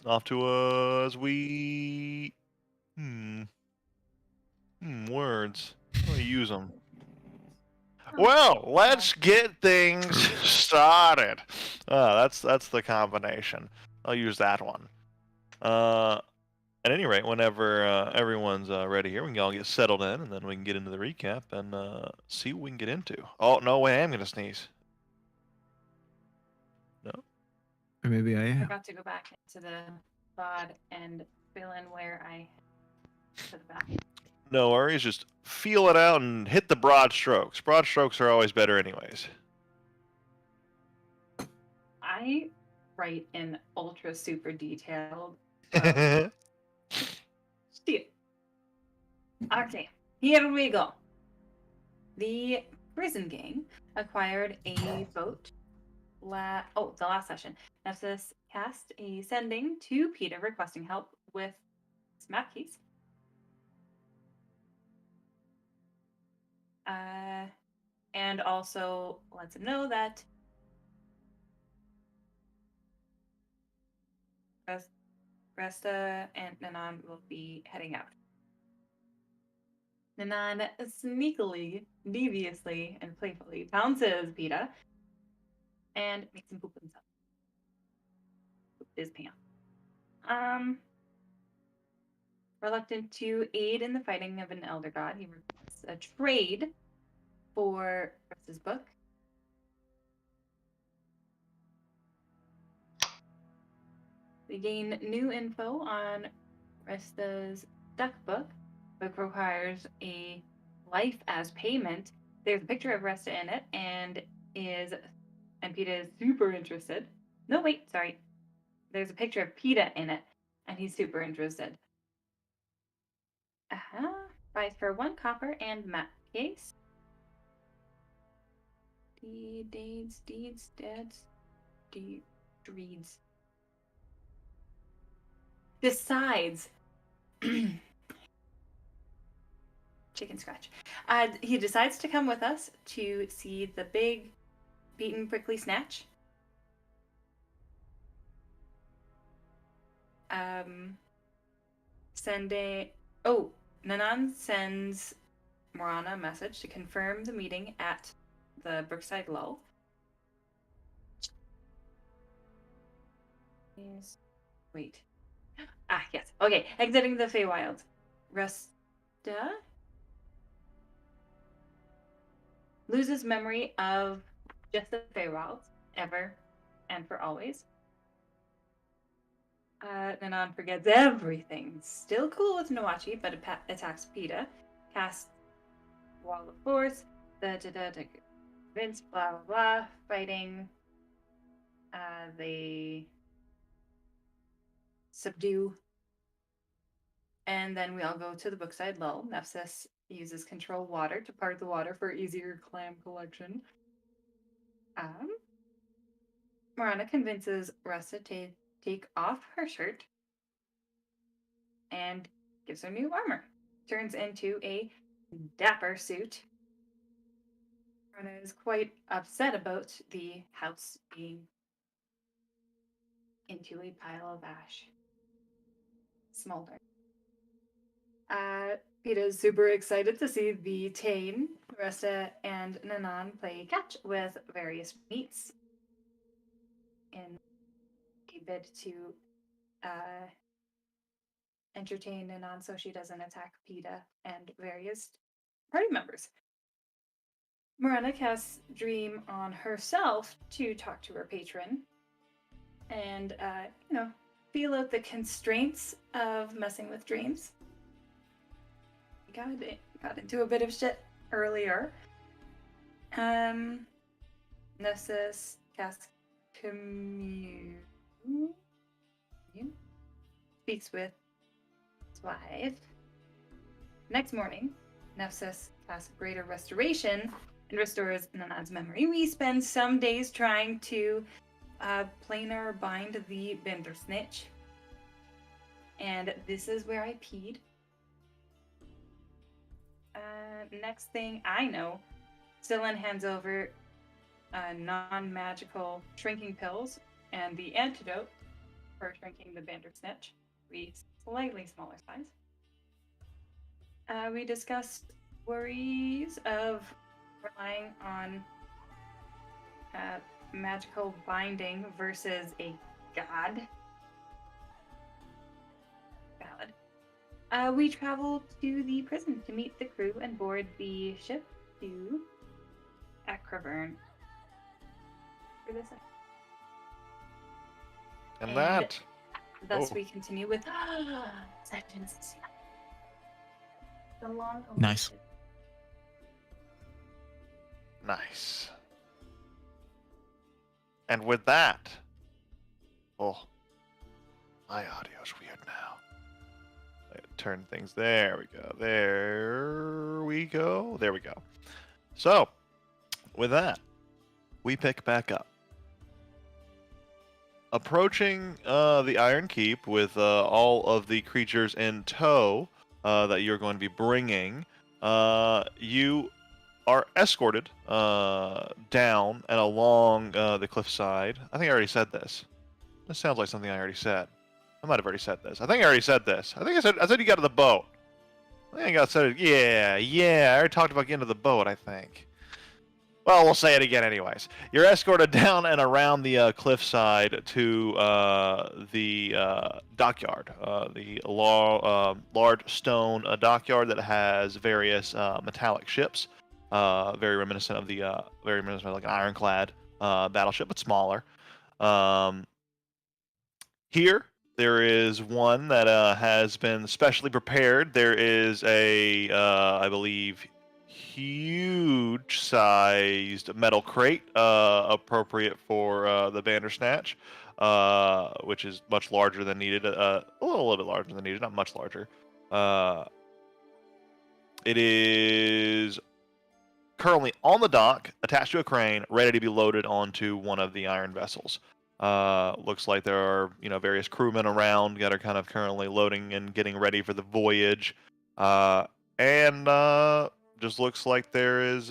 Off to us we... words. How do I use them? Well, let's get things started. That's the combination. I'll use that one. At any rate, whenever everyone's ready here, we can all get settled in, and then we can get into the recap and see what we can get into. Oh, no way, I'm going to sneeze. No? Or maybe I I am. forgot to go back into the pod and fill in where I to the back. No worries, just feel it out and hit the broad strokes. Broad strokes are always better anyways. I write in ultra super detailed. Shit. Okay, here we go. The prison gang acquired a boat. The last session. Nepsis cast a sending to Peter requesting help with map keys. And also lets him know that Resta and Nanan will be heading out. Nanan sneakily, deviously, and playfully pounces Peta and makes him poop himself. Poop his pants. Reluctant to aid in the fighting of an elder god, he requests a trade for Resta's book. We gain new info on Resta's duck book. Book requires a life as payment. There's a picture of Resta in it, and Peta is super interested. No, wait, sorry. There's a picture of Peta in it, and he's super interested. Buys for 1 copper and map case. Deeds, deads, dreeds. Decides. Chicken scratch. He decides to come with us to see the big beaten prickly snatch. Nanan sends Morana a message to confirm the meeting at the Brookside Lull. Wait. Yes. Okay. Exiting the Feywild. Resta loses memory of just the Feywild, ever and for always. Nanan forgets everything. Still cool with Nawachi, but attacks Peta. Casts Wall of Force. Vince, blah, blah, blah. Fighting. They subdue. And then we all go to the Brookside Lull. Nepsis uses control water to part the water for easier clam collection. Morana convinces Resta to take off her shirt and gives her new armor. Turns into a dapper suit. Morana is quite upset about the house being into a pile of ash. Smolder. Peta is super excited to see the Tane. Resta and Nanan play catch with various meats in a bid to entertain Nanan so she doesn't attack Peta and various party members. Morana casts Dream on herself to talk to her patron and, feel out the constraints of messing with dreams. Got into a bit of shit earlier. Nessus casts Commune. Speaks with his wife. Next morning, Nepsis casts Greater Restoration and restores Nanan's memory. We spend some days trying to planar bind the Bender Snitch. And this is where I peed. Next thing I know, Scyllin hands over non-magical shrinking pills and the antidote for shrinking the Bandersnatch to a slightly smaller size. We discussed worries of relying on magical binding versus a god. We traveled to the prison to meet the crew and board the ship to Akravern. For this, And that. thus Oh. we continue with sections. The long Nice. Nice. And with that, oh, my audio's weird now. I gotta turn things. There we go. There we go. There we go. So, with that, we pick back up. Approaching the Iron Keep with all of the creatures in tow that you're going to be bringing, you are escorted down and along the cliffside. I think I already said this. This sounds like something I already said. I might have already said this. I think I already said this. I said you got to the boat. I think I got said it. Yeah. I already talked about getting to the boat, I think. Well, we'll say it again anyways. You're escorted down and around the cliffside to the dockyard, the large stone dockyard that has various metallic ships, very reminiscent of like an ironclad battleship, but smaller. Here, there is one that has been specially prepared. There is a, I believe, huge-sized metal crate appropriate for the Bandersnatch, which is much larger than needed. A little bit larger than needed, not much larger. It is currently on the dock, attached to a crane, ready to be loaded onto one of the iron vessels. Looks like there are, various crewmen around that are kind of currently loading and getting ready for the voyage. And just looks like there is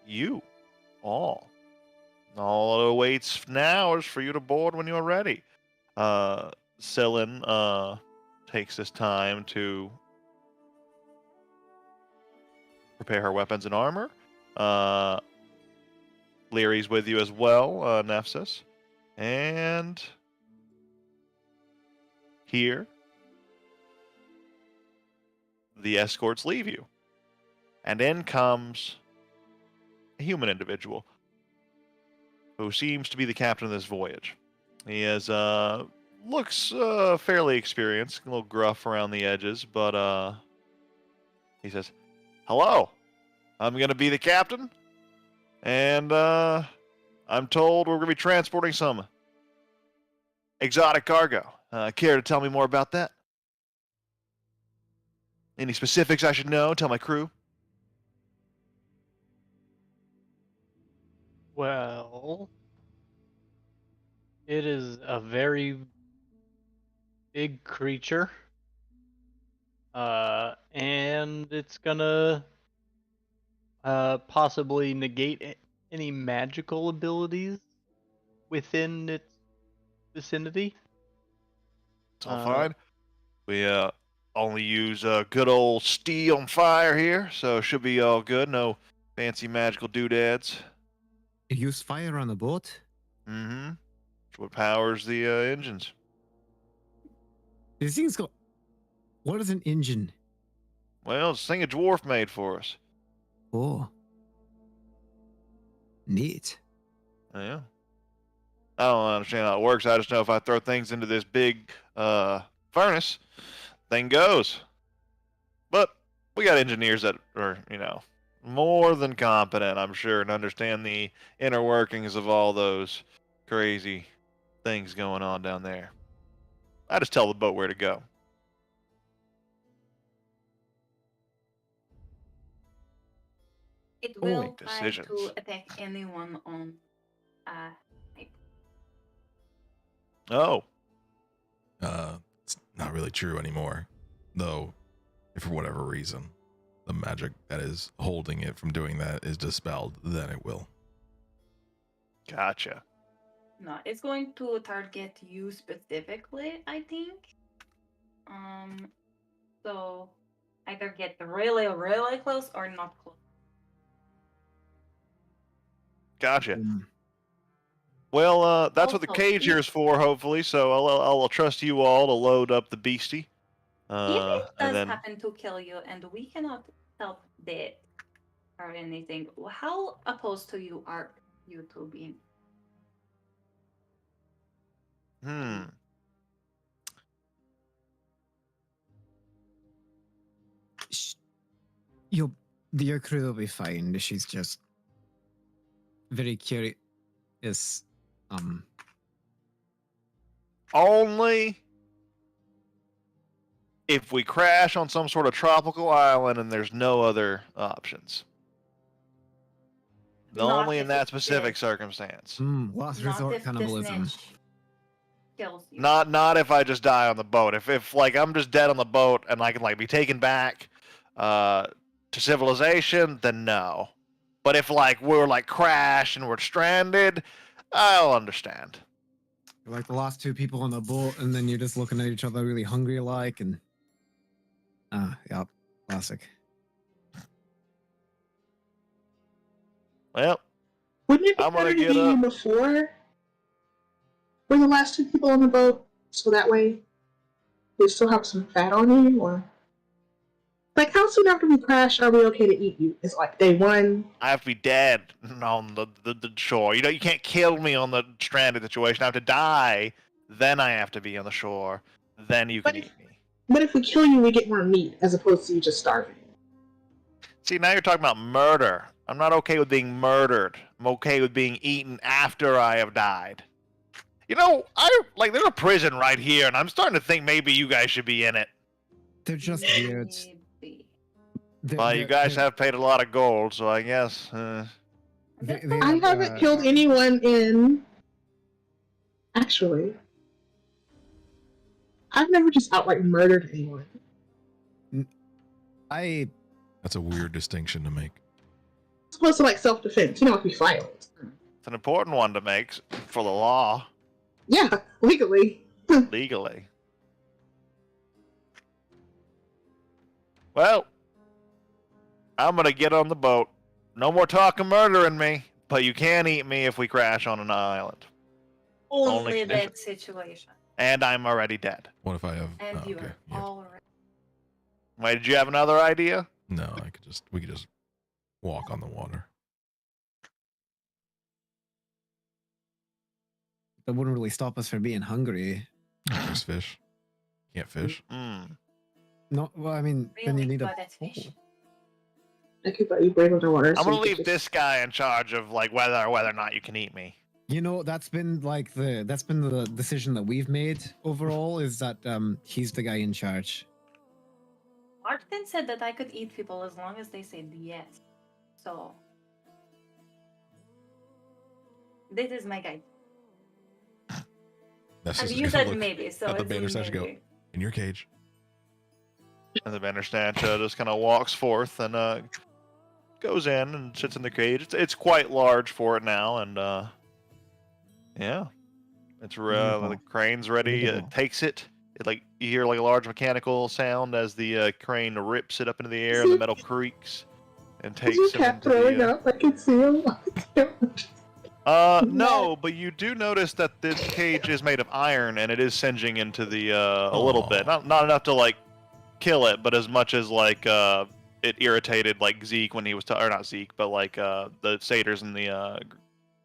you all. All it awaits now is for you to board when you're ready. Cylin takes this time to prepare her weapons and armor. Leary's with you as well, Nephthys. And here, the escorts leave you. And in comes a human individual who seems to be the captain of this voyage. He has, looks fairly experienced, a little gruff around the edges, but he says, "Hello, I'm going to be the captain. And I'm told we're going to be transporting some exotic cargo. Care to tell me more about that? Any specifics I should know? Tell my crew." Well, it is a very big creature. And it's gonna possibly negate any magical abilities within its vicinity. It's all fine. We only use good old steel and fire here, so it should be all good. No fancy magical doodads. You use fire on the boat? Mm-hmm. It's what powers the engines. These things got... What is an engine? Well, it's a thing a dwarf made for us. Oh. Neat. Yeah. I don't understand how it works. I just know if I throw things into this big furnace, thing goes. But we got engineers that are, more than competent, I'm sure, and understand the inner workings of all those crazy things going on down there. I just tell the boat where to go. It Oh, will make try decisions. to attack anyone on Oh, It's not really true anymore, though. If for whatever reason the magic that is holding it from doing that is dispelled, then it will. gotcha. not. It's going to target you specifically, I think. So either get really, really close or not close. Gotcha. Um, Well, that's what the Also, cage here is for, hopefully. So I'll trust you all to load up the beastie. If it And does then happen to kill you and we cannot help that or anything, how opposed to you are you two being? sh- your crew will be fine. She's just very curious. Only if we crash on some sort of tropical island and there's no other options. Not Only in if that it's specific dead. circumstance. Last Not resort if cannibalism. the snitch kills you. Not if I just die on the boat. If like I'm just dead on the boat and I can like be taken back to civilization, then no. But if like we're like crashed and we're stranded, I'll understand. You're like the last two people on the boat, and then you're just looking at each other really hungry like, and yeah, classic. Well, Wouldn't it be I'm gonna better to get be up. before we're the last two people on the boat, so that way we still have some fat on you? Or like, how soon after we crash are we okay to eat you? Is it like day one? I have to be dead on the shore. You can't kill me on the stranded situation. I have to die, then I have to be on the shore. Then you can But eat me. But if we kill you, we get more meat as opposed to you just starving. See, now you're talking about murder. I'm not okay with being murdered. I'm okay with being eaten after I have died. You know, there's a prison right here, and I'm starting to think maybe you guys should be in it. They're just weird. Maybe. Well, you guys have paid a lot of gold, so I guess. I haven't killed anyone in. Actually, I've never just outright murdered anyone. That's a weird distinction to make. It's supposed to like self-defense, you know, like we filed. It's an important one to make for the law, Yeah, legally. legally. Well, I'm gonna get on the boat. No more talking murdering me, but you can eat me if we crash on an island. Only condition. that situation. And I'm already dead. What if I have? And oh, you okay. are Yeah. already. Wait, did you have another idea? No, we could just walk on the water. That wouldn't really stop us from being hungry. There's fish. Can't fish. No, well, I mean, then you Really need a good at fish. I could let you brave underwater. I'm so gonna you could leave just- this guy in charge of like whether or not you can eat me. You know, that's been the decision that we've made overall, is that he's the guy in charge. Martin said that I could eat people as long as they said yes. So this is my guide. That's And just you gonna said look maybe, so at the it's Bandersnatch and go, maybe. in your cage. And the Bandersnatch just kind of walks forth and goes in and sits in the cage. It's quite large for it now, and yeah, it's the crane's ready. It takes it. It like you hear like a large mechanical sound as the crane rips it up into the air, and the metal creaks and takes Is him your cat into throwing the. up? I can see him. No, but you do notice that this cage is made of iron, and it is singeing into the a little bit. Not enough to like kill it, but as much as like it irritated like Zeke when he was or not Zeke, but like the satyrs in the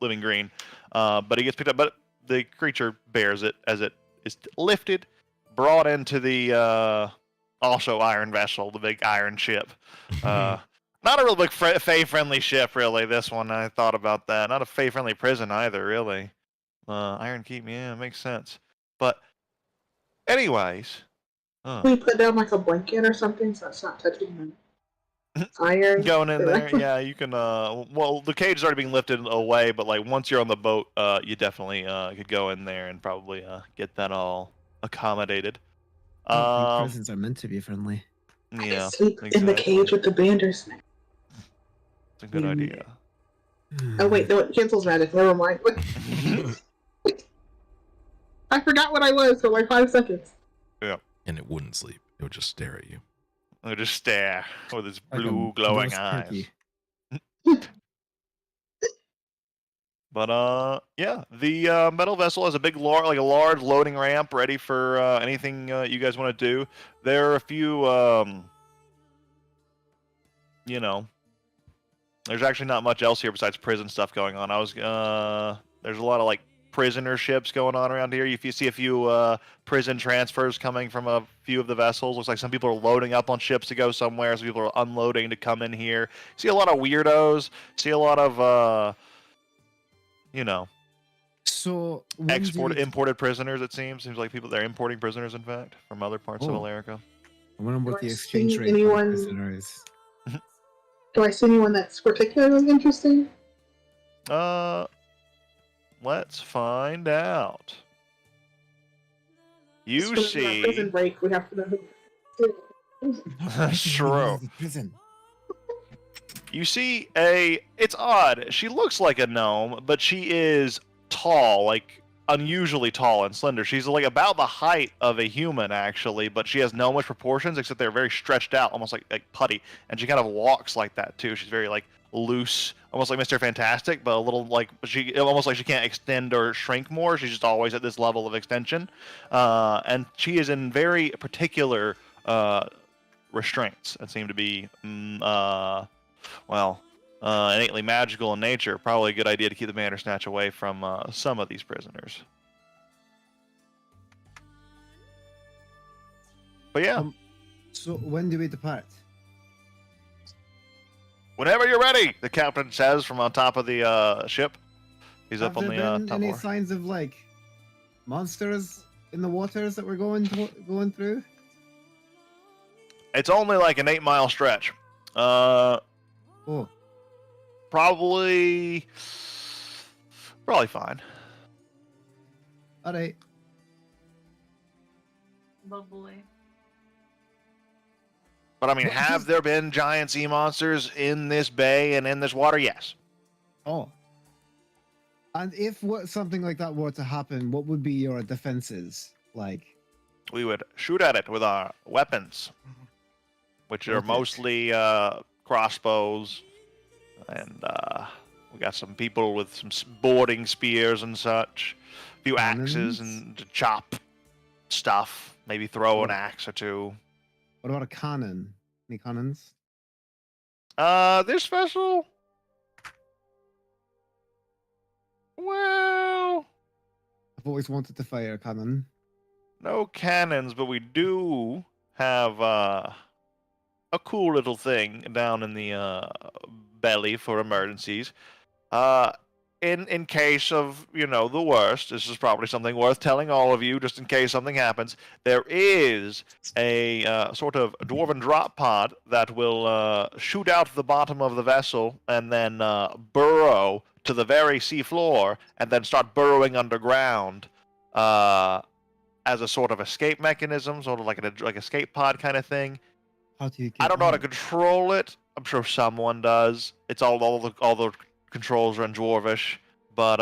living green. But he gets picked up, but the creature bears it as it is lifted, brought into the also iron vessel, the big iron ship. Not a real big Fae-friendly ship, really. This one, I thought about that. Not a Fae-friendly prison either, really. Iron Keep, yeah, makes sense. But, anyways, We put down like a blanket or something so it's not touching the iron. going in there, yeah, you can. Well, the cage is already being lifted away, but like once you're on the boat, you definitely could go in there and probably get that all accommodated. Prisons are meant to be friendly. I Yeah, can sleep in the cage with the Bandersnatch. it's a good idea. Oh wait, no, it cancels magic. Never mind. I forgot what I was for like 5 seconds. And it wouldn't sleep. It would just stare at you. Or just stare with its Like a blue glowing roast eyes. turkey. But yeah, the metal vessel has a big, like a large loading ramp ready for anything you guys want to do. There are a few, you know, there's actually not much else here besides prison stuff going on. There's a lot of like prisoner ships going on around here. If you see a few prison transfers coming from a few of the vessels, looks like some people are loading up on ships to go somewhere. Some people are unloading to come in here. See a lot of weirdos. See a lot of you know, So when do we- imported prisoners. It seems like they're importing prisoners, in fact, from other parts of Oh. America. I wonder what Do the I exchange see rate for anyone- a prisoner is. Do I see anyone that's particularly interesting? Let's find out. You Just for our prison see, break, we have to know who. That's true. Prison. You see it's odd. She looks like a gnome, but she is tall, like unusually tall and slender. She's like about the height of a human, actually, but she has gnomish proportions, except they're very stretched out, almost like putty. And she kind of walks like that too. She's very like loose, almost like Mr. Fantastic, but a little like almost like she can't extend or shrink more. She's just always at this level of extension, and she is in very particular restraints that seem to be innately magical in nature. Probably a good idea to keep the Bandersnatch away from some of these prisoners. But yeah, So when do we depart? whenever you're ready, the captain says from on top of the ship. He's Have up on there the been top any floor. signs of like monsters in the waters that we're going through? It's only like an 8-mile stretch. Oh, Probably fine. all right. Lovely. But I mean, What have is- there been giant sea monsters in this bay and in this water? Yes. Oh. And if something like that were to happen, what would be your defenses? Like, We would shoot at it with our weapons, which are Perfect. mostly crossbows, and we got some people with some boarding spears and such, a few axes Cannons? and to chop stuff, maybe throw an What- axe or two. what about a cannon? Any cannons? This vessel, well, I've always wanted to fire a cannon. no cannons, but we do have a cool little thing down in the belly for emergencies. In case of the worst, this is probably something worth telling all of you, just in case something happens. There is a sort of dwarven drop pod that will shoot out the bottom of the vessel and then burrow to the very sea floor and then start burrowing underground as a sort of escape mechanism, sort of like an escape pod kind of thing. How do you? I don't know how to out? control it. I'm sure someone does. It's all the controls are in dwarvish, but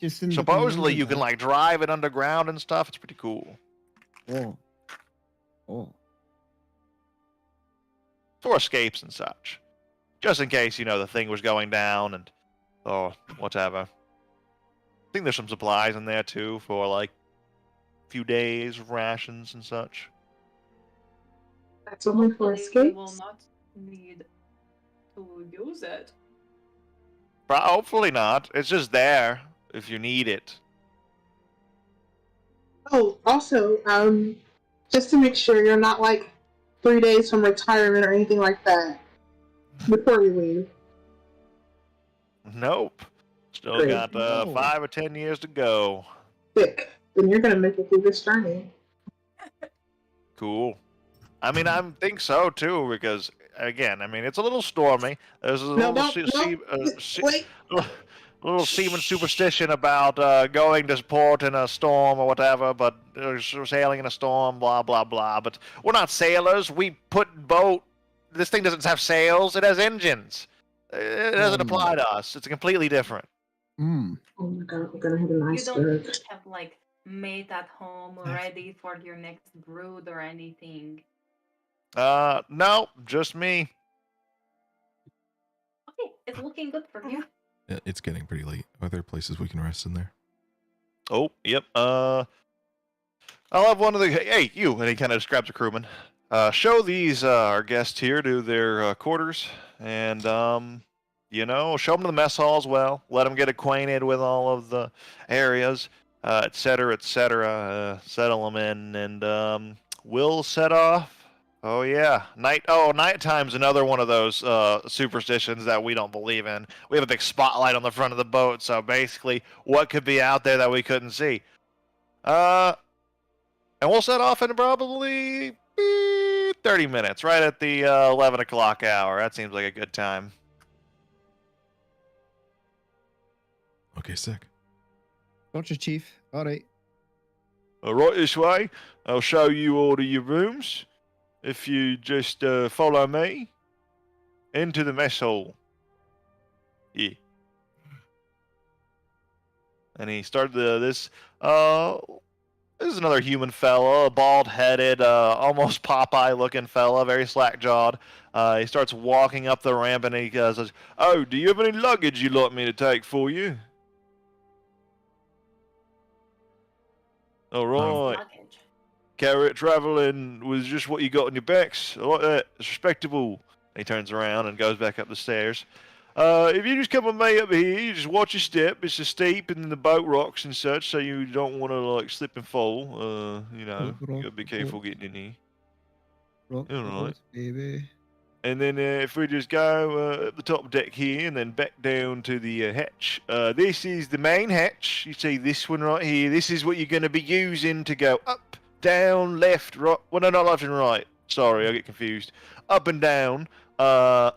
Just end up in supposedly you under can like drive it underground and stuff. It's pretty cool there. Oh. for escapes and such, just in case the thing was going down and or whatever. I think there's some supplies in there too for like a few days of rations and such. That's only for Hopefully we will escapes. not need to use it. Hopefully not. It's just there if you need it. Oh, also, just to make sure you're not like 3 days from retirement or anything like that before we leave. Nope. Still Great. got No. 5 or 10 years to go. Sick. Then you're gonna make it through this journey. Cool. I mean, I think so too, because again, I mean, it's a little stormy. There's a No, wait. little seaman superstition about going to port in a storm or whatever, but sailing in a storm, blah blah blah. But we're not sailors. We put boat. This thing doesn't have sails. It has engines. It doesn't apply to us. It's completely different. Hmm. Oh my god, we're gonna have a You nice don't bird. have like mate at home ready for your next brood or anything? No, just me. Okay, it's looking good for you. Yeah, it's getting pretty late. Are there places we can rest in there? Oh, yep. I'll have one of the. Hey, you! And he kind of just grabs a crewman. Show these our guests here to their quarters, and show them to the mess hall as well. Let them get acquainted with all of the areas, et cetera, et cetera. Settle them in, and we'll set off. Oh yeah, nighttime's another one of those superstitions that we don't believe in. We have a big spotlight on the front of the boat, so basically, what could be out there that we couldn't see? And we'll set off in probably 30 minutes, right at the 11 o'clock hour. That seems like a good time. Okay, sick. Roger, Chief. All right. Right this way. I'll show you all to your rooms. If you just follow me into the mess hall. Yeah. And he started this. This is another human fella, bald-headed, almost Popeye-looking fella, very slack-jawed. He starts walking up the ramp and he says, "Oh, do you have any luggage you'd like me to take for you?" All right. Luggage. Carry it traveling with just what you got on your backs. I like that. It's respectable. And he turns around and goes back up the stairs. If you just come with me up here, you just watch your step. It's a steep and the boat rocks and such, so you don't want to slip and fall. You gotta be careful getting in here. Rock, All right. baby. And then if we just go up the top deck here and then back down to the hatch. This is the main hatch. You see this one right here. This is what you're going to be using to go up, down, left, right. Well, no, not left and right. Sorry, I get confused. Up and down the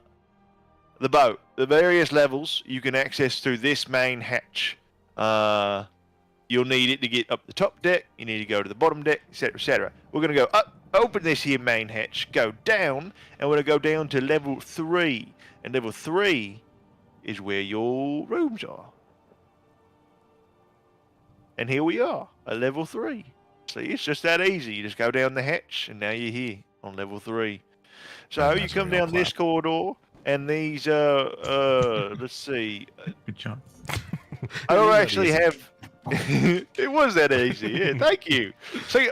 boat. The various levels you can access through this main hatch. You'll need it to get up the top deck. You need to go to the bottom deck, etc., etc. We're going to go up. Open this here main hatch, go down, and we're going to go down to level 3. And level 3 is where your rooms are. And here we are, at level 3. See, it's just that easy. You just go down the hatch, and now you're here on level 3. So you come down this corridor, and these, let's see. Good job. I don't actually have... It was that easy. Yeah, thank you. See,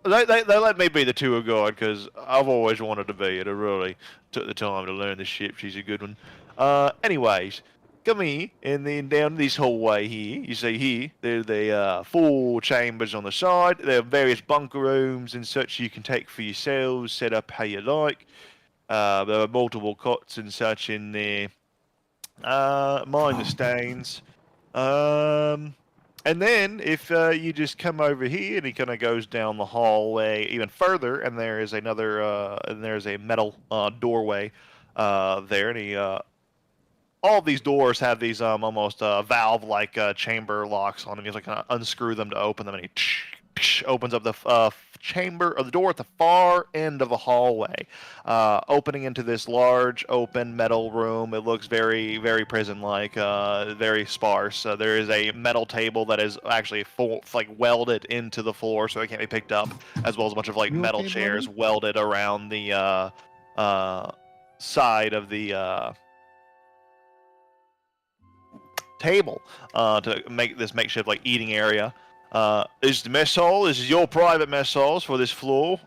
they let me be the tour guide because I've always wanted to be it. I really took the time to learn this ship. She's a good one. Anyways, come here and then down this hallway here. You see here, there's the 4 chambers on the side. There are various bunker rooms and such you can take for yourselves, set up how you like. There are multiple cots and such in there. Mind the stains. And then, if you just come over here, and he kind of goes down the hallway even further, and there is another, and there's a metal doorway there, and he, all these doors have these almost valve-like chamber locks on them. You just kind of unscrew them to open them, and he opens up the chamber or the door at the far end of a hallway, opening into this large open metal room. It looks very, very prison-like, very sparse. There is a metal table that is actually welded into the floor, so it can't be picked up, as well as a bunch of metal chairs welded around the side of the table to make this makeshift eating area. This is the mess hall. This is your private mess halls for this floor.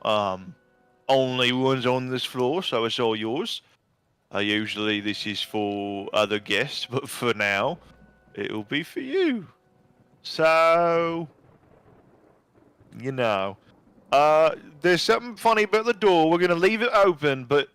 Only ones on this floor, so it's all yours. Usually this is for other guests, but for now, it'll be for you. So, there's something funny about the door. We're gonna leave it open, but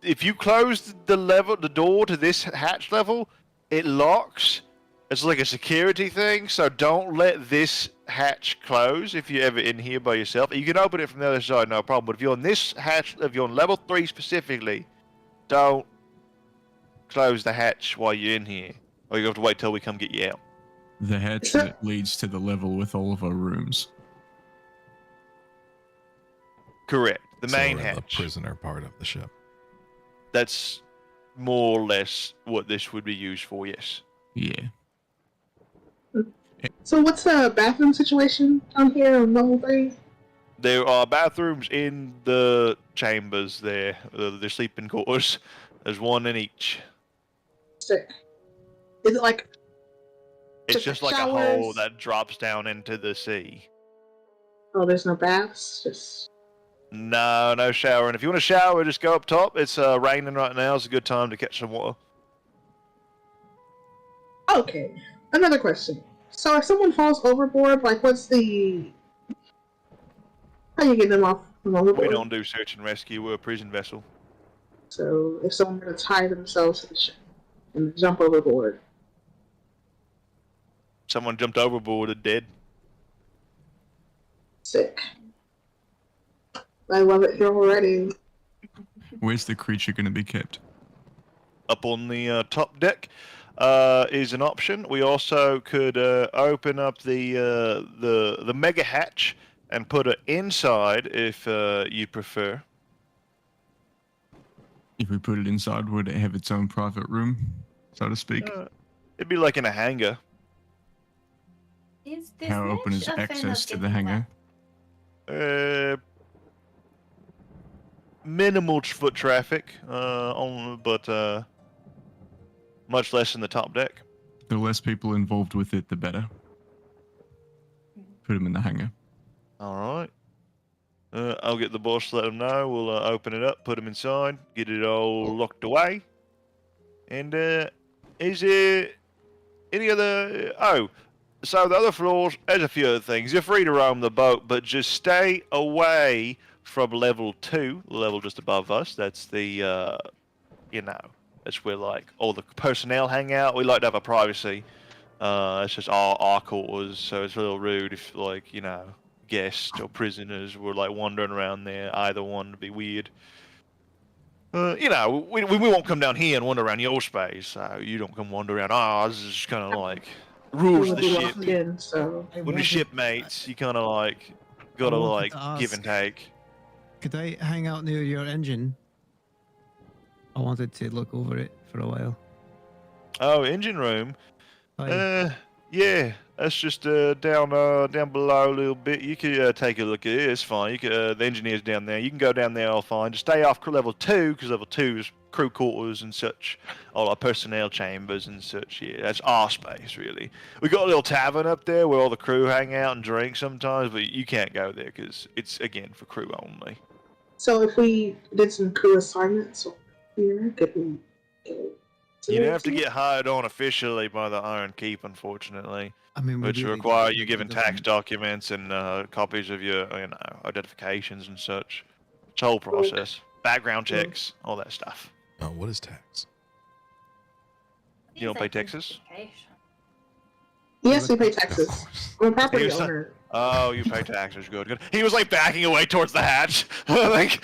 if you close the door to this hatch level, it locks. It's like a security thing, so don't let this hatch close if you're ever in here by yourself. You can open it from the other side, no problem. But if you're on this hatch, if you're on level 3 specifically, don't close the hatch while you're in here. Or you have to wait till we come get you out. The hatch that leads to the level with all of our rooms. Correct. The So main we're in hatch. the prisoner part of the ship. That's more or less what this would be used for, yes. Yeah. So what's the bathroom situation down here on level 3? There are bathrooms in the chambers there, the sleeping quarters. There's one in each. Sick. Is it like It's just like a hole showers? that drops down into the sea. Oh, there's no baths? Just No shower. And if you want to shower, just go up top. It's raining right now. It's a good time to catch some water. okay. Another question. So if someone falls overboard, like what's the how you get them off from overboard? We don't do search and rescue. We're a prison vessel. So if someone were to tie themselves to the ship and jump overboard. Someone jumped overboard and dead. Sick. I love it here already. Where's the creature going to be kept? Up on the top deck is an option. We also could open up the mega hatch and put it inside if you prefer. If we put it inside, would it have its own private room, so to speak? It'd be like in a hangar. Is this How open niche is a fan access of to the getting hangar? Minimal foot traffic, but much less in the top deck. The less people involved with it, the better. Put them in the hangar. All right. I'll get the boss to let them know. We'll open it up, put them inside, get it all locked away. And is there any other... Oh, so the other floors, there's a few other things. You're free to roam the boat, but just stay away from level 2, the level just above us. That's the, that's where, like, all the personnel hang out. We like to have a privacy. It's just our quarters, so it's a little rude if, like, guests or prisoners were, like, wandering around there. Either one to be weird. We won't come down here and wander around your space, so you don't come wander around ours. It's just kind of like rules of the ship. In, so. When you're shipmates, you kind of like gotta like give and take. Could I hang out near your engine? I wanted to look over it for a while. Oh, engine room. Hi. Yeah, that's just down below a little bit. You could take a look at it. It's fine. You could the engineer's down there. You can go down there all fine. Just stay off level 2 because level 2 is crew quarters and such, all our personnel chambers and such. Yeah, that's our space really. We got a little tavern up there where all the crew hang out and drink sometimes, but you can't go there because it's again for crew only. So if we did some crew assignments here, could we go? You'd have to get hired on officially by the Iron Keep, unfortunately, I mean, which really require good you at giving it, tax doesn't documents and copies of your, identifications and such. It's a whole process. Background checks, all that stuff. Oh, what is tax? You don't pay taxes? Yes, we pay taxes. I'm a property Here's owner. Oh, you pay taxes. Good. He was like backing away towards the hatch. Like,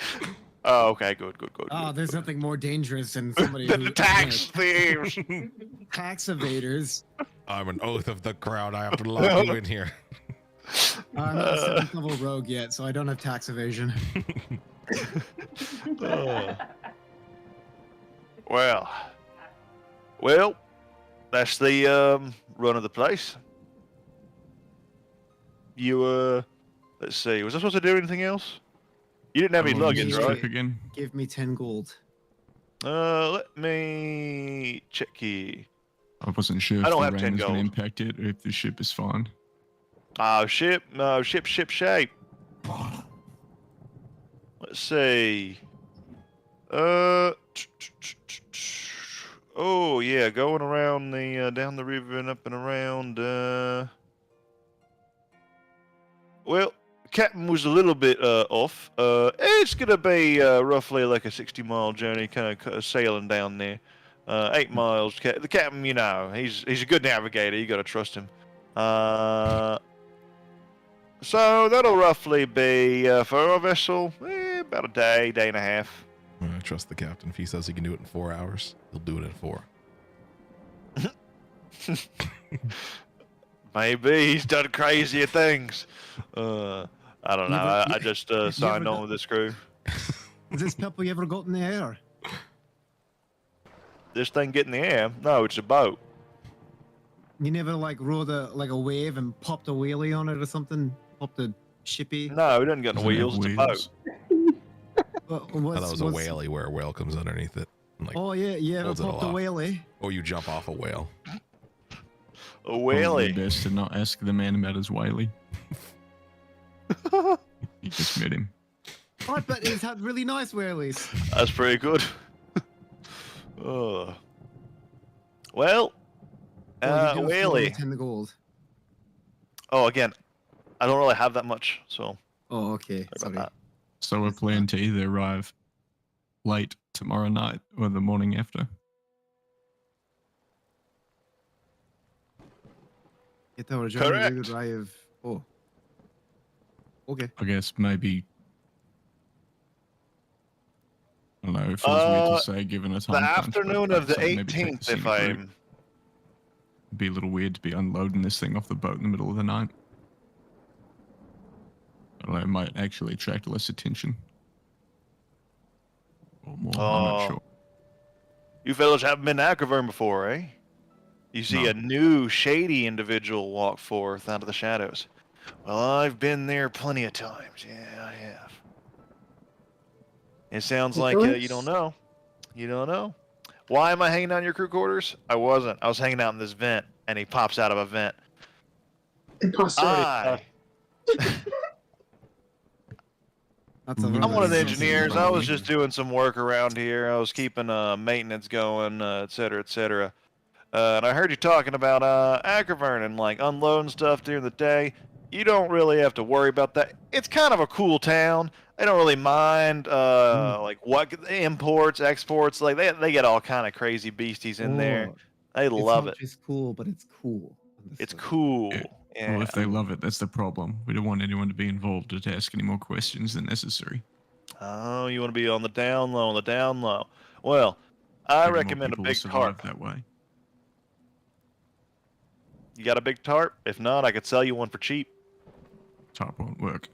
oh, okay, good. Oh, there's nothing more dangerous than somebody The who tax thieves. tax evaders. I'm an oath of the crown. I have to lock you in here. I'm not a 7th level rogue yet, so I don't have tax evasion. Well, that's the run of the place. You let's see. Was I supposed to do anything else? You didn't have any I'm on the luggage, luggage, ship right? Again. Give me 10 gold. Let me check here. I wasn't sure if I don't the have rain 10 is going to gold. impact it or if the ship is fine. Ship shape. Let's see. Oh yeah, going around the down the river and up and around. Well, captain was a little bit off. It's gonna be roughly like a 60-mile journey, kind of sailing down there. 8 miles. The captain, he's a good navigator. You gotta trust him. So that'll roughly be for our vessel about a day and a half. I trust the captain. If he says he can do it in 4 hours, he'll do it in 4. Maybe he's done crazier things. I don't know. I just signed on with this crew. Has this pebble you ever got in the air? This thing get in the air? No, it's a boat. You never like rode a wave and popped a wheelie on it or something? Popped a shippy? No, it doesn't got no Doesn't have wheels. It's a boat. wheels. What, I thought it was a whaley where a whale comes underneath it. And, like, Oh yeah, you ever holds it popped a aloft. wheelie? Or you jump off a whale. A Probably whaley. best to not ask the man about his whaley. You just met him. Oh, but he's had really nice wheelies. That's pretty good. Oh. Well, Oh, you do have whaley. 10 gold. Oh, again, I don't really have that much, so Oh, okay. sorry Sorry. about So we plan to either arrive late tomorrow night or the morning after. Get that original Correct. drive. Oh. Okay. I guess maybe. I don't know. It feels weird to say given a time The crunch, but afternoon I'd of the say maybe take 18th, the if scenic route. I'm. It'd be a little weird to be unloading this thing off the boat in the middle of the night. I don't know. It might actually attract less attention. Or more. I'm Oh. not sure. You fellas haven't been to Acrovern before, eh? You see No. a new, shady individual walk forth out of the shadows. Well, I've been there plenty of times. Yeah, I have. It sounds like you Nicholas? don't know. You don't know. Why am I hanging out in your crew quarters? I wasn't. I was hanging out in this vent, and he pops out of a vent. Imposter. I, That's a I'm one of the very engineers. sensitive I was problem. just doing some work around here. I was keeping maintenance going, et cetera, et cetera. And I heard you talking about Acrovern and like unloading stuff during the day. You don't really have to worry about that. It's kind of a cool town. They don't really mind like what imports, exports. Like they get all kind of crazy beasties in there. Oh, They it's love not it. just cool, but it's cool. It's Understood. cool. Yeah. Yeah. Well, if they love it, that's the problem. We don't want anyone to be involved or to ask any more questions than necessary. Oh, you want to be on the down low, on the down low. Well, I Maybe more recommend a people will big survive tarp. that way. You got a big tarp? If not, I could sell you one for cheap. Tarp won't work.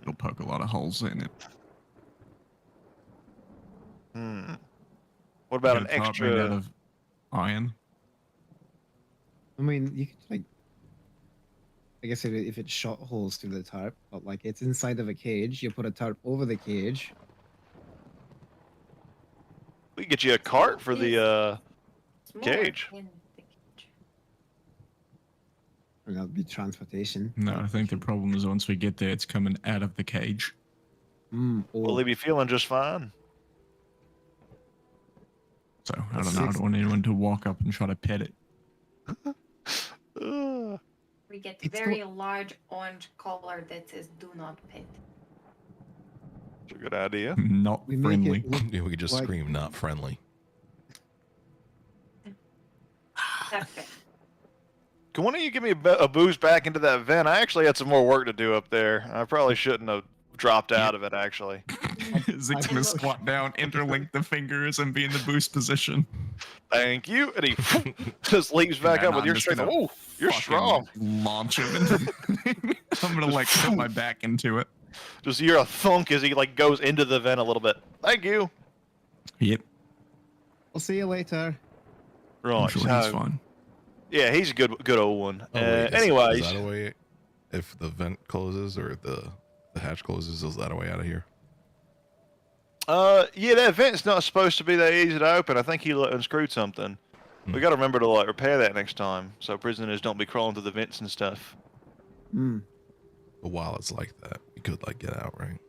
It'll poke a lot of holes in it. Hmm. What about Get an a tarp made out extra? of iron? I mean, you could like. I guess if it shot holes through the tarp, but like it's inside of a cage, you put a tarp over the cage. We can get you a cart for the It's more Cage. in the cage. And that'd be transportation. No, I think the problem is once we get there, it's coming out of the cage. Will Oh, they be feeling just fine? So I That's don't know. I six- don't want anyone to walk up and try to pet it. We get It's very large orange collar that says "Do not pet." It's a good idea. Not we make friendly. it look Yeah, we could just like- scream, not friendly. That's fair. Can one of you give me a boost back into that vent? I actually had some more work to do up there. I probably shouldn't have dropped out of it, actually. Zig's gonna squat down, interlink the fingers, and be in the boost position. Thank you. And he just leaps back And up with I'm your just strength. gonna Oh, you're fucking strong. Launch him into the thing. I'm gonna like put my back into it. Just hear a thunk as he like goes into the vent a little bit. Thank you. Yep. I'll see you later. Right. I'm sure he's fine. Yeah, he's a good old one. Oh, wait, Anyways, is that a way? If the vent closes or the hatch closes, is that a way out of here? yeah, that vent's not supposed to be that easy to open. I think he unscrewed something. We Hmm. got to remember to like repair that next time, so prisoners don't be crawling through the vents and stuff. Hmm. But while it's like that, we could like get out, right?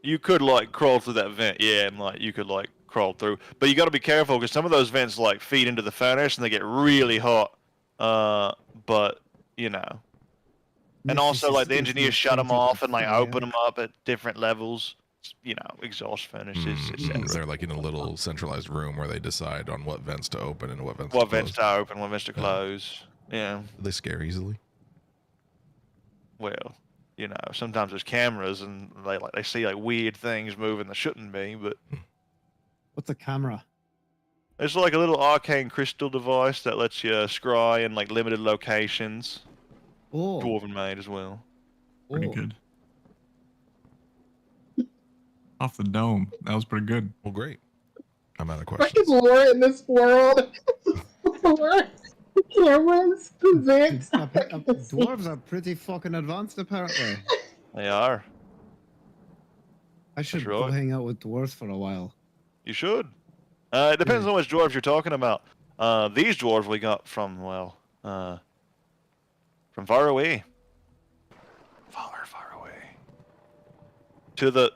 You could like crawl through that vent, yeah, and like you could like crawl through, but you got to be careful because some of those vents like feed into the furnace and they get really hot. But you know, and also like the engineers shut them off and like open them up at different levels. You know, exhaust furnaces, etc. They're like in a little centralized room where they decide on what vents to open and what vents What to close. vents to open, what vents to close. Yeah. Do they scare easily? Well, you know, sometimes there's cameras and they see like weird things moving that shouldn't be, but What's a camera? it's like a little arcane crystal device that lets you scry in like limited locations. Oh, Dwarven made as well. Pretty oh. good. Off the dome. That was pretty good. Well, great. I'm out of What is questions. lore in this world? Lore? The cameras, the vents. Dwarves are pretty fucking advanced, apparently. They are. I should right. go hang out with dwarves for a while. You should. It depends Yeah. on which dwarves you're talking about. These dwarves we got from, well, from far away. Far, far away. To the...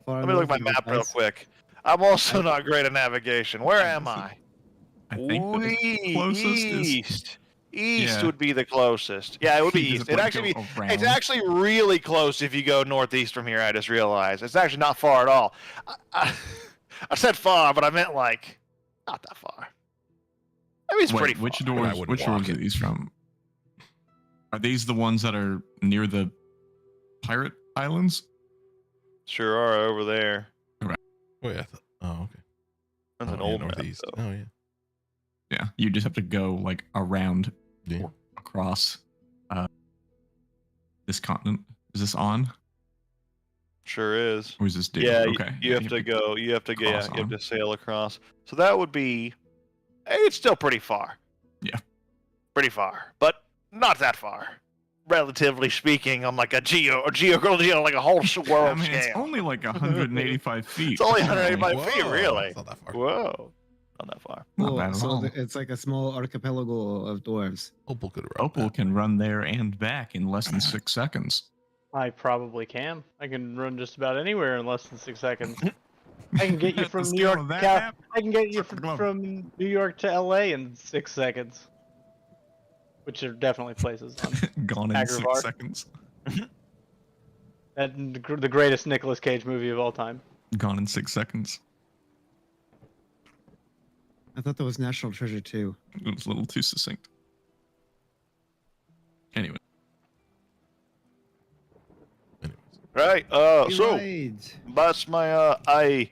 Far Let me look at my north of map the real ice. quick. I'm also not great at navigation. Where am I? I think the closest is East. East Yeah. would be the closest. Yeah, it would be You east. just, It like, actually go be, it's around. actually really close if you go northeast from here. I just realized it's actually not far at all. I said far, but I meant like not that far. I mean, it's Wait, pretty far. I dwarves? wouldn't Which walk dwarves are it. these from? Are these the ones that are near the pirate islands? Sure are over there. Oh yeah. Oh okay. That's an Oh, yeah, old map, northeast. though. Oh yeah. Yeah, you just have to go like around Yeah. or across this continent. Is this on Sure is. or is this due? Yeah, okay. you have to go. You have to go. Yeah, cross you have on. to sail across. So that would be. It's still pretty far. Yeah. Pretty far, but not that far. Relatively speaking, on like a geo like a whole I world mean, scale. it's only like 185 feet. It's only apparently. 185 feet, Whoa, really. It's not that far. Whoa, not that far. Not Oh, bad at so all. it's like a small archipelago of dwarves. Opal could run Opal that. can run there and back in less than 6 seconds. I probably can. I can run just about anywhere in less than 6 seconds. I can get you At the from New scale York. of that Cal- map? I can get you Fuck the globe. from New York to LA in 6 seconds, which are definitely places. Gone in Agrabah. 6 seconds. And the greatest Nicolas Cage movie of all time. Gone in 6 seconds. I thought that was National Treasure too. It was a little too succinct. Anyway, Anyways. Right. So Right. that's my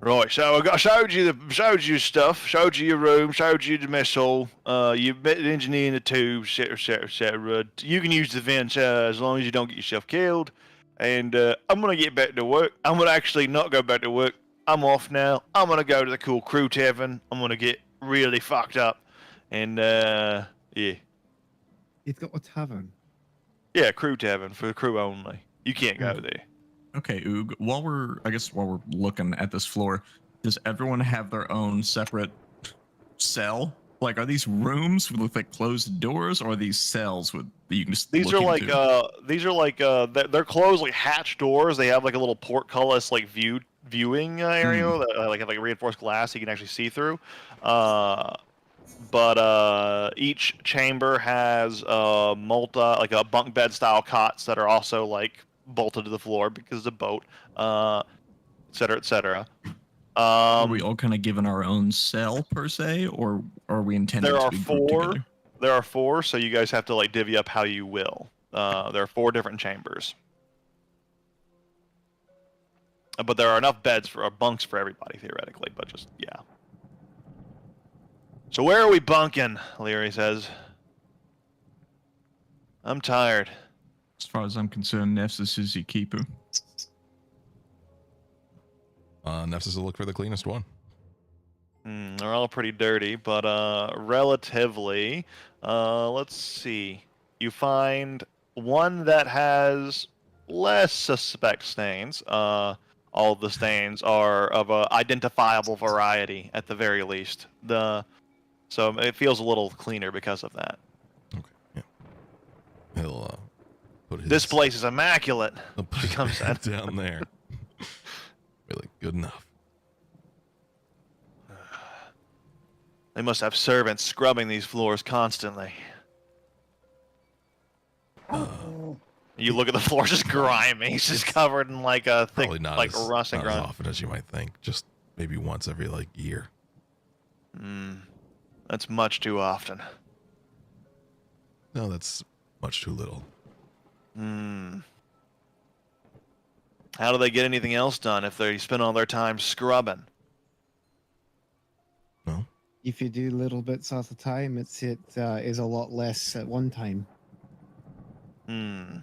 Right, so I showed you stuff, showed you your room, showed you the mess hall. You met the engineer in the tubes, etc., etc., etc. You can use the vents as long as you don't get yourself killed. And I'm gonna get back to work. I'm gonna actually not go back to work. I'm off now. I'm gonna go to the cool crew tavern. I'm gonna get really fucked up. And yeah, It's got a tavern. yeah, crew tavern for the crew only. You can't go there. okay, Oog. While we're looking at this floor, does everyone have their own separate cell? Like, are these rooms with like closed doors, or are these cells with that you can just? These look are like into? they're closed like hatch doors. They have like a little portcullis like viewing area like have like reinforced glass you can actually see through. But each chamber has like a bunk bed style cots that are also like bolted to the floor because it's a boat, et cetera, et cetera. Are we all kind of given our own cell per se, or are we intended There to are be grouped four. together? There are four, so you guys have to like divvy up how you will. There are 4 different chambers, but there are enough beds for bunks for everybody theoretically. But just yeah. So where are we bunking? Leary says. I'm tired. As far as I'm concerned, Nefsus is your keeper. Nefsus will look for the cleanest one. They're all pretty dirty, but relatively. Let's see. You find one that has less suspect stains. All the stains are of a identifiable variety at the very least. So it feels a little cleaner because of that. Okay. Yeah. He'll put his. This place is immaculate. He'll put becomes that that. down there. Really good enough. They must have servants scrubbing these floors constantly. You look at the floor, just grimy. It's just covered in like a thick, Probably not like as, rust and not as grime. often as you might think. Just maybe once every like year. That's much too often. No, that's much too little. How do they get anything else done if they spend all their time scrubbing? No. If you do little bits at a time, it is a lot less at one time. I'm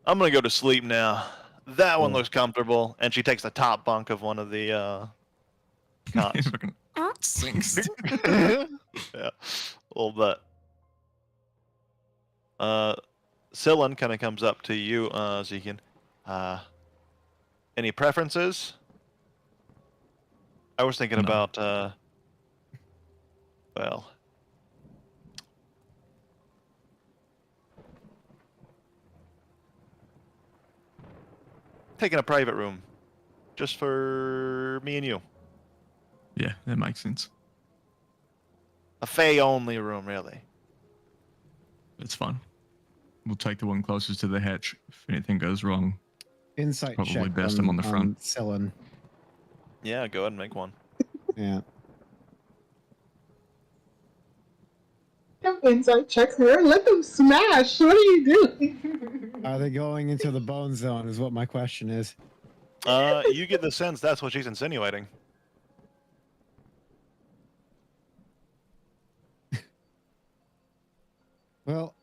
gonna go to sleep now. That one Oh. looks comfortable, and she takes the top bunk of one of the Can't. Fucking sinks. Yeah, a little bit. Scyllin kind of comes up to you, Zekin. Any preferences? I was thinking No. about, well, taking a private room, just for me and you. Yeah, that makes sense. A Fae-only room, really. It's fine. We'll take the one closest to the hatch. If anything goes wrong, Insight Probably check best I'm on the front. Scyllin. Yeah, go ahead and make one. Yeah. Have insight check her. Let them smash. What are you doing? Are they going into the bone zone? Is what my question is. You get the sense that's what she's insinuating. Well,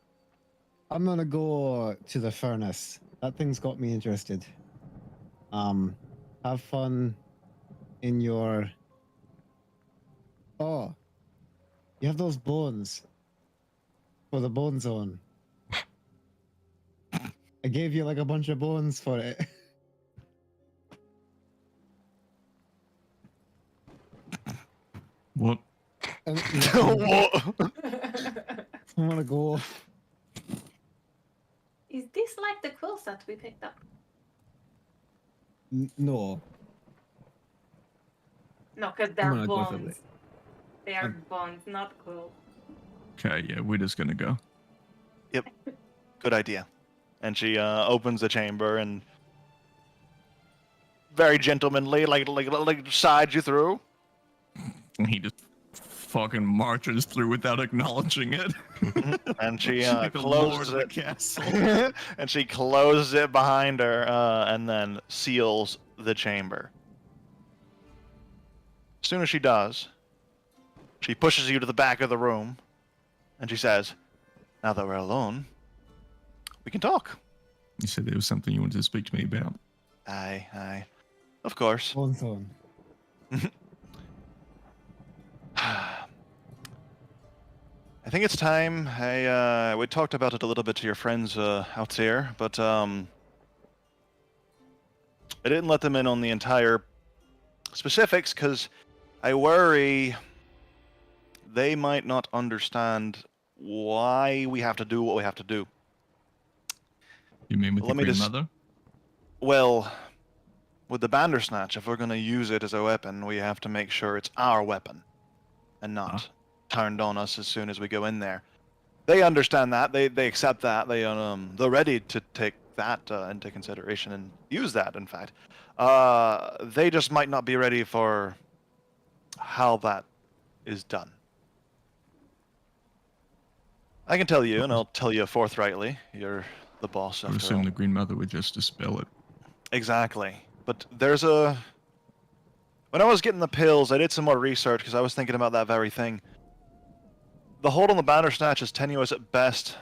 I'm gonna go to the furnace. That thing's got me interested. Have fun in your. Oh, you have those bones for the bone zone. I gave you like a bunch of bones for it. what? And, Whoa. I want to go. Is this like the quills that we picked up? No. No, because I'm they're gonna go for bones. it. They are bones, not quills. Okay, yeah, we're just gonna go. Good idea. And she opens the chamber and very gentlemanly, like sides you through. And he just fucking marches through without acknowledging it. And she Like the lord closes of the it. castle. And she closes it behind her and then seals the chamber. As soon as she does, she pushes you to the back of the room and she says, "Now that we're alone, we can talk." You said there was something you wanted to speak to me about. Aye. Of course. Bone zone. I think it's time. We talked about it a little bit to your friends out there, but I didn't let them in on the entire specifics because I worry they might not understand why we have to do what we have to do. You mean with Let the me Green just- Mother? Well, with the Bandersnatch, if we're going to use it as a weapon, we have to make sure it's our weapon and not turned on us as soon as we go in there. They understand that. They accept that. They're ready to take that into consideration and use that, in fact. They just might not be ready for how that is done. I can tell you, and I'll tell you forthrightly. You're the boss I after assume all. the Green Mother would just dispel it. Exactly. But there's a... When I was getting the pills, I did some more research because I was thinking about that very thing. The hold on the Bandersnatch is tenuous at best,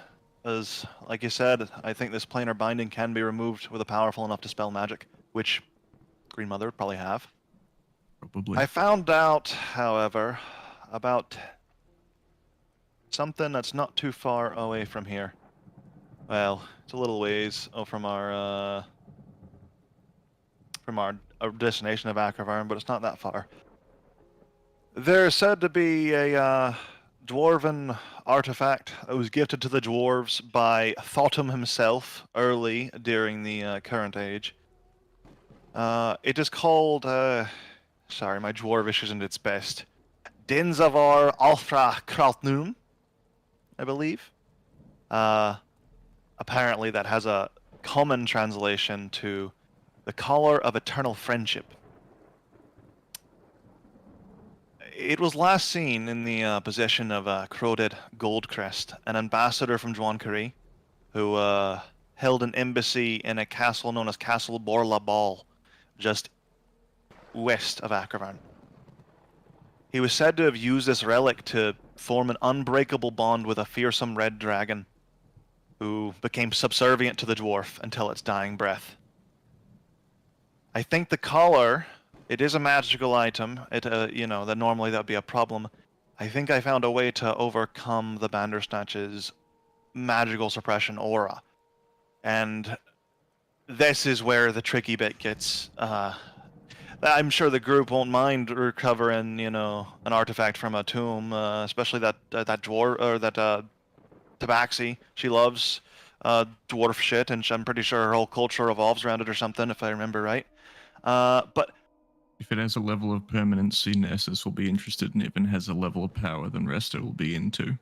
as, like you said, I think this planar binding can be removed with a powerful enough to spell magic, which Green Mother would probably have. Probably. I found out, however, about something that's not too far away from here. Well, it's a little ways from our destination of Akravarn, but it's not that far. There's said to be a dwarven artifact that was gifted to the dwarves by Thotham himself early during the current age. It is called, sorry, my dwarvish isn't its best. Dinzavar Alfra Kraltnum, I believe. Apparently that has a common translation to the Collar of Eternal Friendship. It was last seen in the possession of Croded Goldcrest, an ambassador from Juan-Kari, who held an embassy in a castle known as Castle Borlabal, just west of Akravarn. He was said to have used this relic to form an unbreakable bond with a fearsome red dragon, who became subservient to the dwarf until its dying breath. I think the collar It is a magical item. It, that normally that would be a problem. I think I found a way to overcome the Bandersnatch's magical suppression aura. And this is where the tricky bit gets. I'm sure the group won't mind recovering, an artifact from a tomb, especially that dwarf or that Tabaxi. She loves dwarf shit, and I'm pretty sure her whole culture revolves around it or something, if I remember right. But If it has a level of permanency, Nessus will be interested in it. If it has a level of power, then Resta will be into.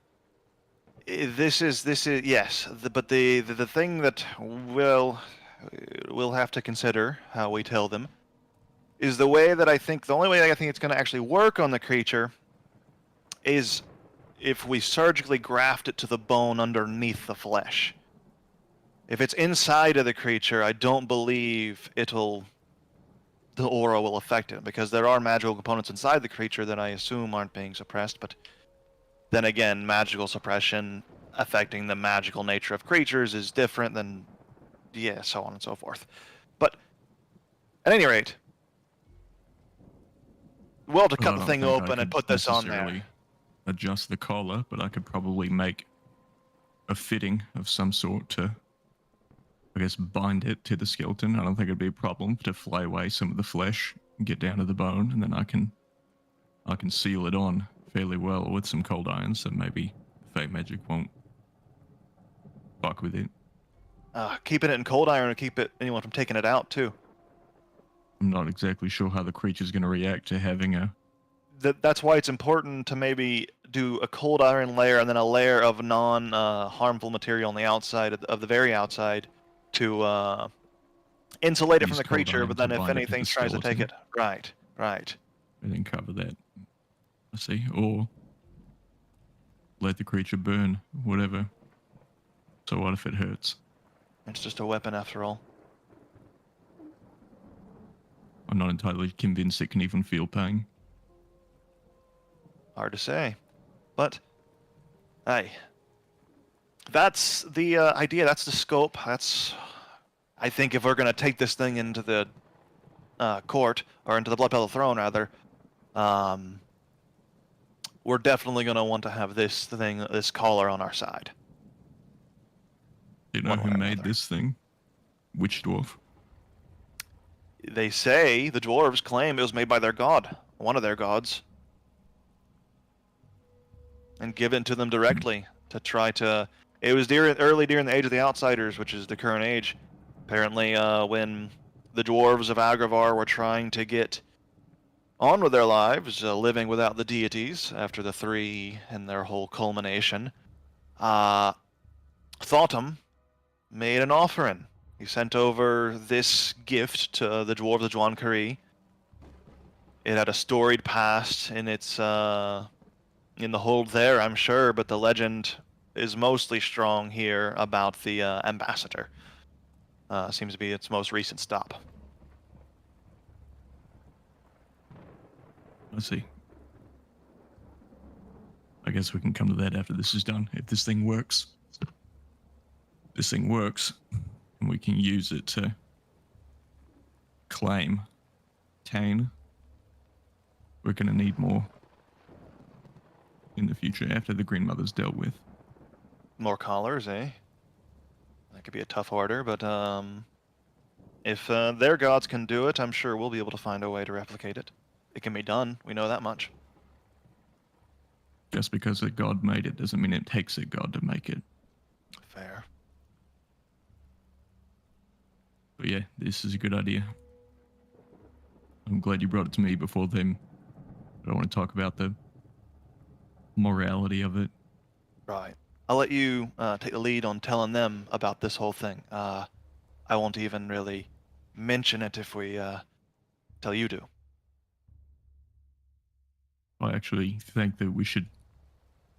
this is yes, but the thing that we'll have to consider how we tell them is the way that the only way I think it's going to actually work on the creature is if we surgically graft it to the bone underneath the flesh. If it's inside of the creature, I don't believe the aura will affect it, because there are magical components inside the creature that I assume aren't being suppressed, but then again, magical suppression affecting the magical nature of creatures is different than, so on and so forth. But at any rate, we'll have to cut I the don't thing think I open and could put this on necessarily there. adjust the collar, but I could probably make a fitting of some sort to, I guess, bind it to the skeleton. I don't think it'd be a problem to fly away some of the flesh and get down to the bone, and then I can seal it on fairly well with some cold iron, so maybe fey magic won't fuck with it. Keeping it in cold iron will keep anyone from taking it out too. I'm not exactly sure how the creature's going to react to having a. That's why it's important to maybe do a cold iron layer and then a layer of non-harmful material on the outside of the very outside to insulate it from Use the cold creature. iron But to then if bind it to anything the tries to take it, skeleton. right. And then cover that. I see. Or let the creature burn, whatever. So what if it hurts? It's just a weapon after all. I'm not entirely convinced it can even feel pain. Hard to say, but hey, that's the idea. That's the scope. I think if we're gonna take this thing into the court, or into the Blood Petal Throne rather, we're definitely gonna want to have this collar on our side. Do you know One who way or made another. this thing? Which dwarf? They say the dwarves claim it was made by their god, one of their gods, and given to them directly to try to. It was early during the Age of the Outsiders, which is the current age. Apparently, when the dwarves of Agravar were trying to get on with their lives, living without the deities after the three and their whole culmination, Thotham made an offering. He sent over this gift to the dwarves of Juan Kari. It had a storied past in its in the hold there, I'm sure, but the legend is mostly strong here about the ambassador. Seems to be its most recent stop. I see. I guess we can come to that after this is done. If this thing works. This thing works, and we can use it to claim Tane. We're going to need more in the future after the Green Mother's dealt with. More collars, eh? That could be a tough order, but if their gods can do it, I'm sure we'll be able to find a way to replicate it. It can be done. We know that much. Just because a god made it doesn't mean it takes a god to make it. Fair. But yeah, this is a good idea. I'm glad you brought it to me before them. I don't want to talk about the morality of it. Right. I'll let you take the lead on telling them about this whole thing. I won't even really mention it if we tell you to. I actually think that we should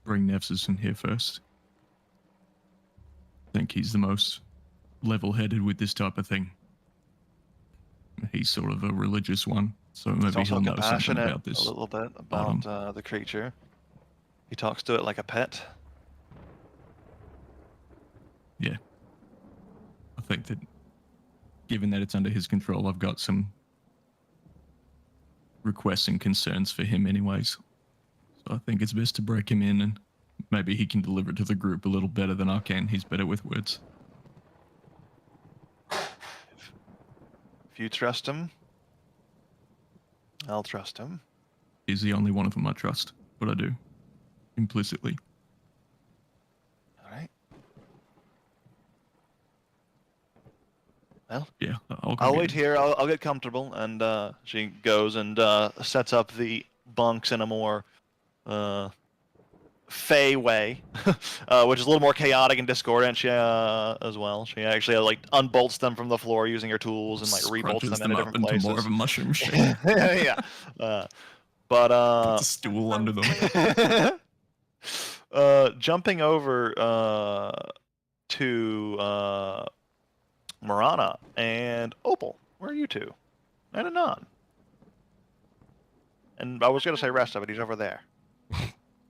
bring Nevsus in here first. I think he's the most level-headed with this type of thing. He's sort of a religious one, so He's maybe also he'll know something compassionate about this. a little bit about the creature. He talks to it like a pet. Yeah. I think that given that it's under his control, I've got some requests and concerns for him anyways. So I think it's best to break him in, and maybe he can deliver it to the group a little better than I can. He's better with words. If you trust him, I'll trust him. He's the only one of them I trust, but I do. Implicitly. All right. Well, Yeah, I'll go I'll get wait him. here. I'll get comfortable, and she goes and sets up the bunks in a more Fey way, which is a little more chaotic and discordant. She as well. She actually like unbolts them from the floor using her tools and like rebolts Scrunches them into up different into places. more of a mushroom shape. Yeah. But Puts a stool under them. jumping over to Marana and Opal. Where are you two? And Anon. And I was gonna say Resta, but he's over there.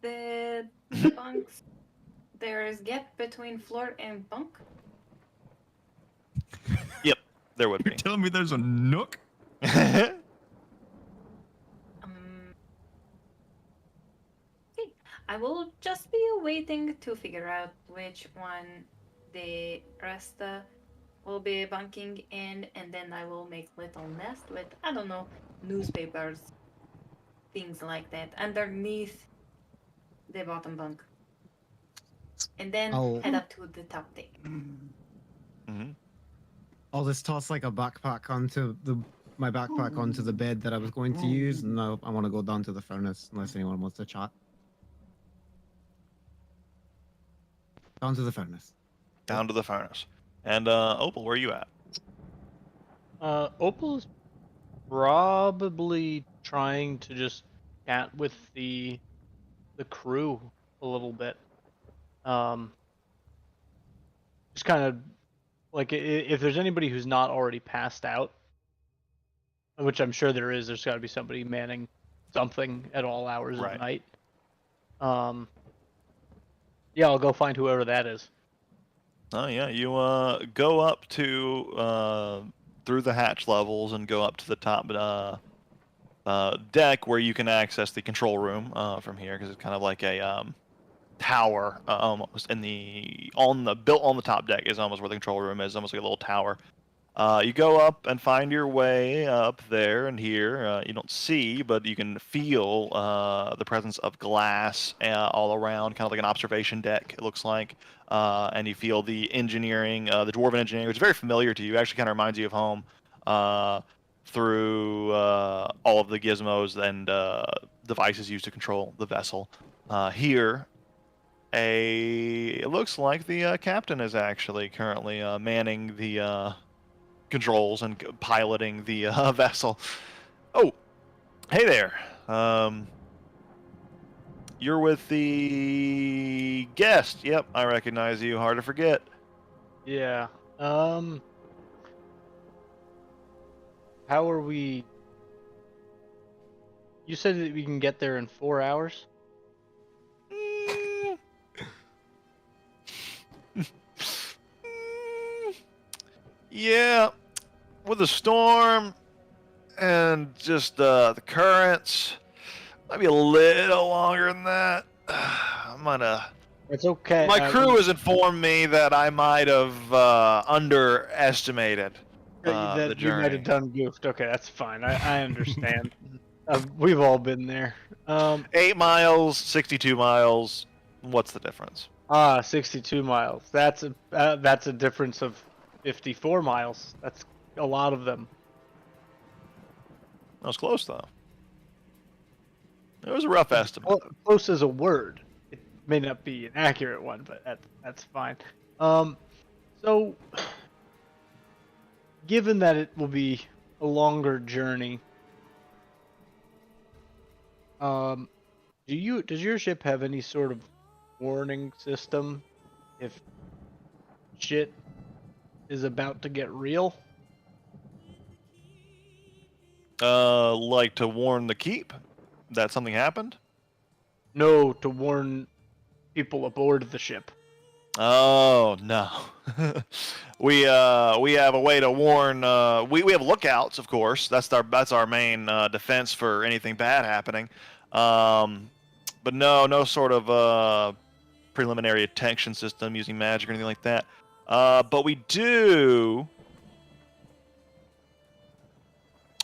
The bunks. There is gap between floor and bunk. There would You're be. telling me there's a nook? Okay. I will just be waiting to figure out which one the Resta will be bunking in, and then I will make little nest with, I don't know, newspapers, things like that, underneath the bottom bunk. And then I'll- head up to the top deck. hmm I'll just toss like a backpack onto my backpack onto the bed that I was going to use, and now I want to go down to the furnace unless anyone wants to chat. Down to the furnace. Down to the furnace. And Opal, where are you at? Opal's probably trying to just chat with the crew a little bit. Just kind of like if there's anybody who's not already passed out, which I'm sure there is. There's got to be somebody manning something at all hours Right. of night. Yeah, I'll go find whoever that is. Oh yeah, you go up to through the hatch levels and go up to the top deck where you can access the control room from here, because it's kind of like a tower almost built on the top deck is almost where the control room is, almost like a little tower. You go up and find your way up there, and here you don't see, but you can feel the presence of glass all around, kind of like an observation deck, it looks like. And you feel the engineering, the dwarven engineering, which is very familiar to you. Actually, kind of reminds you of home through all of the gizmos and devices used to control the vessel. Here, it looks like the captain is actually currently manning the controls and piloting the vessel. Oh, hey there. You're with the guest. Yep, I recognize you. Hard to forget. Yeah. How are we? You said that we can get there in 4 hours? Yeah, with the storm and just the currents, might be a little longer than that. I'm gonna. It's okay. My crew has informed me that I might have underestimated the that you might journey. have done goofed. Okay, that's fine. I understand. We've all been there. 8 miles, 62 miles. What's the difference? 62 miles. That's a difference of 54 miles. That's a lot of them. That was close though. It was a rough estimate. Well, close as a word. It may not be an accurate one, but that's fine. So given that it will be a longer journey, does your ship have any sort of warning system if shit is about to get real? Like to warn the keep that something happened? No, to warn people aboard the ship. Oh no. We have a way to warn. We have lookouts, of course. That's our main defense for anything bad happening. But no sort of preliminary detection system using magic or anything like that. But we do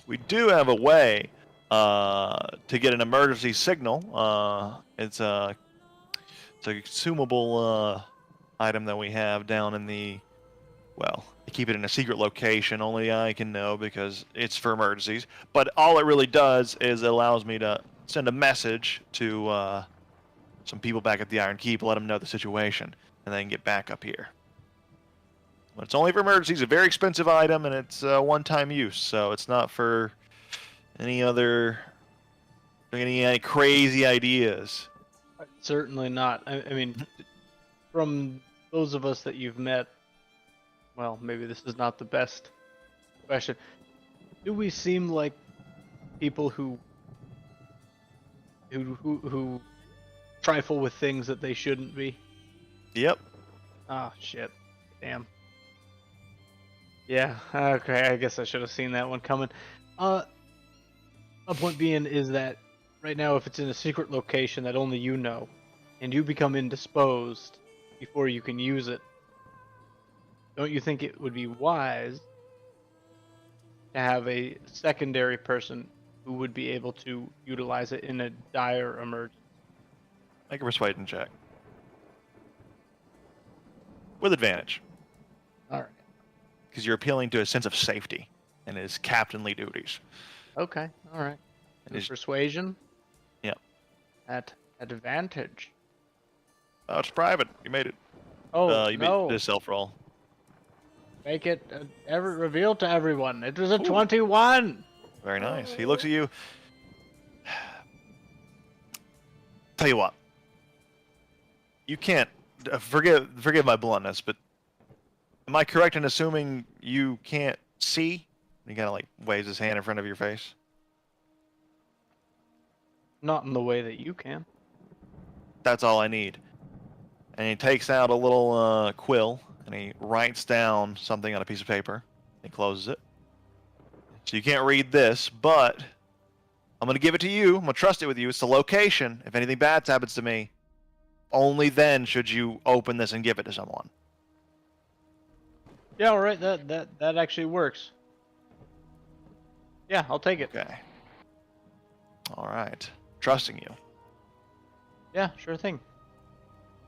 have a way to get an emergency signal. It's a consumable item that we have down in the, well, I keep it in a secret location. Only I can know because it's for emergencies. But all it really does is it allows me to send a message to some people back at the Iron Keep, let them know the situation, and then get back up here. But it's only for emergencies. A very expensive item, and it's one-time use, so it's not for any crazy ideas. Certainly not. I mean, from those of us that you've met, well, maybe this is not the best question. Do we seem like people who trifle with things that they shouldn't be? Yep. Oh shit. Damn. Yeah, okay, I guess I should have seen that one coming. A point being is that right now, if it's in a secret location that only you know, and you become indisposed before you can use it, don't you think it would be wise to have a secondary person who would be able to utilize it in a dire emergency? Make a persuasion check. With advantage. Alright. Because you're appealing to a sense of safety and his captainly duties. Okay, alright. And his, Persuasion? Yep. At advantage. Oh, it's private. You made it. Oh, you no. made a self roll. Make it revealed to everyone. It was a 21! Very nice. He looks at you. Tell you what. You can't forgive my bluntness, but am I correct in assuming you can't see? He kind of like waves his hand in front of your face. Not in the way that you can. That's all I need. And he takes out a little quill and he writes down something on a piece of paper. He closes it. So you can't read this, but I'm going to give it to you. I'm going to trust it with you. It's the location. If anything bad happens to me, only then should you open this and give it to someone. Yeah, all right. That actually works. Yeah, I'll take it. Okay. All right. Trusting you. Yeah, sure thing.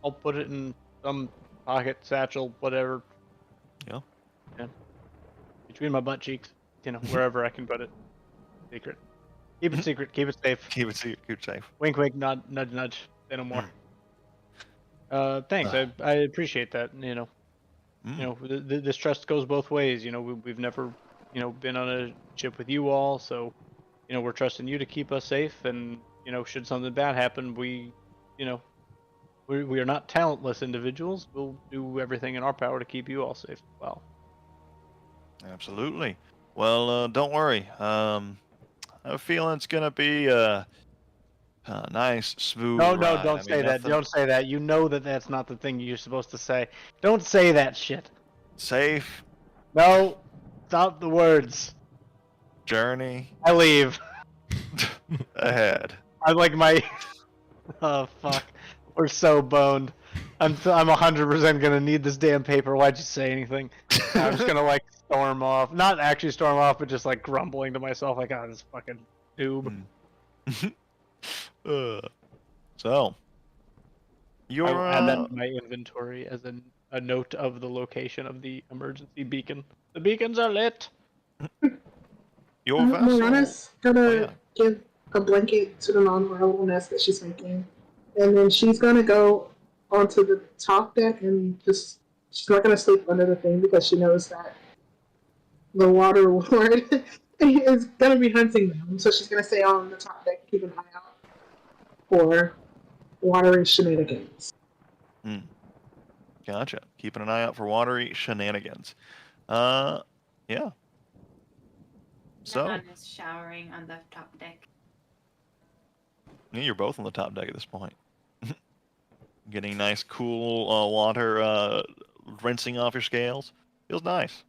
I'll put it in some pocket, satchel, whatever. Yeah. Yeah. Between my butt cheeks, wherever I can put it. Secret. Keep it secret. Keep it safe. Keep it safe. Wink, wink, nod, nudge, nudge. Say no more. Thanks. I appreciate that. This trust goes both ways. We've never, been on a ship with you all, so, we're trusting you to keep us safe. And, should something bad happen, we are not talentless individuals. We'll do everything in our power to keep you all safe as well. Absolutely. Well, don't worry. I have a feeling it's gonna be a nice, smooth No, ride. don't say that. Don't say that. You know that's not the thing you're supposed to say. Don't say that shit. Safe No, stop the words. journey I leave. ahead. I like my. Oh fuck, we're so boned. I'm 100% gonna need this damn paper. Why'd you say anything? I'm just gonna storm off. Not actually storm off, but just grumbling to myself this fucking noob. So, you're I will add that to my inventory as a note of the location of the emergency beacon. The beacons are lit. your vessel. Morana's gonna Oh, yeah. give a blanket to the mom for her little nest that she's making, and then she's gonna go onto the top deck and she's not gonna sleep under the thing because she knows that the water lord is gonna be hunting them. So she's gonna stay on the top deck, keep an eye out for watery shenanigans. Gotcha. Keeping an eye out for watery shenanigans. Yeah. So Nana is showering on the top deck. you're both on the top deck at this point. getting nice, cool water rinsing off your scales. Feels nice.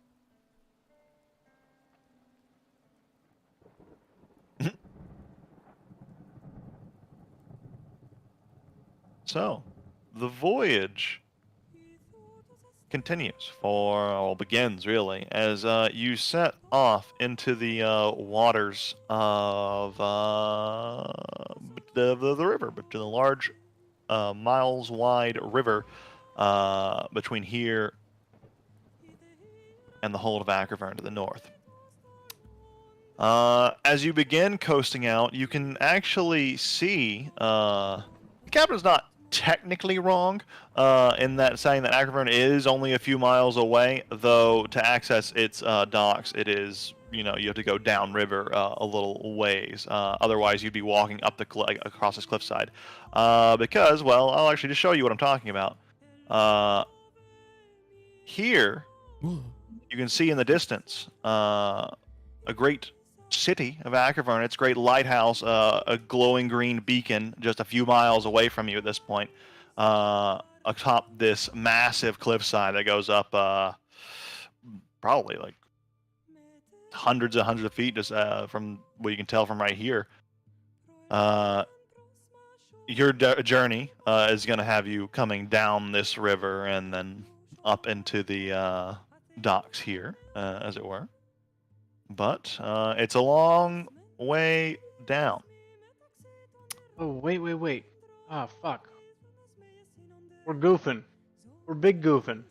So, the voyage continues begins really as you set off into the waters of the river, between the large miles wide river between here and the hold of Ackervern to the north. As you begin coasting out, you can actually see the captain's not technically wrong in that saying that Ackervern is only a few miles away, though to access its docks, it is, you have to go downriver a little ways. Otherwise, you'd be walking up the across this cliffside. Because, well, I'll actually just show you what I'm talking about. Here, you can see in the distance a great city of Ackervern. It's a great lighthouse, a glowing green beacon just a few miles away from you at this point, atop this massive cliffside that goes up probably like hundreds and hundreds of feet just from what you can tell from right here. Your journey is going to have you coming down this river and then up into the docks here, as it were. But it's a long way down. Oh, wait. Ah, fuck. We're goofing. We're big goofing.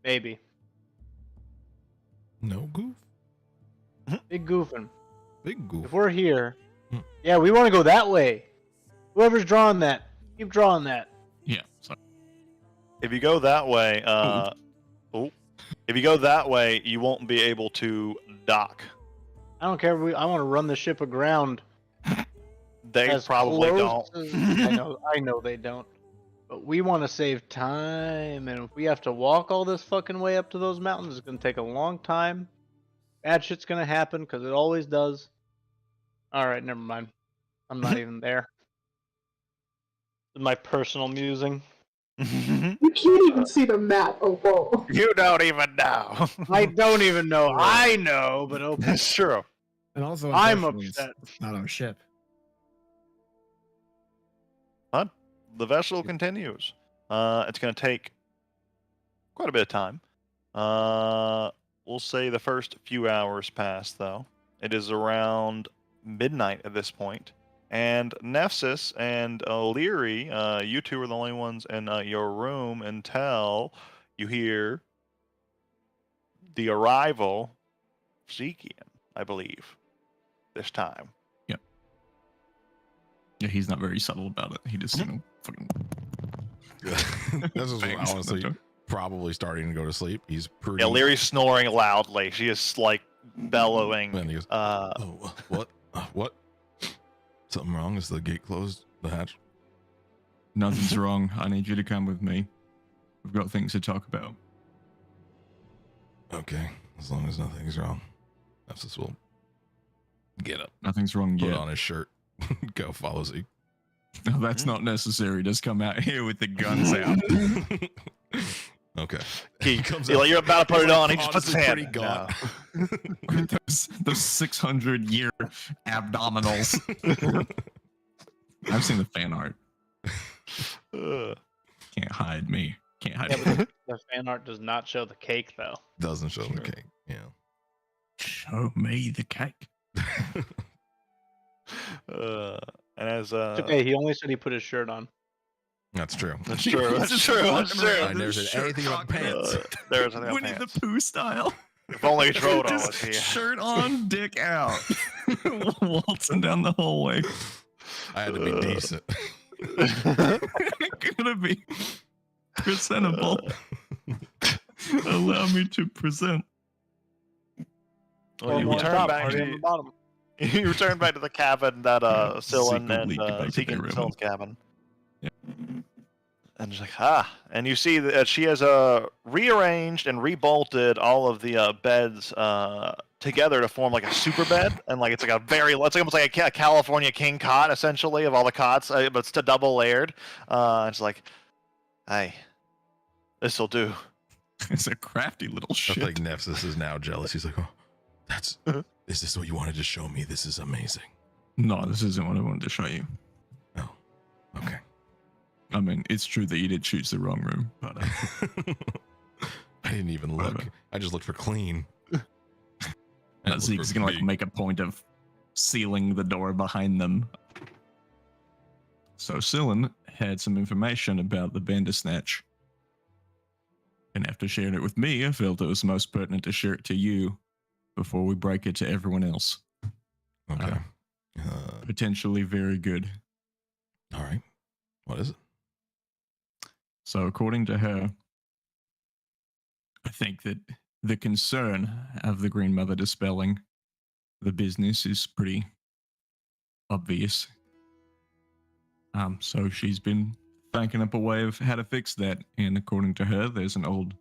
Maybe. No goof. Big goofing. Big goof. If we're here, yeah, we want to go that way. Whoever's drawing that, keep drawing that. Yeah. Sorry. If you go that way, if you go that way, you won't be able to dock. I don't care. I want to run the ship aground. They as probably close don't. I know they don't. But we want to save time, and if we have to walk all this fucking way up to those mountains, it's gonna take a long time. Bad shit's gonna happen because it always does. All right, never mind. I'm not even there. This is my personal musing. You can't even see the map. Oh, whoa. You don't even know. I don't even know. I know, but okay. That's true. And also, I'm unfortunately, upset. It's not our ship. But the vessel continues. It's going to take quite a bit of time. We'll say the first few hours pass, though. It is around midnight at this point. And Nephsis and Leary, you two are the only ones in your room until you hear the arrival of Zekian, I believe, this time. Yeah, he's not very subtle about it. He just, fucking. This is Bangs. honestly probably starting to go to sleep. He's pretty. Yeah, Leary's snoring loudly. She is like bellowing. And he goes, oh, what? What? Something wrong? Is the gate closed? The hatch? Nothing's wrong. I need you to come with me. We've got things to talk about. Okay, as long as nothing's wrong. Nephsis will get up, Nothing's wrong put yet. on his shirt, go follow Zeke. No, that's not necessary. Just come out here with the guns out. Okay. He comes you're, out. like, you're about to put He's it like on. He just puts his honestly hand. pretty gaunt. those 600-year abdominals. I've seen the fan art. Ugh. Can't hide me. Can't hide Yeah, me. but the fan art does not show the cake, though. Doesn't show the cake. Yeah. Show me the cake. And as It's okay. He only said he put his shirt on. That's true. That's true. That's true. That's true. I never said anything about pants. There's nothing Winnie pants. the Pooh style. If only Frodo was Just here. shirt on, dick out. Waltzing down the hallway. I had to be decent. Gonna be presentable. Allow me to present. Well, you Or more return top, back party on to the bottom. you return back to the cabin that Scyllin Zeke will and lead you back to Zeke their and room. Scyllin's cabin. Yeah. And she's like, and you see that she has rearranged and rebolted all of the beds together to form like a super bed, and like it's like almost like a California king cot essentially of all the cots, but it's double layered. It's like, hey, this'll do. It's a crafty little I shit. feel like Nefsis is now jealous. He's like, oh, that's. Is this what you wanted to show me? This is amazing. No, this isn't what I wanted to show you. Oh, okay. I mean, it's true that you did choose the wrong room, but I didn't even look. Whatever. I just looked for clean. Zeke's gonna like make a point of sealing the door behind them. So Scylla had some information about the Bandersnatch. And after sharing it with me, I felt it was most pertinent to share it to you before we break it to everyone else. Okay. Potentially very good. All right. What is it? So according to her, I think that the concern of the Green Mother dispelling the business is pretty obvious. So she's been thinking up a way of how to fix that, and according to her, there's an old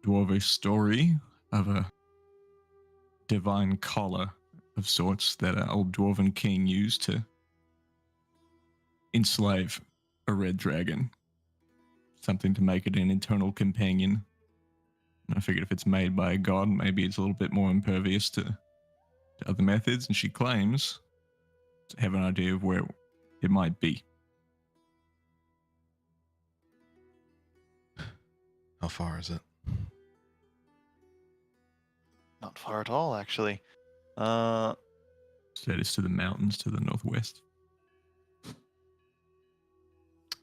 dwarvish story of a divine collar of sorts that an old dwarven king used to enslave a red dragon. Something to make it an internal companion. And I figured if it's made by a god, maybe it's a little bit more impervious to other methods, and she claims to have an idea of where it might be. How far is it? Not far at all, actually. Said it's to the mountains to the northwest.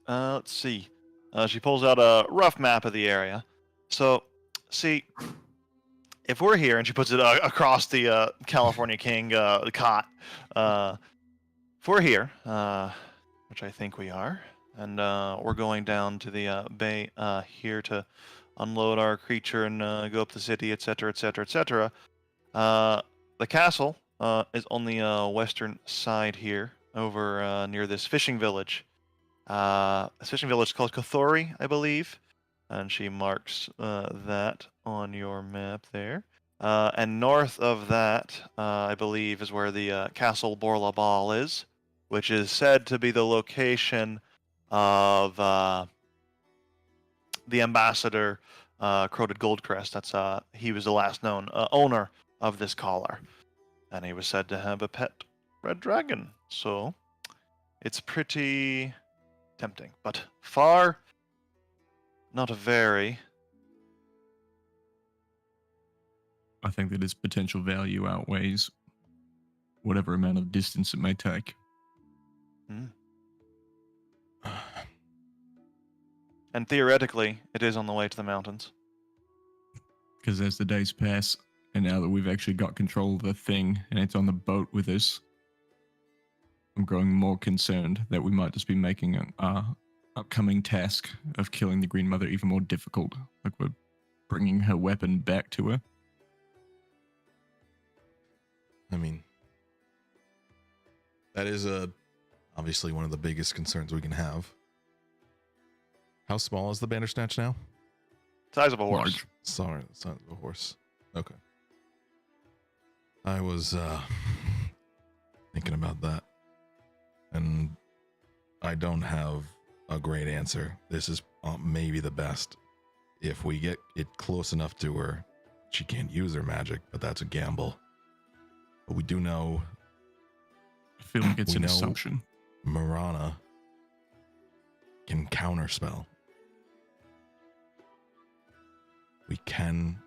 Let's see. She pulls out a rough map of the area. So, see, if we're here, and she puts it across the California King cot. If we're here, which I think we are, and we're going down to the bay here to unload our creature and go up the city, etc., etc., etc. The castle is on the western side here, over near this fishing village. This fishing village is called Kothori, I believe, and she marks that on your map there. And north of that, I believe, is where the Castle Borlabal is, which is said to be the location of the ambassador, Crowded Goldcrest. That's he was the last known owner of this collar, and he was said to have a pet red dragon. So it's pretty tempting, but far, not very. I think that its potential value outweighs whatever amount of distance it may take. And theoretically, it is on the way to the mountains. Because as the days pass, and now that we've actually got control of the thing and it's on the boat with us, I'm growing more concerned that we might just be making an upcoming task of killing the Green Mother even more difficult. Like we're bringing her weapon back to her. I mean, that is obviously one of the biggest concerns we can have. How small is the Bandersnatch now? Size of a horse. Large. Sorry, size of a horse. Okay. I was thinking about that, and I don't have a great answer. This is maybe the best. If we get it close enough to her, she can't use her magic, but that's a gamble. But we do know I feel like it's We an know- assumption. Marana can counterspell. We can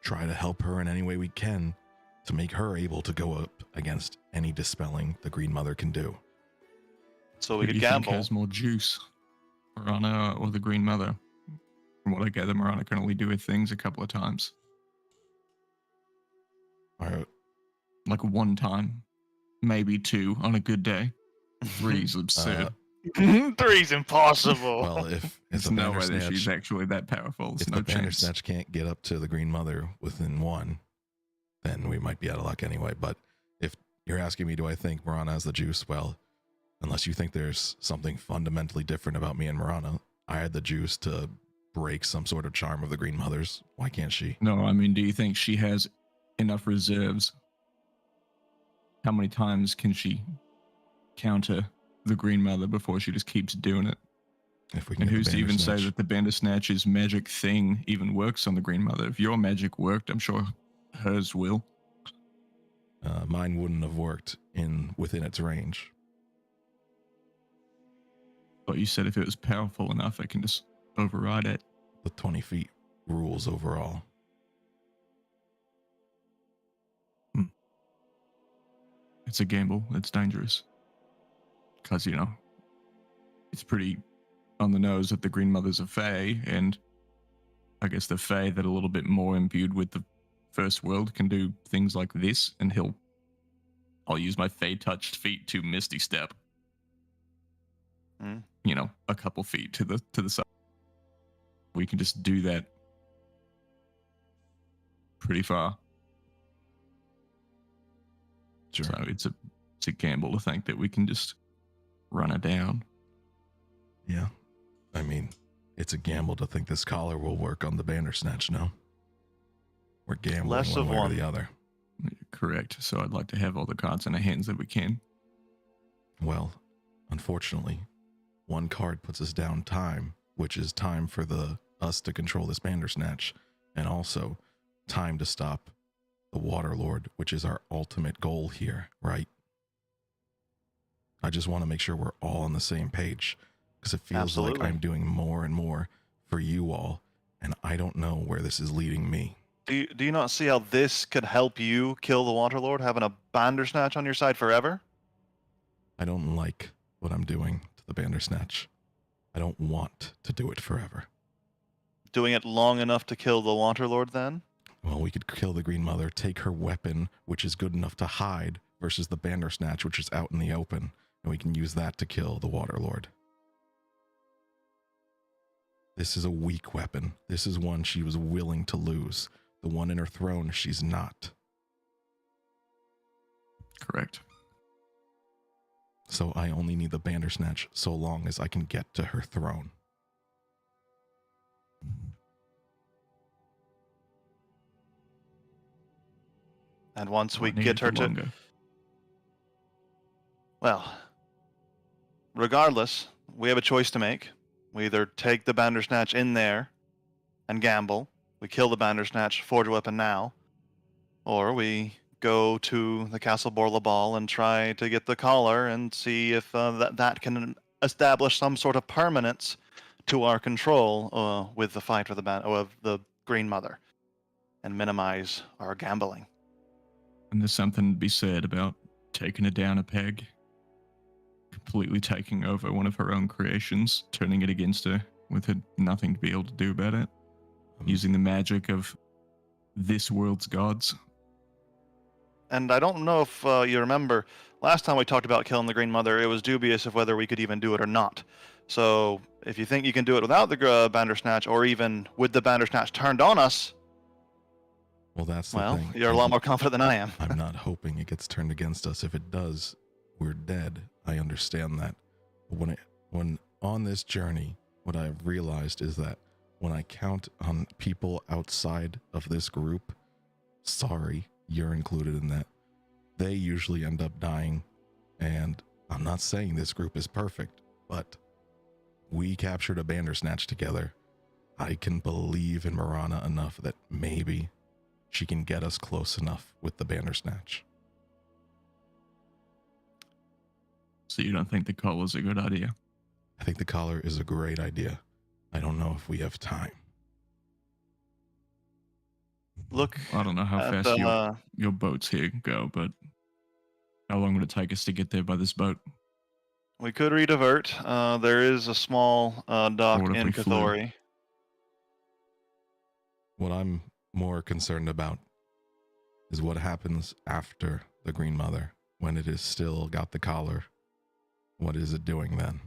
try to help her in any way we can to make her able to go up against any dispelling the Green Mother can do. So Who we do could you think gamble. has more juice, Marana or the Green Mother? From what I gather, Marana can only do her things a couple of times. Or Like one time, maybe two on a good day. Three's absurd. 3's impossible. well, if There's the no way that Bandersnatch, she's actually that powerful. There's if no the chance. Bandersnatch can't get up to the Green Mother within one, then we might be out of luck anyway. But if you're asking me, do I think Marana has the juice? Well, unless you think there's something fundamentally different about me and Marana, I had the juice to break some sort of charm of the Green Mother's. Why can't she? No, I mean, do you think she has enough reserves, how many times can she counter the Green Mother before she just keeps doing it? If we can And get who's the to even say Bandersnatch. that the Bandersnatch's magic thing even works on the Green Mother? If your magic worked, I'm sure hers will. Mine wouldn't have worked within its range. But you said if it was powerful enough, I can just override it. The 20 feet rules overall. It's a gamble. It's dangerous. Because, you know, it's pretty on the nose that the Green Mother's a Fae, and I guess the Fae that are a little bit more imbued with the First World can do things like this, and I'll use my Fae-touched feet to Misty Step. Mm. You know, a couple feet to the side. We can just do that pretty far. Sure. So it's a gamble to think that we can just run her down. Yeah. I mean, it's a gamble to think this collar will work on the Bandersnatch, no? We're gambling Less one of way or one. the other. Correct. So I'd like to have all the cards in our hands that we can. Well, unfortunately, one card puts us down time, which is time for us to control this Bandersnatch, and also time to stop the Waterlord, which is our ultimate goal here, right? I just want to make sure we're all on the same page, because it feels like Absolutely. I'm doing more and more for you all, and I don't know where this is leading me. Do you not see how this could help you kill the Waterlord, having a Bandersnatch on your side forever? I don't like what I'm doing to the Bandersnatch. I don't want to do it forever. Doing it long enough to kill the Waterlord, then? Well, we could kill the Green Mother, take her weapon, which is good enough to hide, versus the Bandersnatch, which is out in the open, and we can use that to kill the Waterlord. This is a weak weapon. This is one she was willing to lose. The one in her throne, she's not. Correct. So I only need the Bandersnatch so long as I can get to her throne. And once we Might need get it her for to... longer. Well, regardless, we have a choice to make. We either take the Bandersnatch in there and gamble, we kill the Bandersnatch, forge a weapon now, or we go to the Castle Borlabal and try to get the collar and see if that can establish some sort of permanence to our control with the fight for of the Green Mother and minimize our gambling. And there's something to be said about taking her down a peg, completely taking over one of her own creations, turning it against her with her nothing to be able to do about it, using the magic of this world's gods. And I don't know if you remember, last time we talked about killing the Green Mother, it was dubious of whether we could even do it or not. So if you think you can do it without the Bandersnatch, or even with the Bandersnatch turned on us, Well, that's the well, thing. you're a lot more confident than I am. I'm not hoping it gets turned against us. If it does, we're dead. I understand that. But when on this journey, what I've realized is that when I count on people outside of this group, sorry, you're included in that, they usually end up dying. And I'm not saying this group is perfect, but we captured a Bandersnatch together. I can believe in Marana enough that maybe she can get us close enough with the Bandersnatch. So you don't think the collar's a good idea? I think the collar is a great idea. I don't know if we have time. Look, I don't know how at, fast your boats here go, but how long would it take us to get there by this boat? we could redivert. There is a small dock What if in we flew? Kathori. What I'm more concerned about is what happens after the Green Mother, when it is still got the collar. What is it doing then?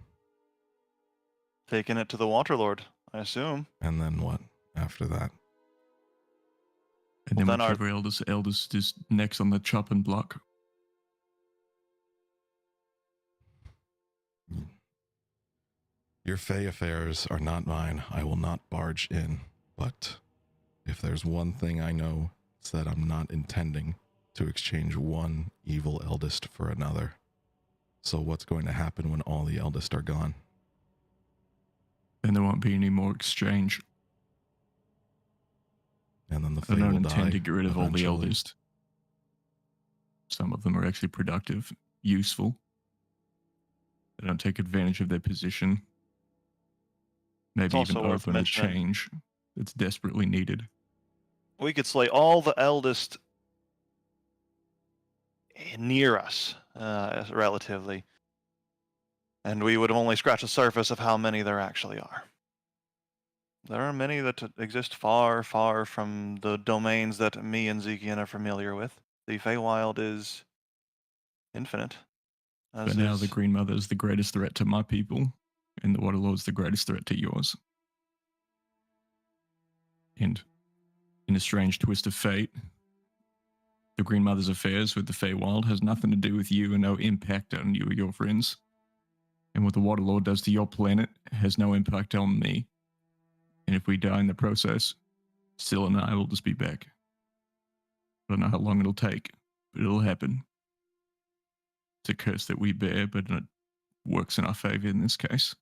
Taking it to the Waterlord, I assume. And then what after that? And Well, then then our- whichever eldest is next on the chopping block. Your Fey affairs are not mine. I will not barge in. But if there's one thing I know, said I'm not intending to exchange one evil eldest for another. So what's going to happen when all the eldest are gone? Then there won't be any more exchange. And then the I Fae don't will intend die to get rid of all the eventually. eldest. Some of them are actually productive, useful. They don't take advantage of their position. Maybe It's even also worth open a mentioning- change that's desperately needed. We could slay all the eldest near us, relatively, and we would only scratch the surface of how many there actually are. There are many that exist far, far from the domains that me and Zekian are familiar with. The Feywild is infinite. But now the Green Mother is the greatest threat to my people, and the Waterlord is the greatest threat to yours. And in a strange twist of fate, the Green Mother's affairs with the Feywild has nothing to do with you and no impact on you or your friends. And what the Waterlord does to your planet has no impact on me. And if we die in the process, Syl and I will just be back. I don't know how long it'll take, but it'll happen. It's a curse that we bear, but it works in our favor in this case.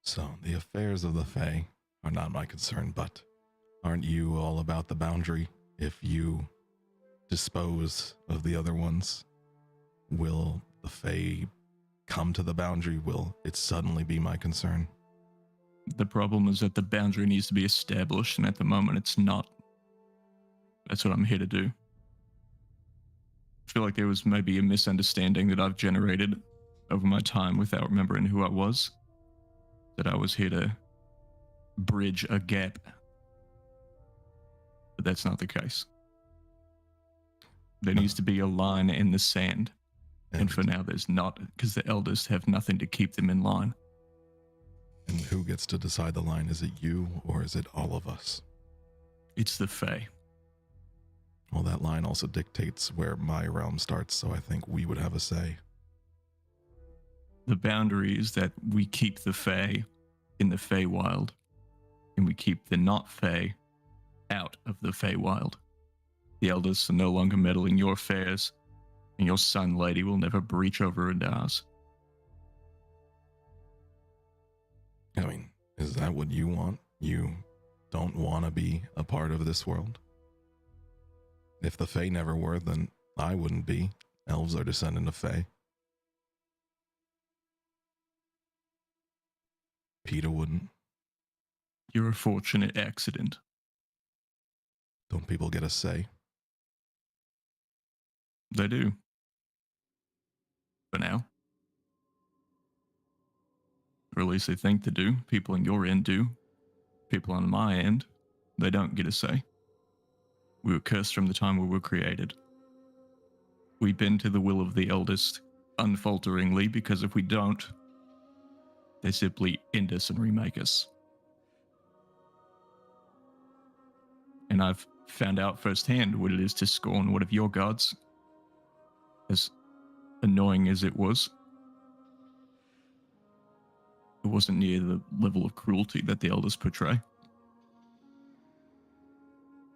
So the affairs of the Fae are not my concern, but aren't you all about the boundary? If you dispose of the other ones, will the Fae come to the boundary? Will it suddenly be my concern? The problem is that the boundary needs to be established, and at the moment it's not. That's what I'm here to do. I feel like there was maybe a misunderstanding that I've generated over my time without remembering who I was. That I was here to bridge a gap. But that's not the case. There needs to be a line in the sand. And for now, there's not, because the eldest have nothing to keep them in line. And who gets to decide the line? Is it you or is it all of us? It's the Fae. Well, that line also dictates where my realm starts, so I think we would have a say. The boundary is that we keep the Fae in the Feywild, and we keep the not Fae out of the Feywild. The elders are no longer meddling your affairs, and your sun lady will never breach over into ours. I mean, is that what you want? You don't want to be a part of this world? If the Fae never were, then I wouldn't be. Elves are descendant of Fae. Peter wouldn't. You're a fortunate accident. Don't people get a say? They do. For now. Or at least they think they do. People on your end do. People on my end, they don't get a say. We were cursed from the time we were created. We bend to the will of the eldest unfalteringly, because if we don't, they simply end us and remake us. And I've found out firsthand what it is to scorn one of your gods, as annoying as it was. It wasn't near the level of cruelty that the elders portray.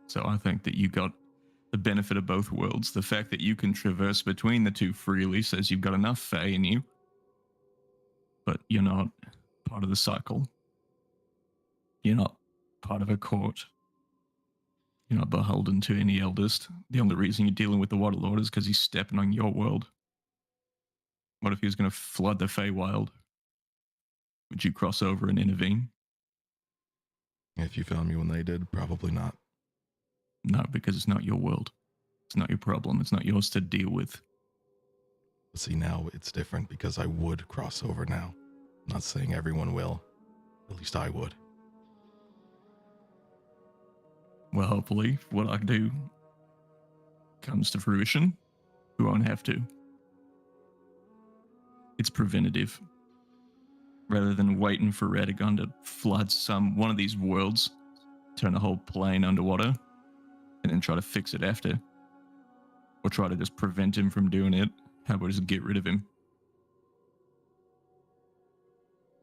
So I think that you got the benefit of both worlds. The fact that you can traverse between the two freely says you've got enough Fae in you, but you're not part of the cycle. You're not part of a court. You're not beholden to any eldest. The only reason you're dealing with the Waterlord is because he's stepping on your world. What if he was going to flood the Feywild? Would you cross over and intervene? If you found me when they did, probably not. No, because it's not your world. It's not your problem. It's not yours to deal with. But see, now it's different because I would cross over now. I'm not saying everyone will. At least I would. Well, hopefully, if what I do comes to fruition, we won't have to. It's preventative. Rather than waiting for Radagon to flood one of these worlds, turn a whole plane underwater, and then try to fix it after. Or try to just prevent him from doing it, how about just get rid of him?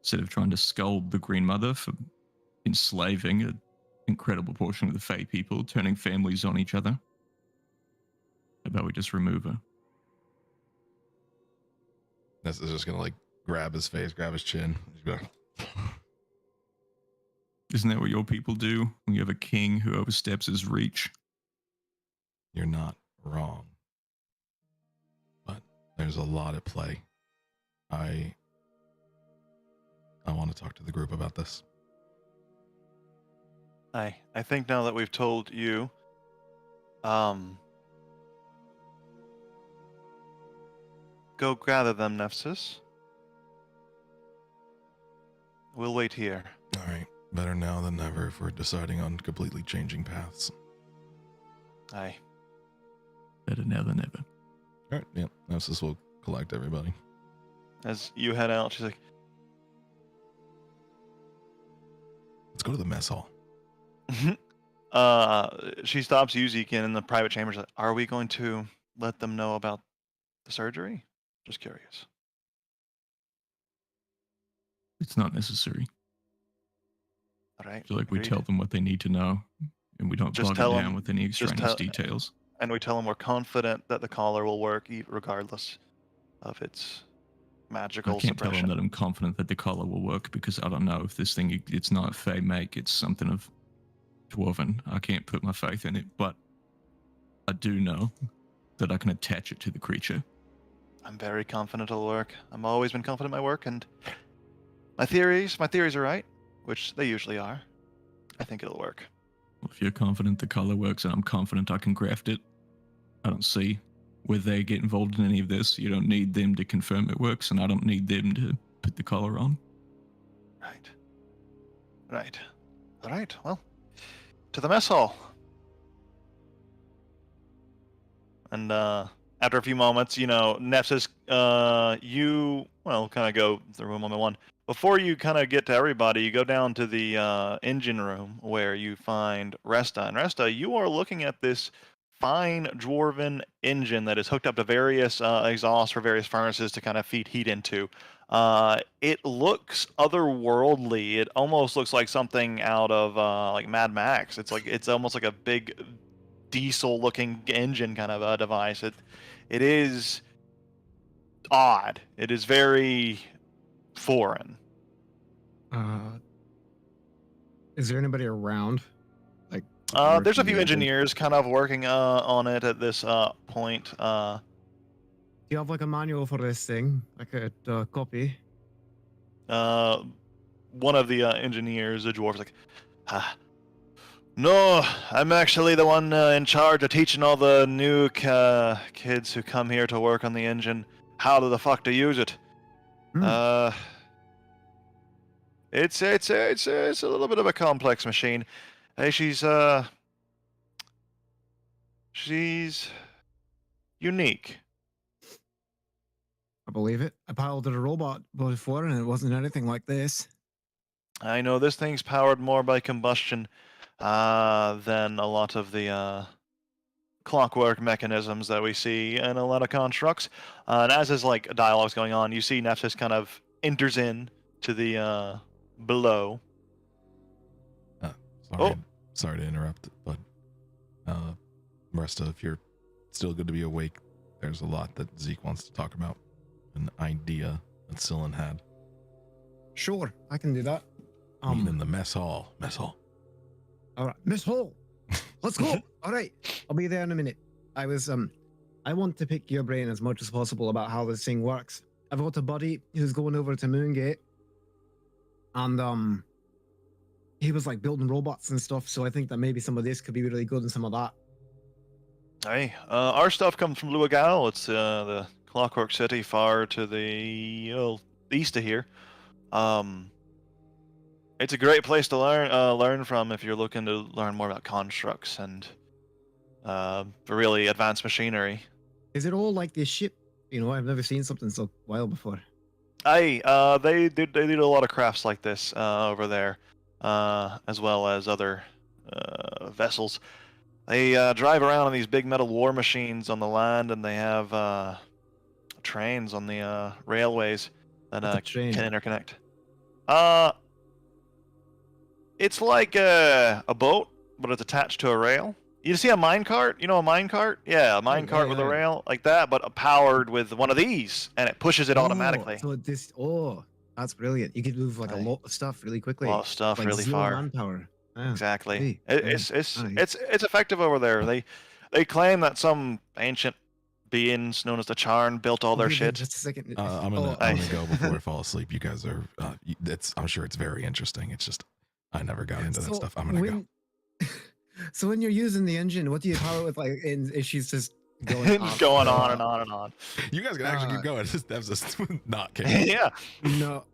Instead of trying to scold the Green Mother for enslaving a incredible portion of the Fae people turning families on each other. How about we just remove her? This is just gonna like grab his face, grab his chin. He's gonna- Isn't that what your people do when you have a king who oversteps his reach? You're not wrong. But there's a lot at play. I want to talk to the group about this. I think now that we've told you, go gather them, Nephthys. We'll wait here. All right. Better now than never if we're deciding on completely changing paths. Aye. Better now than ever. All right. Yeah. Nemesis will collect everybody. As you head out, she's like, Let's go to the mess hall. she stops Yuzikin in the private chambers. Like, are we going to let them know about the surgery? Just curious. It's not necessary. All right. I feel like we agreed. tell them what they need to know, and we don't Just bog tell it them- down with any just extraneous tell- details. And we tell them we're confident that the collar will work regardless of its magical I can't tell suppression. them that I'm confident that the collar will work because I don't know if this thing, it's not Fey make, it's something of Dwarven. I can't put my faith in it, but I do know that I can attach it to the creature. I'm very confident it'll work. I've always been confident in my work, and my theories are right, which they usually are. I think it'll work. Well, if you're confident the collar works and I'm confident I can graft it, I don't see where they get involved in any of this. You don't need them to confirm it works, and I don't need them to put the collar on. Right. Right. All right. Well, to the mess hall. And after a few moments, Nephthys, you kind of go through one by one. Before you kind of get to everybody, you go down to the engine room where you find Resta. And Resta, you are looking at this fine dwarven engine that is hooked up to various exhausts for various furnaces to kind of feed heat into. It looks otherworldly. It almost looks like something out of like Mad Max. It's almost like a big diesel-looking engine kind of a device. It is odd. It is very foreign. Is there anybody around? Like, There's a working few the engine? engineers kind of working on it at this point. Do you have like a manual for this thing, like a copy? One of the engineers, the dwarf, is like, no, I'm actually the one in charge of teaching all the new kids who come here to work on the engine how the fuck to use it. Hmm. It's a little bit of a complex machine. Hey, she's unique. I believe it. I piloted a robot before, and it wasn't anything like this. I know this thing's powered more by combustion than a lot of the clockwork mechanisms that we see in a lot of constructs. And as his dialogue's going on, you see Nephthys kind of enters in to the below. Sorry to interrupt, but Resta, if you're still good to be awake, there's a lot that Zeke wants to talk about. An idea that Scylla had. Sure, I can do that. Meet in the mess hall. All right, Miss Hall, let's go. All right, I'll be there in a minute. I want to pick your brain as much as possible about how this thing works. I've got a buddy who's going over to Moongate, and he was like building robots and stuff. So I think that maybe some of this could be really good and some of that. Hey, our stuff comes from Luagal. It's the Clockwork City far to the east of here. It's a great place to learn from if you're looking to learn more about constructs and really advanced machinery. Is it all like this ship? I've never seen something so wild before. Aye, they do a lot of crafts like this over there, as well as other vessels. They drive around on these big metal war machines on the land, and they have trains on the railways that What's a train? can interconnect. It's like a boat, but it's attached to a rail. You see a mine cart? You know a mine cart? Yeah, a mine cart with a rail like that, but powered with one of these, and it pushes it automatically. So this, that's brilliant. You could move like a lot of stuff really quickly. A lot of stuff like really zero far. manpower. Ah, Exactly. hey, It's nice. it's effective over there. They claim that some ancient beings known as the Charn built all their Okay, shit. Just a second. I'm gonna go before I fall asleep. You guys are. I'm sure it's very interesting. It's just I never got into that stuff. I'm gonna go. So when you're using the engine, what do you power it with? Like, and she's just going up, Going on and on and on. You guys can actually keep going. That's just not kidding. Yeah. No.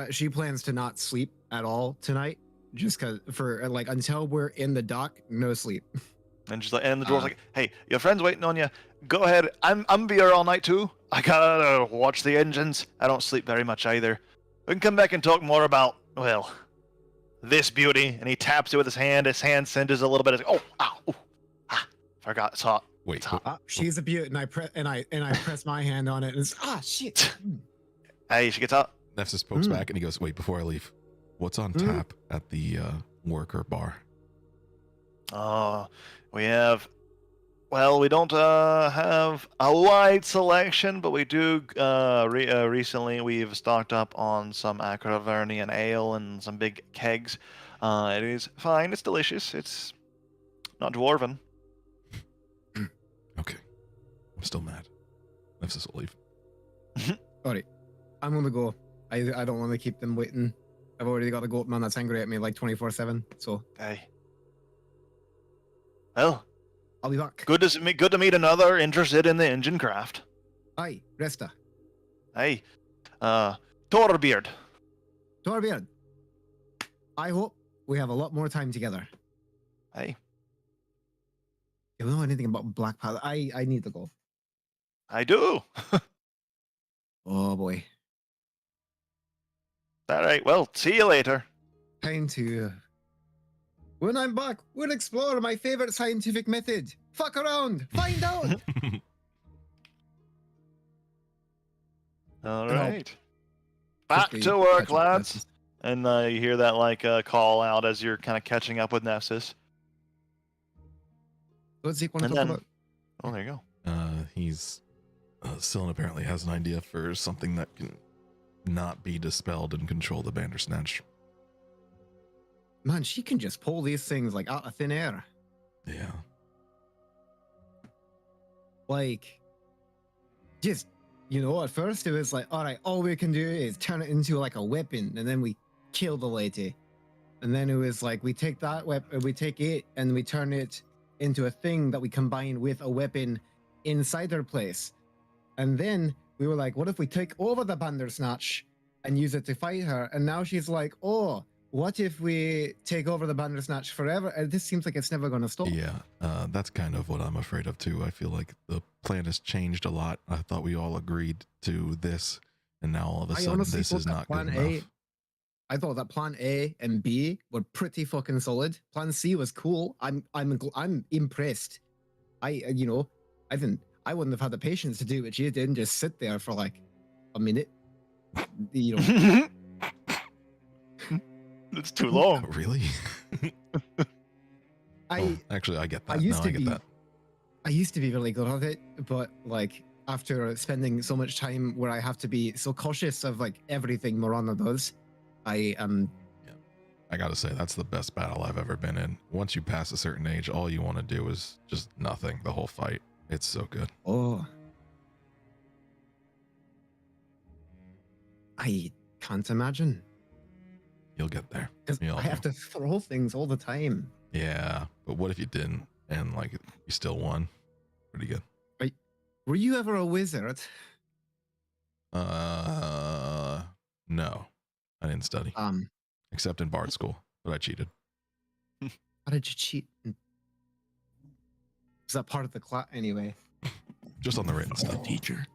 She plans to not sleep at all tonight, just cause for like until we're in the dock, no sleep. And she's like, and the dwarf's like, "Hey, your friend's waiting on you. Go ahead. I'm gonna be here all night too. I gotta watch the engines. I don't sleep very much either. We can come back and talk more about this beauty." And he taps it with his hand. His hand senses a little bit of forgot it's hot. Wait, It's hot. She's a beaut, and I press my hand on it, and it's shit. Hey, she gets out. Nefsus pokes back and he goes, "Wait, before I leave, what's on tap at the worker bar?" We have. Well, we don't have a wide selection, but we do. Recently, we've stocked up on some Akravernian ale and some big kegs. It is fine. It's delicious. It's not dwarven. Okay, I'm still mad. Nefsus will leave. All right, I'm gonna go. I don't want to keep them waiting. I've already got a goat man that's angry at me like 24/7. So Hey. Well, I'll be back. good to meet another interested in the engine craft. Aye, Resta. Hey, Torbeard. Torbjörn. I hope we have a lot more time together. Hey, You don't know anything about Black Powder? I need to go. I do. Oh boy. All right. Well, see you later. Time to. When I'm back, we'll explore my favorite scientific method. Fuck around, find out. All And I'll right. Back quickly to work, catch up with lads. Nessus. And you hear that call out as you're kind of catching up with Nefsus. What's he want to And talk then- about? Oh, there you go. He's Scylla apparently has an idea for something that can not be dispelled and control the Bandersnatch. Man, she can just pull these things like out of thin air. Yeah. Like, just, at first it was like, all right, all we can do is turn it into like a weapon, and then we kill the lady. And then it was like, we take that weapon, we take it, and we turn it into a thing that we combine with a weapon inside her place. And then we were like, what if we take over the Bandersnatch and use it to fight her? And now she's like, oh, what if we take over the Bandersnatch forever? And this seems like it's never going to stop. Yeah, that's kind of what I'm afraid of too. I feel like the plan has changed a lot. I thought we all agreed to this, and now all of a I sudden honestly this thought is that not good plan enough. I thought that plan A and B were pretty fucking solid. Plan C was cool. I'm impressed. I wouldn't have had the patience to do what she did and just sit there for like a minute. It's too long. Really? Actually, I get that. I used to be really good at it, but like after spending so much time where I have to be so cautious of like everything Marana does, I gotta say that's the best battle I've ever been in. Once you pass a certain age, all you want to do is just nothing. The whole fight. It's so good. Oh. I can't imagine. You'll get there. Because We all I have do. to throw things all the time. Yeah, but what if you didn't and like you still won? Pretty good. Were you ever a wizard? No, I didn't study except in Bard school, but I cheated. How did you cheat? Was that part of the class anyway? Just on the written stuff. Teacher.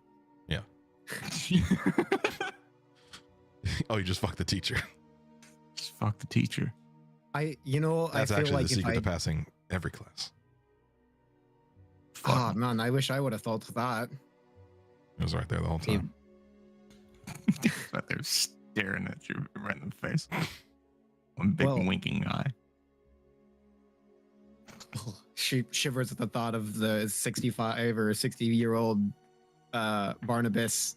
Yeah. Oh, you just fucked the teacher. Just fuck the teacher. That's That's I feel actually like the if secret I, to passing every class. oh man, I wish I would have thought of that. It was right there the whole time. But there's staring at you right in the face. One big Well- winking eye. She shivers at the thought of the 65 or 60-year-old Barnabas.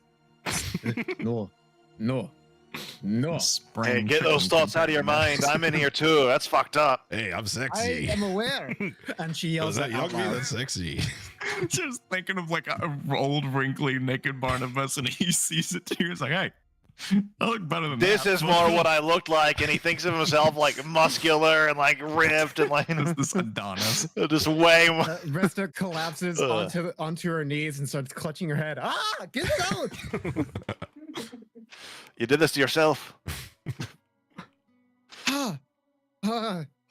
No. Hey, get those thoughts out of your mind. I'm in here too. That's fucked up. Hey, I'm I sexy. am aware. And she yells Was it that out young me? loud. That's sexy. Just thinking of like a old, wrinkly, naked Barnabas, and he sees it too. He's like, "Hey, I look better than This that." is more what I looked like, and he thinks of himself like muscular and like ripped and like this Adonis. just way more. Resta collapses Ugh. onto her knees and starts clutching her head. Ah, get it out! You did this to yourself.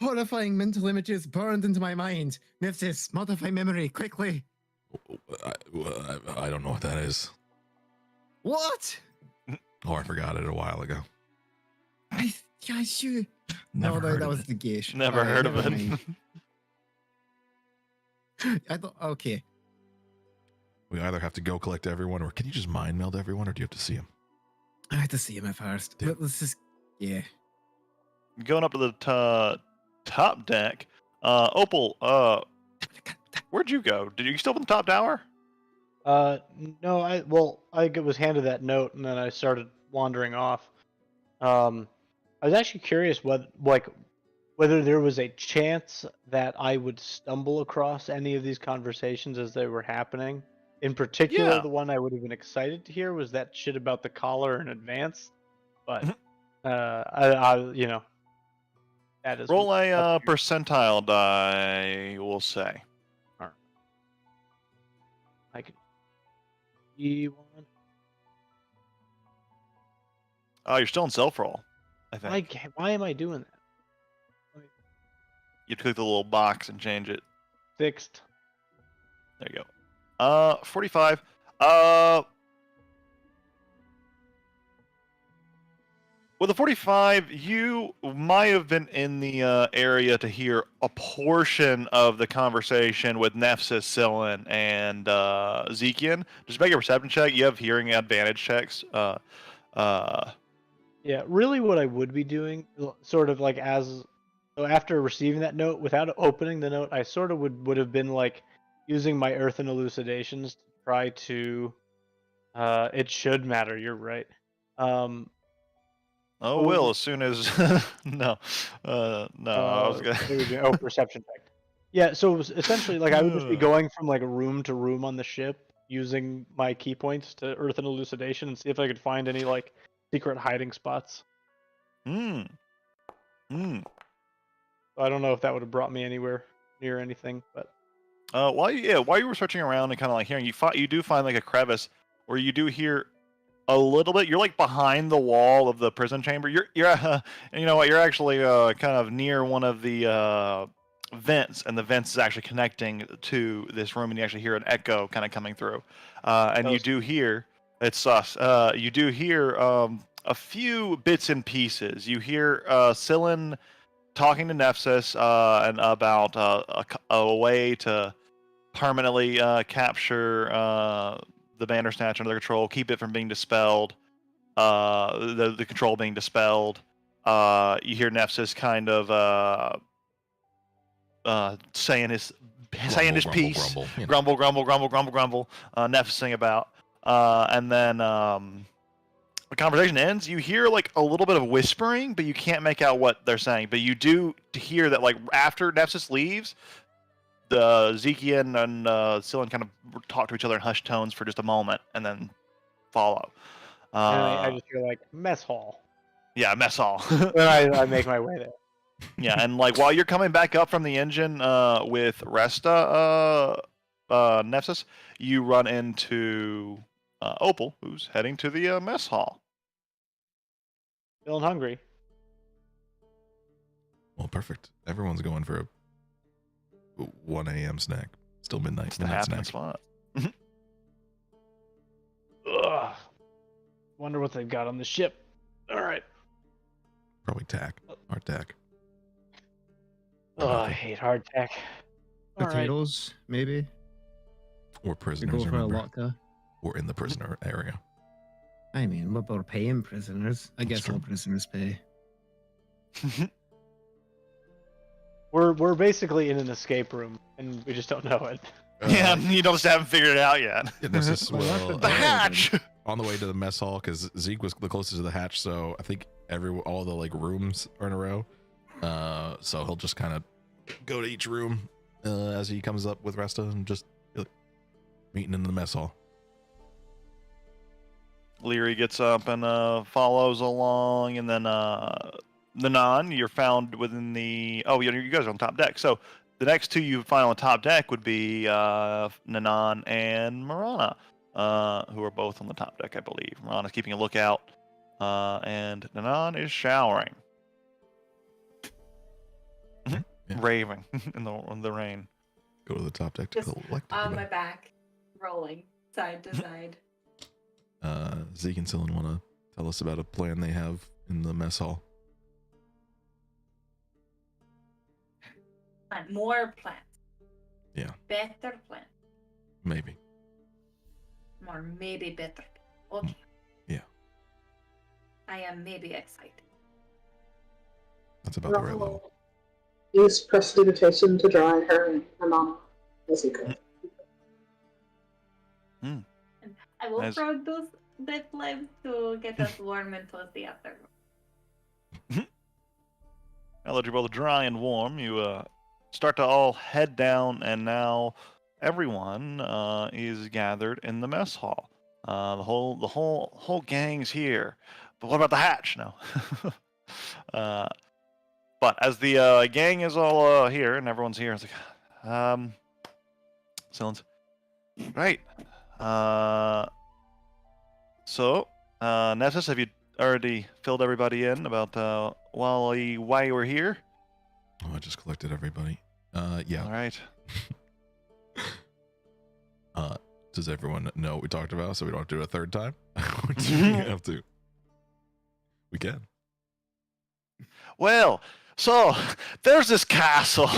Horrifying mental images burned into my mind. Nifsis, modify memory quickly. I don't know what that is. What? Oh, I forgot it a while ago. Yeah, sure. Never No, heard that of was it. the geisha. Never Alright, heard of never it. mind. I thought, okay. We either have to go collect everyone, or can you just mind meld everyone, or do you have to see him? I had to see him at first. Yeah. Let's just, yeah. Going up to the top deck. Opal, where'd you go? Did you still up in the top tower? No, I was handed that note and then I started wandering off. I was actually curious whether there was a chance that I would stumble across any of these conversations as they were happening. In particular, Yeah. the one I would have been excited to hear was that shit about the collar in advance. But I that is Roll a up to you. percentile die, we'll say. I could. E1. Oh, you're still in self roll, I think. Why am I doing that? You click the little box and change it. Fixed. There you go. 45. With the 45, you might have been in the area to hear a portion of the conversation with Nefsis, Sillin, and Zekian. Just make a perception check. You have hearing advantage checks. Yeah, really what I would be doing, sort of like after receiving that note, without opening the note, I sort of would have been like using my earthen elucidations to try to, it should matter, you're right. Oh, will as soon as no, no. I was gonna. Perception check. Yeah, so it was essentially like I would just be going from like room to room on the ship using my key points to earthen elucidation and see if I could find any like secret hiding spots. Hmm. I don't know if that would have brought me anywhere near anything, but While you were searching around and kind of like hearing, you do find like a crevice where you do hear a little bit. You're like behind the wall of the prison chamber. You're you know what? You're actually kind of near one of the vents, and the vents is actually connecting to this room, and you actually hear an echo kind of coming through. And you do hear it's sus. You do hear a few bits and pieces. You hear Sillin talking to Nefsis and about a way to permanently capture the Bandersnatch under their control, keep it from being dispelled, the control being dispelled. You hear Nefsis kind of saying his piece, Grumble, you know. grumble, Nefsing about, and then the conversation ends. You hear like a little bit of whispering, but you can't make out what they're saying. But you do hear that like after Nefsis leaves, the Zekian and Sillin kind of talk to each other in hushed tones for just a moment, and then follow. and I just hear like mess hall. Yeah, mess hall. Then I make my way there. Yeah, and like while you're coming back up from the engine with Resta, Nefsis, you run into Opal, who's heading to the mess hall. Feeling hungry. Well, perfect. Everyone's going for a 1 a.m. snack. Still midnight. It's the Midnight happening snack. spot. Ugh. Wonder what they've got on the ship. All right. Probably tack. Our tack. Oh, I hate hardtack. All right. Potatoes, maybe. Or We prisoners, go for a remember? latke. Or in the prisoner area. I mean, what about paying prisoners? I guess true. all prisoners pay. We're basically in an escape room, and we just don't know it. Yeah, you just haven't figured it out yet. Nessus Well, that's will, a The door hatch. on the way to the mess hall, because Zeke was the closest to the hatch, so I think all the like rooms are in a row. So he'll just kind of go to each room as he comes up with Resta and just meeting in the mess hall. Leary gets up and follows along, and then Nanan, you're found within the. Oh, you guys are on top deck. So the next two you find on the top deck would be Nanan and Marana, who are both on the top deck, I believe. Marana's keeping a lookout, and Nanan is showering, Yeah. raving in the rain. Go to the top deck to Just collect on my everybody. back, rolling side to side. Zeke and Cyllin want to tell us about a plan they have in the mess hall. Plant more plants. Yeah. Better plants. Maybe. Or maybe better. Okay. Yeah. I am maybe excited. That's about the right level. Rahul used prestidigitation to dry her and her mama as he could. I will Nice. produce that live to get us warm until the afternoon. Now that you're both dry and warm, you start to all head down, and now everyone is gathered in the mess hall. The whole gang's here. But what about the hatch? No. But as the gang is all here and everyone's here, it's like, Cylin's right. So, Nessus, have you already filled everybody in about why you were here? Oh, I just collected everybody. Yeah. All right. Does everyone know what we talked about so we don't have to do it a third time? Do we have to? We can. Well, so there's this castle.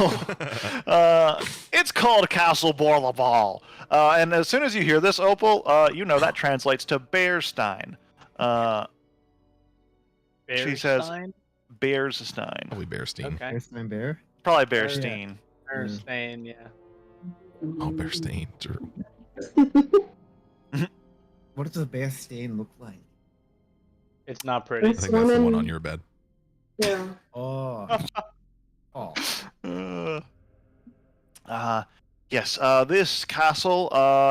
It's called Castle Borlabal. And as soon as you hear this, Opal, you know that translates to Bearstein. She says Bearstein? Bearstein. Probably Bearstein. Okay. First time bear. Probably Bearstein. Bearstein, yeah. Oh, Bearstein. True. What does a bear stain look like? It's not pretty. I It's think that's the one one in- on your bed. Yeah. Oh. Oh. Yes, this castle,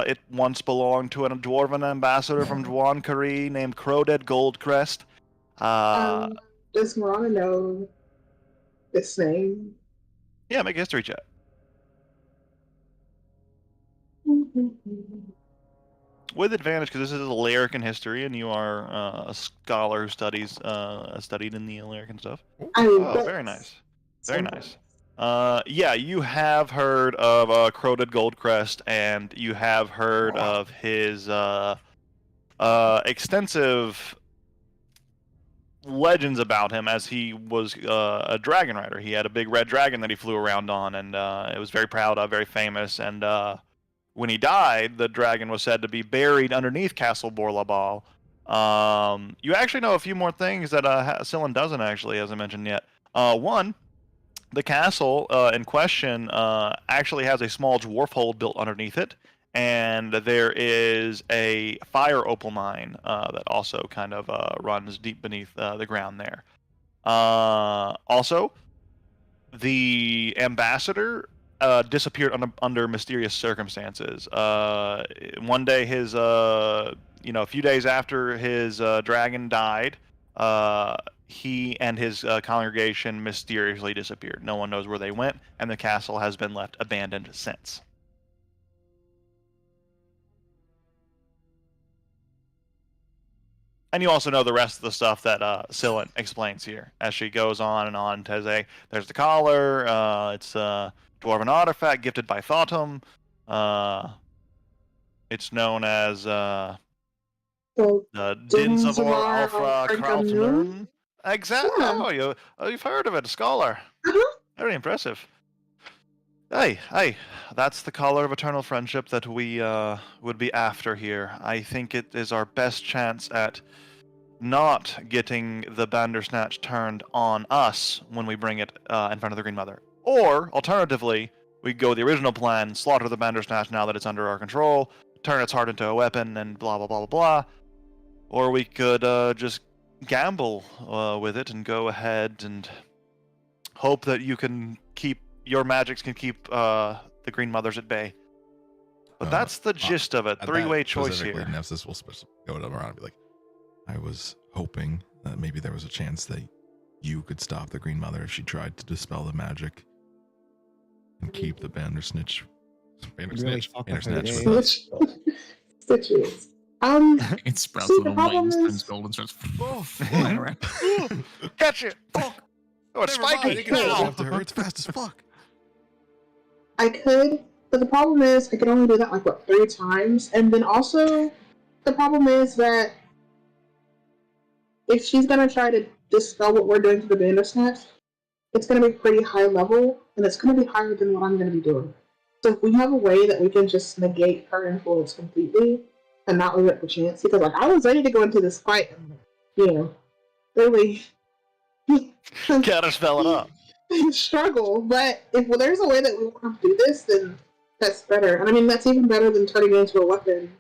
it once belonged to a dwarven ambassador from Dwan Kari named Crowdead Goldcrest. Does Marana know this name? Yeah, make a history check. With advantage, because this is Alarican history, and you are a scholar who studied in the Alarican stuff. Oh, very nice. Very nice. Yeah, you have heard of Crowdead Goldcrest, and you have heard of his extensive legends about him, as he was a dragon rider. He had a big red dragon that he flew around on, and it was very proud of, very famous. And when he died, the dragon was said to be buried underneath Castle Borlabal. You actually know a few more things that Cyllin doesn't actually, hasn't mentioned yet. One, the castle in question actually has a small dwarf hold built underneath it, and there is a fire opal mine that also kind of runs deep beneath the ground there. Also, the ambassador disappeared under mysterious circumstances. One day, a few days after his dragon died, he and his congregation mysteriously disappeared. No one knows where they went, and the castle has been left abandoned since. And you also know the rest of the stuff that Cyllin explains here as she goes on and on to say, there's the collar, it's a dwarven artifact gifted by Thotum, it's known as the Dinzavor Alfra Kraltnun. Exactly. Yeah. Oh, you've heard of it, a scholar. Uh-huh. Very impressive. Hey, that's the color of eternal friendship that we would be after here. I think it is our best chance at not getting the Bandersnatch turned on us when we bring it in front of the Green Mother. Or, alternatively, we go the original plan, slaughter the Bandersnatch now that it's under our control, turn its heart into a weapon, and blah blah blah blah blah. Or we could just gamble with it and go ahead and hope that your magics can keep the Green Mothers at bay. But that's the gist of it. At Three-way that choice specifically, here. Nefsis will go around and be like, I was hoping that maybe there was a chance that you could stop the Green Mother if she tried to dispel the magic and keep the Bandersnatch. Really fuck up her Bandersnatch day. with us. Stitches. It sprouts See, the little problem wings, is- turns gold, and starts flying around. Catch it! Oh, it's spiky! You can go Ow! after her. It's fast as fuck. I could, but the problem is I could only do that like what 3 times, and then also the problem is that if she's gonna try to dispel what we're doing to the Bandersnatch, it's gonna be pretty high level, and it's gonna be higher than what I'm gonna be doing. So if we have a way that we can just negate her influence completely and not leave it for chance, because like I was ready to go into this fight, and, you know, really Gotta spell it up. struggle. But if there's a way that we won't have to do this, then that's better. And I mean, that's even better than turning it into a weapon,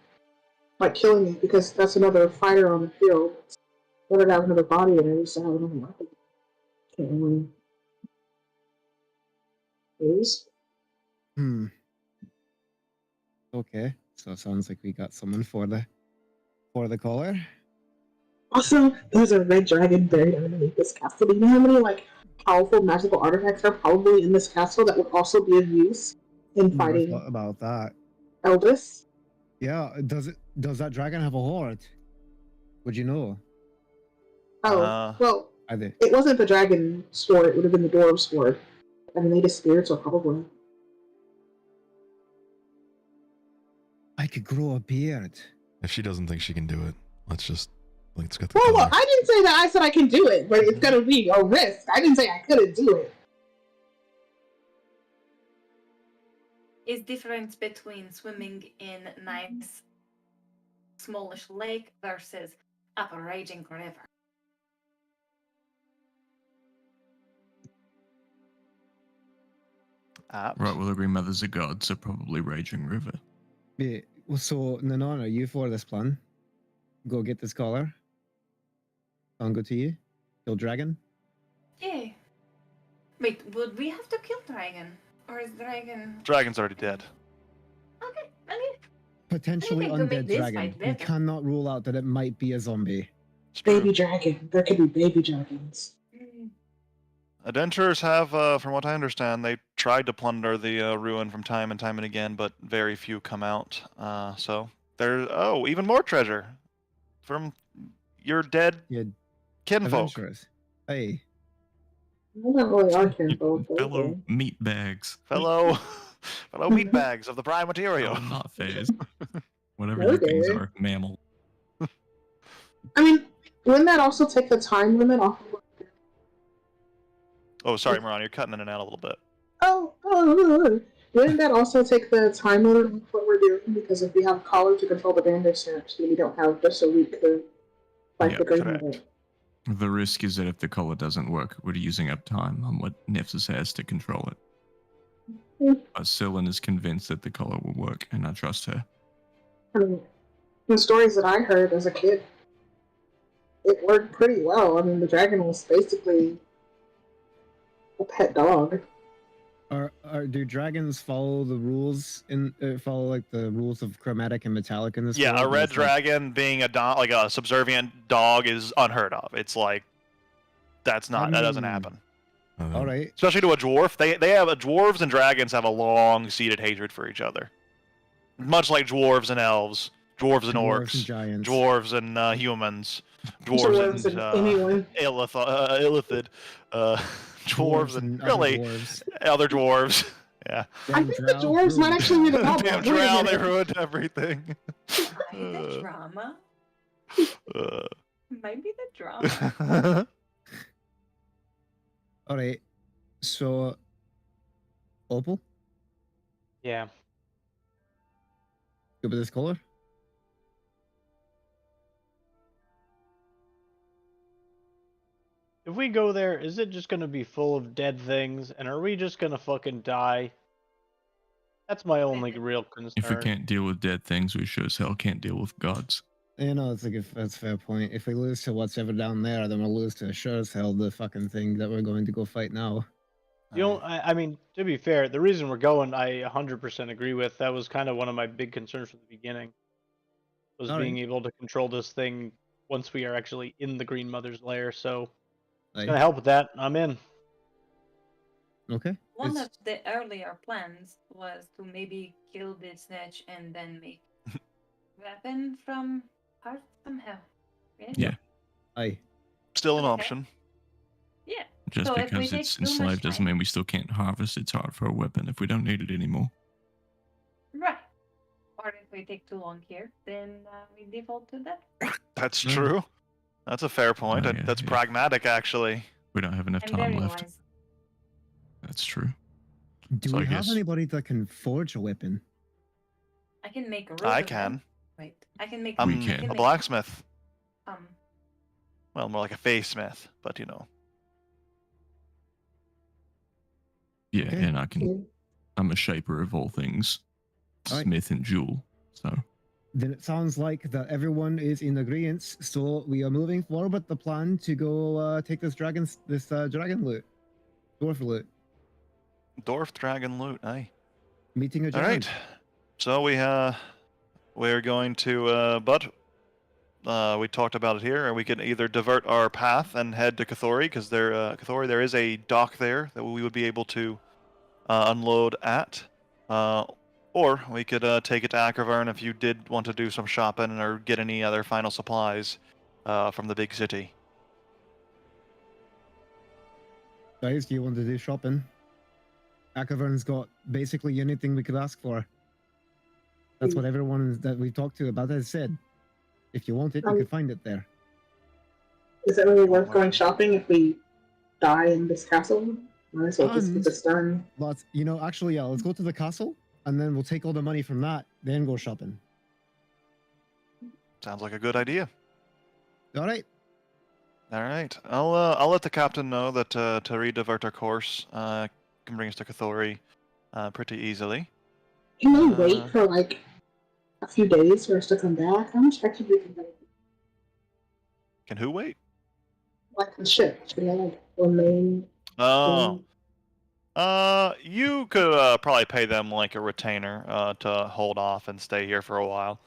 like killing it, because that's another fighter on the field. It's better to have another body than it is to have another weapon. Can't really lose. Okay, so it sounds like we got someone for the collar. Also, there's a red dragon buried underneath this castle. Do you know how many like powerful magical artifacts are probably in this castle that would also be of use in Never fighting thought about that. Elvis? Yeah, does that dragon have a horde? Would you know? Oh, well, Are they? it wasn't the dragon sword, it would have been the dwarf sword. I mean, they just spirits, so probably. I could grow a beard. If she doesn't think she can do it, let's get the Well, collar. I didn't say that. I said I can do it, but it's gonna be a risk. I didn't say I couldn't do it. Is difference between swimming in nice smallish lake versus up a raging river. Apt. Right, well, the Green Mother's a god, so probably Raging River. Yeah. Well, so Nanon, are you for this plan? Go get this collar. Sound good to you? Kill dragon. Yeah. Wait, would we have to kill dragon? Or is dragon... Dragon's already dead. Okay, I mean, Potentially Anything to make undead this dragon. fight We better. cannot rule out that it might be a zombie. It's true. Baby dragon. There could be baby dragons. Adventurers have, from what I understand, they tried to plunder the ruin from time and time and again, but very few come out. So there's even more treasure from your dead Yeah, kinfolk. adventurers. Hey, I'm not really on Campbell. Fellow meat bags. Fellow meatbags of the prime material. Oh, not phased. Whatever your things Okay. are, mammal. I mean, wouldn't that also take the time limit off of Oh, sorry, Moran, you're cutting in and out a little bit. Wouldn't that also take the time limit of what we're doing? Because if we have collar to control the Bandersnatch, then we don't have just a week to fight Yeah, the Green correct. Mother. The risk is that if the collar doesn't work, we're using up time on what Nefsis has to control it. Hmm. But Sylvan is convinced that the collar will work, and I trust her. I mean, the stories that I heard as a kid, it worked pretty well. I mean, the dragon was basically a pet dog. do dragons follow the rules follow like the rules of chromatic and metallic in this? Yeah, world? a red It's like- dragon being like a subservient dog is unheard of. It's like that doesn't happen. All right. Especially to a dwarf. They have dwarves and dragons have a long-seated hatred for each other. Much like dwarves and elves, dwarves and Dwarves orcs, and giants. dwarves and humans, Dwarves dwarves and and anyone. illithid, dwarves and really other dwarves. Yeah. I think the dwarves might actually be the problem. Damn Wait a drow, minute. they ruined everything. Might be the drama. Uh, Might be the drama. All right. So, Opal, Yeah. Good with this color? If we go there, is it just gonna be full of dead things, and are we just gonna fucking die? That's my only real concern. If we can't deal with dead things, we sure as hell can't deal with gods. You know, that's a fair point. If we lose to what's ever down there, then we'll lose to sure as hell the fucking thing that we're going to go fight now. You know, I mean, to be fair, the reason we're going, I 100% agree with. That was kind of one of my big concerns from the beginning, was All being right. able to control this thing once we are actually in the Green Mother's lair. So it's Aye. gonna help with that. I'm in. Okay. One It's- of the earlier plans was to maybe kill the snitch and then make weapon from parts somehow. Right? Yeah. Aye. Still an Okay. option. Yeah. Just So if we because take it's too much enslaved doesn't time- mean we still can't harvest its heart for a weapon if we don't need it anymore. Right. Or if we take too long here, then we default to that. That's Mm. true. That's a fair point. Oh, yeah, That's yeah. pragmatic, actually. We don't have enough And time very left. wise. That's true. Do So we I have guess- anybody that can forge a weapon? I can make a rope. I of them. can. Wait. I can make. I'm We can. a make, blacksmith. Um. Well, more like a face smith, but you know. Yeah, Okay. and I can. I'm a shaper of all things, Alright. smith and jewel. So Then it sounds like that everyone is in agreement. So we are moving forward with the plan to go take this dragon loot, dwarf loot, Dwarf dragon loot, aye. meeting a All giant. right. So we're going to we talked about it here, and we can either divert our path and head to Cathori, because there is a dock there that we would be able to unload at, or we could take it to Ackervern if you did want to do some shopping or get any other final supplies from the big city. Guys, do you want to do shopping? Ackervern's got basically anything we could ask for. That's what everyone that we talked to about has said. If you want it, you could find it there. Is it really worth going shopping if we die in this castle? Might as well just get this done. Lots, actually, yeah, let's go to the castle, and then we'll take all the money from that, then go shopping. Sounds like a good idea. All right. All right, I'll let the captain know that to redivert our course can bring us to Cathori pretty easily. Can we wait for like a few days for us to come back? How much extra we can wait? Can who wait? Like the ship, like remain. Oh, you could probably pay them like a retainer to hold off and stay here for a while.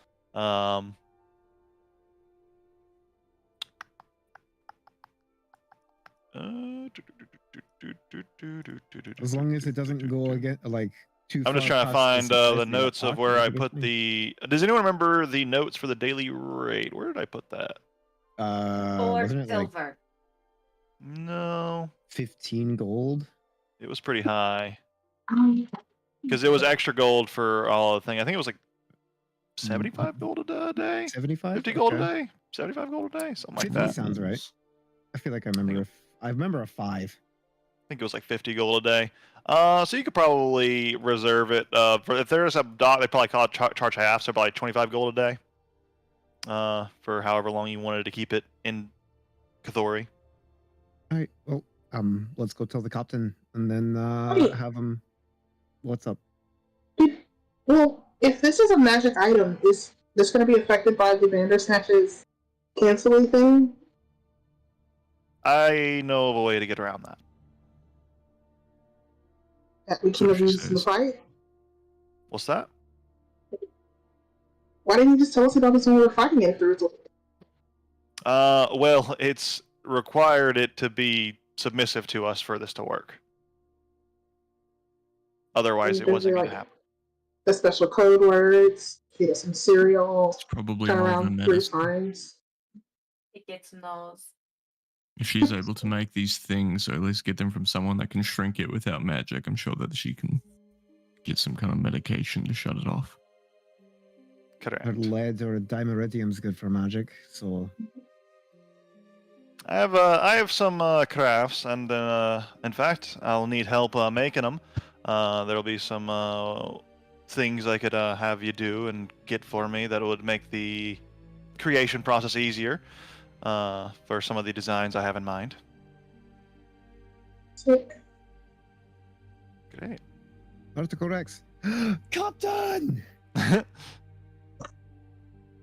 As long as it doesn't go again, like too. I'm just far trying to past find supply the for notes of attack, where I that'd be put fine. the. Does anyone remember the notes for the daily rate? Where did I put that? Or Wasn't it like silver. No, 15 gold? it was pretty high Um, because it was extra gold for all the thing. I think it was like 75 gold a day, 75? 50 gold a Okay. day, 75 gold a day, something like 50 that. sounds right. I feel like I remember a 5. I think it was like 50 gold a day. So you could probably reserve it. For if there's a dock, they probably charge half, so probably 25 gold a day. For however long you wanted to keep it in Cathori. All right. Well, let's go tell the captain and then Wait. have him. What's up? well, if this is a magic item, is this going to be affected by the Bandersnatch's canceling thing? I know of a way to get around that. That we So can have she used in the says. fight? What's that? Why didn't you just tell us about this when we were fighting it? If there was Well, it's required it to be submissive to us for this to work. Otherwise, it There's wasn't going like to happen. the special code words, feed us some cereal, It's probably turn more of a around 3 medicine. times. It gets nose. If she's able to make these things, or at least get them from someone that can shrink it without magic, I'm sure that she can get some kind of medication to shut it off. Correct. Or lead or dimeridium's good for magic, so I have some crafts, and in fact, I'll need help making them. There'll be some things I could have you do and get for me that would make the creation process easier for some of the designs I have in mind. Sick. Great. Article Rex. Captain!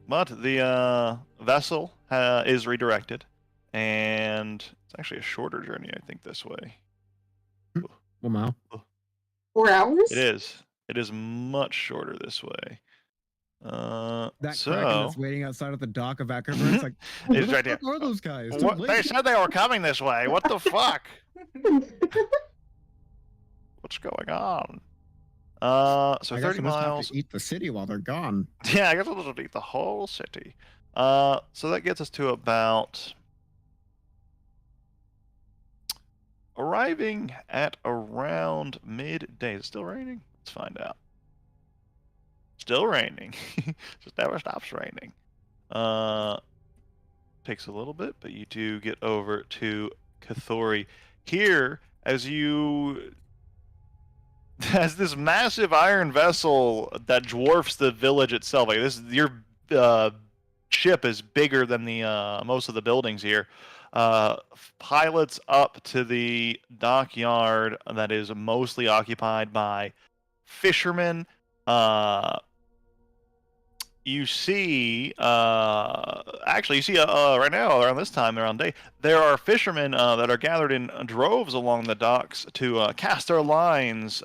But the vessel is redirected, and it's actually a shorter journey, I think, this way. Well, now. 4 hours? It is. It is much shorter this way. That Kraken So that's waiting outside of the dock of Ackerman. It's like, where it's the right there. fuck are those guys? Too What, late. they said they were coming this way. What the fuck? What's going on? So I guess 30 we'll just have miles. to eat the city while they're gone. Yeah, I guess we'll just eat the whole city. So that gets us to about arriving at around midday. Is it still raining? Let's find out. Still raining. Just never stops raining. Takes a little bit, but you do get over to Kathori. Here, as this massive iron vessel that dwarfs the village itself. Like this, your ship is bigger than the most of the buildings here. Pilots up to the dockyard that is mostly occupied by fishermen. You see, actually, you see right now, around this time, around day, there are fishermen that are gathered in droves along the docks to cast their lines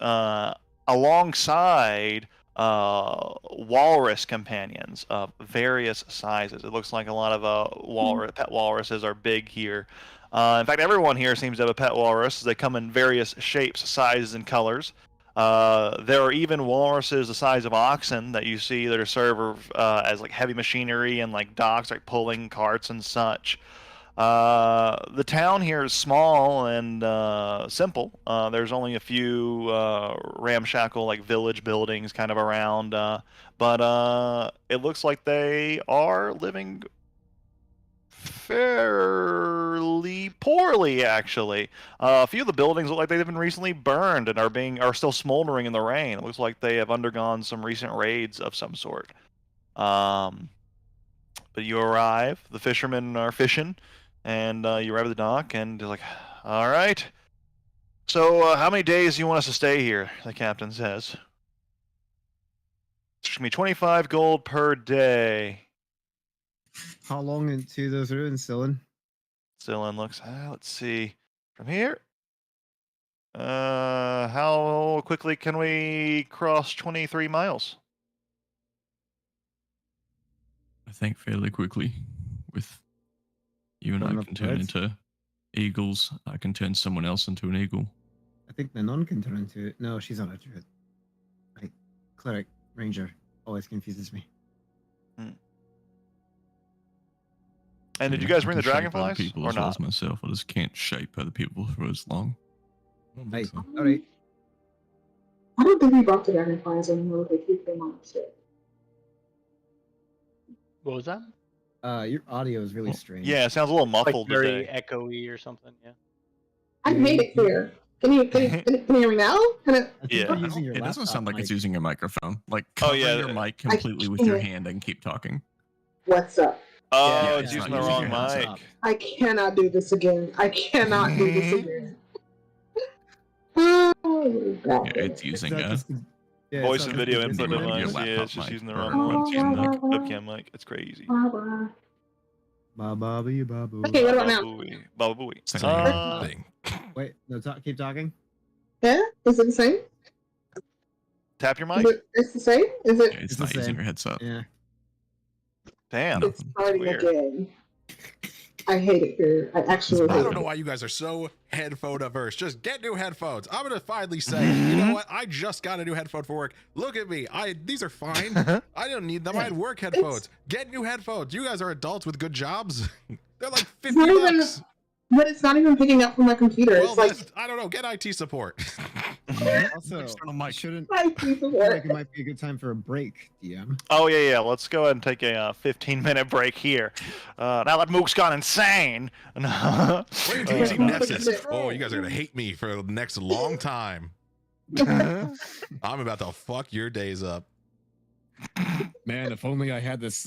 alongside walrus companions of various sizes. It looks like a lot of pet walruses are big here. In fact, everyone here seems to have a pet walrus. They come in various shapes, sizes, and colors. There are even walruses the size of oxen that you see that are served as like heavy machinery and like docks, like pulling carts and such. The town here is small and simple. There's only a few ramshackle like village buildings kind of around, but it looks like they are living fairly poorly, actually. A few of the buildings look like they've been recently burned and are still smoldering in the rain. It looks like they have undergone some recent raids of some sort. But you arrive. The fishermen are fishing, and you arrive at the dock, and they're like, "All right. So, how many days do you want us to stay here?" The captain says. It's gonna be 25 gold per day. How long into those ruins, Dylan? Dylan looks. Let's see. From here. How quickly can we cross 23 miles? I think fairly quickly. With you and Run I up can turn birds. into eagles. I can turn someone else into an eagle. I think the nun can turn into it. No, she's not a druid. Right. Cleric, ranger. Always confuses me. And did you Yeah, guys I bring the can shape other dragonflies people or as well not? as myself. I just can't shape other people for as long. I don't Hey, think so. all right. I don't think we brought the dragonflies anymore. They keep them on the ship. What was that? Your audio is really Well, strange. Yeah, it sounds a little Like muffled very today. echoey or something. Yeah. I made it clear. Can you hear me now? Can it? I think Yeah. you're using your It doesn't laptop sound like it's mic. using a microphone. Like Oh, cover yeah. your mic completely with your hand and keep talking. What's up? Oh, Yeah, it's yeah, using not the using wrong your mic. laptop. I cannot do this again. I cannot do this again. Oh, God. Yeah, it's It's using not a just yeah, Voice it's and not video just the input Discord. your device. Yeah, laptop it's just mic using the or wrong webcam mic. webcam mic. It's crazy. Ba ba bee ba boo. Okay, what about now? Baba-booey. Baba-booey. Same thing. Wait, no, keep talking. Yeah? Is it the same? Tap your Is mic. it's the same? Is Yeah, it? it's It's the not using same. your headset. Yeah. Damn. No. It's starting weird. again. I hate it here. I actually I hate don't it. know why you guys are so headphone averse. Just get new headphones. I'm gonna finally say, you know what? I just got a new headphone for work. Look at me. These are fine. I don't need them. I had work headphones. Get new headphones. You guys are adults with good jobs. They're like 50 not even- bucks. But it's not even picking up from my computer. Well, It's like I don't know. Get IT support. Also, External mic. shouldn't I I feel like it might be a good time for a break, DM. Oh yeah. Let's go ahead and take a 15-minute break here. Now that Mook's gone insane. Wait until you see Uh, Nexus. Oh, you guys are gonna hate me for the next long time. I'm about to fuck your days up. Man, if only I had this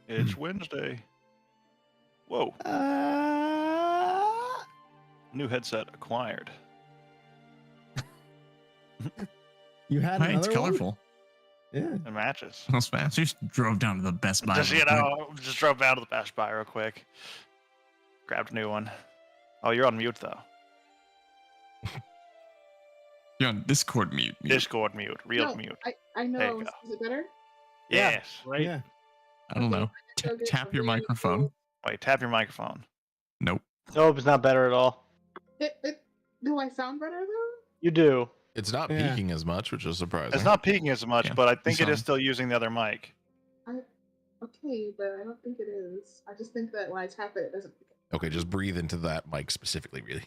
It's Wednesday. Whoa. New headset acquired. You had Hey, it's another one? colorful. Yeah. It matches. That's fast. Just drove down to the Best Buy. Just, real you quick. know, just drove down to the Best Buy real quick. Grabbed a new one. Oh, you're on mute, though. You're on Discord mute. Discord mute. Real No, mute. I know. There you go. Is it better? Yes. Right. Yeah. I don't know. Go get Tap your something really microphone. Wait, tap your microphone. Nope. Nope, it's not better at all. cool. Do I sound better though? You do. It's not Yeah. peaking as much, which is surprising. It's not peaking as much, Yeah, but I think it some. is still using the other mic. Okay, but I don't think it is. I just think that when I tap it, it doesn't pick it. Okay, just breathe into that mic specifically, really.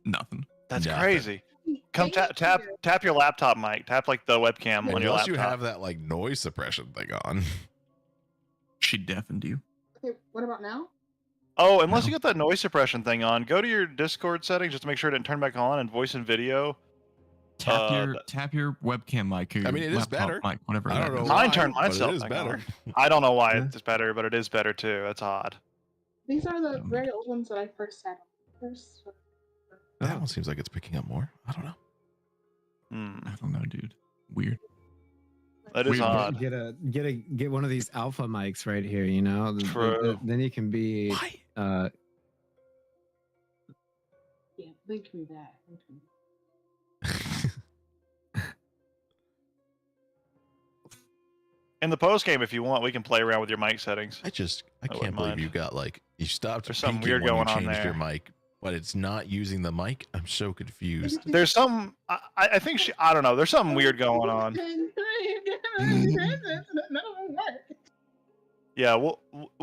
Nothing. That's Nothing. crazy. Come Dang it, tap Peter. tap your laptop mic. Tap like the webcam on your Unless laptop. you have that like noise suppression thing on. She deafened you. Okay, what about now? Oh, unless No. you got that noise suppression thing on, go to your Discord settings just to make sure it didn't turn back on and voice and video. Tap your webcam mic. Or I mean, it is laptop better. Mic, whatever. I that don't know is. Mine why, turned but myself it is back better. on. I don't know why Yeah. it's better, but it is better too. That's odd. These are the very old ones that I first had on. That one seems like it's picking up more. I don't know. Hmm. I don't know, dude. Weird. That is Weird. odd. Get one of these alpha mics right here, you know? True. Then you can be Why? Yeah, link me that. Link me. In the post game, if you want, we can play around with your mic settings. I wouldn't can't believe mind. you got like you stopped There's something peaking weird when you going on changed your there. mic, but it's not using the mic. I'm so confused. There's some. I think she. I don't know. There's something weird going on. Yeah. We'll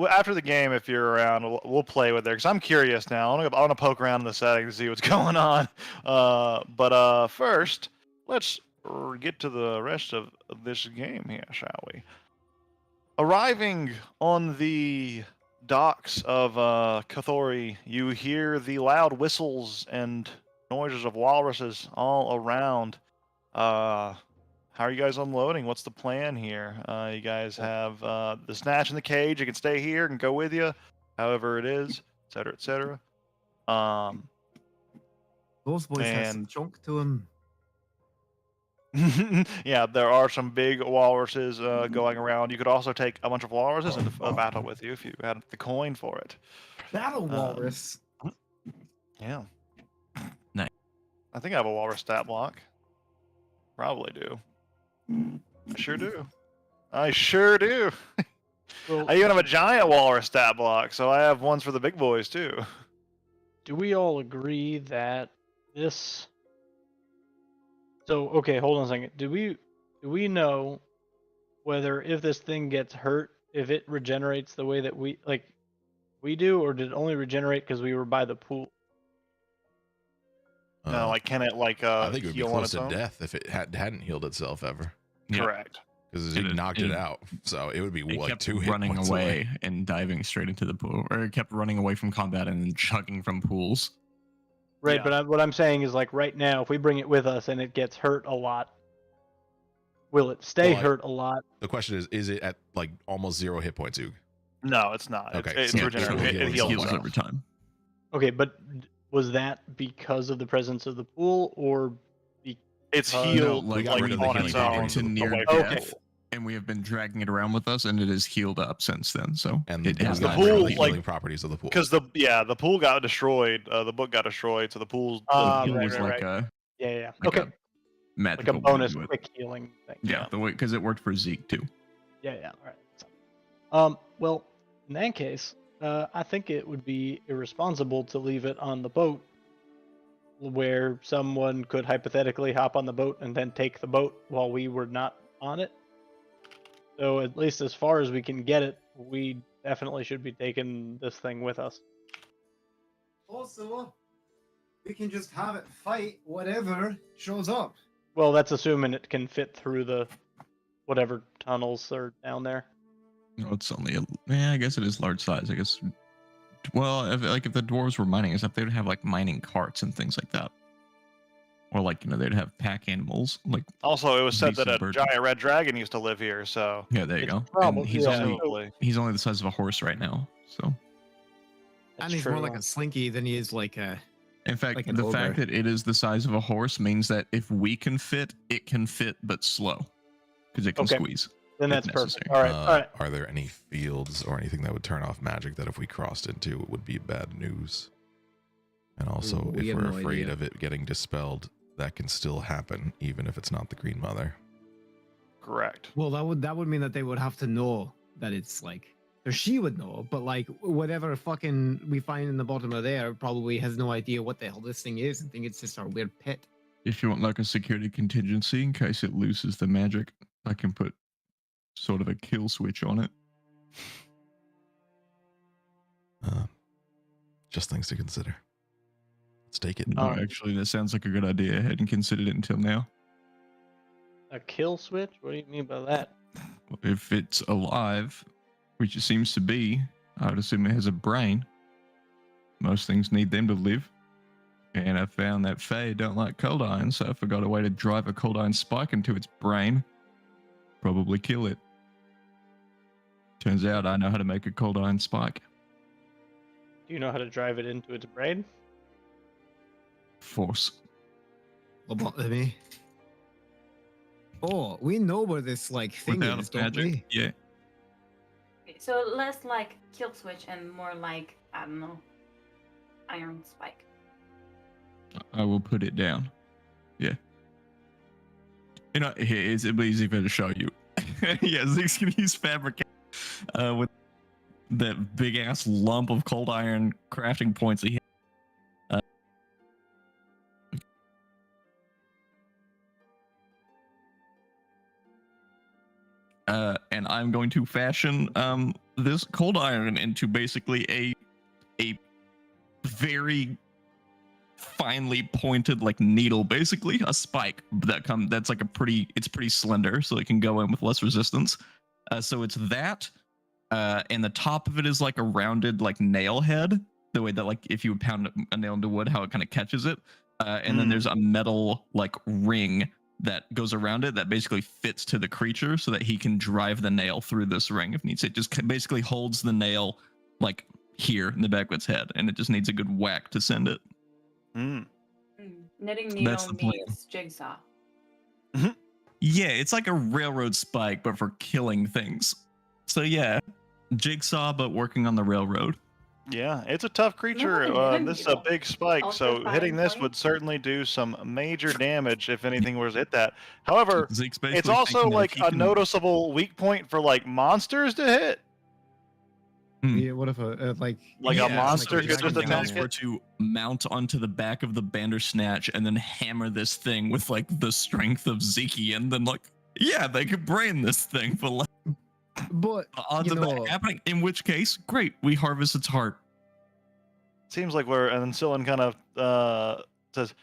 after the game, if you're around, we'll play with her because I'm curious now. I want to poke around in the settings to see what's going on. But first, let's get to the rest of this game here, shall we? Arriving on the docks of Kathori, you hear the loud whistles and noises of walruses all around. How are you guys unloading? What's the plan here? You guys have the snatch in the cage. It can stay here and go with you, however it is, etc., etc. those boys have some And- chunk to them. Yeah, there are some big walruses going around. You could also take a bunch of walruses into battle with you if you had the coin for it. Battle walrus. Yeah. Nice. I think I have a walrus stat block. Probably do. I sure do. I sure do. Well, I even have a giant walrus stat block, so I have ones for the big boys too. do we all agree that this? So okay, hold on a second. Do we know whether if this thing gets hurt, if it regenerates the way that we do, or did it only regenerate because we were by the pool? No, like can it I think it would be heal on close its to own? death if it hadn't healed itself ever, Yeah. Correct. because It- it knocked it it- out. So it would be It like kept 2 hit running points away and diving straight into the pool, or it kept running away from combat and then chugging from pools. Right, Yeah. but what I'm saying is like right now, if we bring it with us and it gets hurt a lot, will it stay Well, hurt a lot? The question is it at like almost 0 hit points, Oog? No, it's not. Okay, It's so Yeah, regenerative. so It heals heals heals itself. over time. Okay, but was that because of the presence of the pool, or It's No, healed like, like rid of the on healing its properties own. of the near away death. from the Okay. pool. And we have been dragging it around with us, and it has healed up since then. So And it we has the got not rid of pool, the really- like- healing properties of the pool. Because the pool got destroyed. The book got destroyed, so the pool's the right, pool right, was like right. a yeah, like okay, a magical like a bonus conduit. quick healing thing. Yeah, the way because it worked for Zeke too. Yeah, all right. Well, in that case, I think it would be irresponsible to leave it on the boat, where someone could hypothetically hop on the boat and then take the boat while we were not on it. So at least as far as we can get it, we definitely should be taking this thing with us. Also, we can just have it fight whatever shows up. Well, that's assuming it can fit through the whatever tunnels are down there. No, it's only I guess it is large size. I guess. Well, if the dwarves were mining and stuff, they would have like mining carts and things like that. or like they'd have pack animals. Like Also, it was said that Beast a of burden. giant red dragon used to live here, so yeah, there you It's go. probably- And he's yeah. only probably. he's only the size of a horse right now. So That's And he's true. more like a slinky than he is like a. in fact, Like an the ogre. fact that it is the size of a horse means that if we can fit, it can fit, but slow because it can Okay. squeeze. Then if that's perfect. necessary. All right. Are there any fields or anything that would turn off magic that if we crossed into it would be bad news? And also, Ooh, we if have we're no afraid idea. of it getting dispelled, that can still happen, even if it's not the Green Mother. Correct. Well, that would mean that they would have to know that it's like, or she would know, but like whatever fucking we find in the bottom of there probably has no idea what the hell this thing is and think it's just our weird pit. If you want like a security contingency in case it loses the magic, I can put sort of a kill switch on it. Just things to consider. Let's take it. No, actually, that sounds like a good idea. I hadn't considered it until now. A kill switch? What do you mean by that? If it's alive, which it seems to be, I would assume it has a brain. Most things need them to live. And I found that Fae don't like cold iron, so if I got a way to drive a cold iron spike into its brain, probably kill it. Turns out I know how to make a cold iron spike. Do you know how to drive it into its brain? Force. Lobotomy. Oh, we know where this like thing Without is, a don't magic? we? Yeah. Okay, so less like kill switch and more like, I don't know, iron spike. I will put it down. Yeah. You know, here, it'll be easy for me to show you. Yeah, Zeke's gonna use fabricate with that big ass lump of cold iron crafting points he had. And I'm going to fashion this cold iron into basically a very finely pointed like needle, basically a spike that's like it's pretty slender, so it can go in with less resistance. So it's that, and the top of it is like a rounded like nail head, the way that like if you would pound a nail into wood, how it kind of catches it. And then there's a metal like ring that goes around it that basically fits to the creature so that he can drive the nail through this ring if needs. It just basically holds the nail like here in the back of its head, and it just needs a good whack to send it. Knitting So needle that's the plan. meets jigsaw. Yeah, it's like a railroad spike, but for killing things. So yeah, jigsaw, but working on the railroad. Yeah, it's a tough creature. knitting This is a needle. big spike, Also so hitting this 5 would certainly do some major damage if anything was to hit that. However, Zeke's it's basically also thinking that if like he a can- noticeable weak point for like monsters to hit. Yeah, what if a Like Yeah, a monster like could just something attack else were it. to mount onto the back of the Bandersnatch and then hammer this thing with like the strength of Zeke, and then like yeah, they could brain this thing for like But the odds you of know, that happening. In which case, great, we harvest its heart. Seems like we're, and then Scylla kind of says,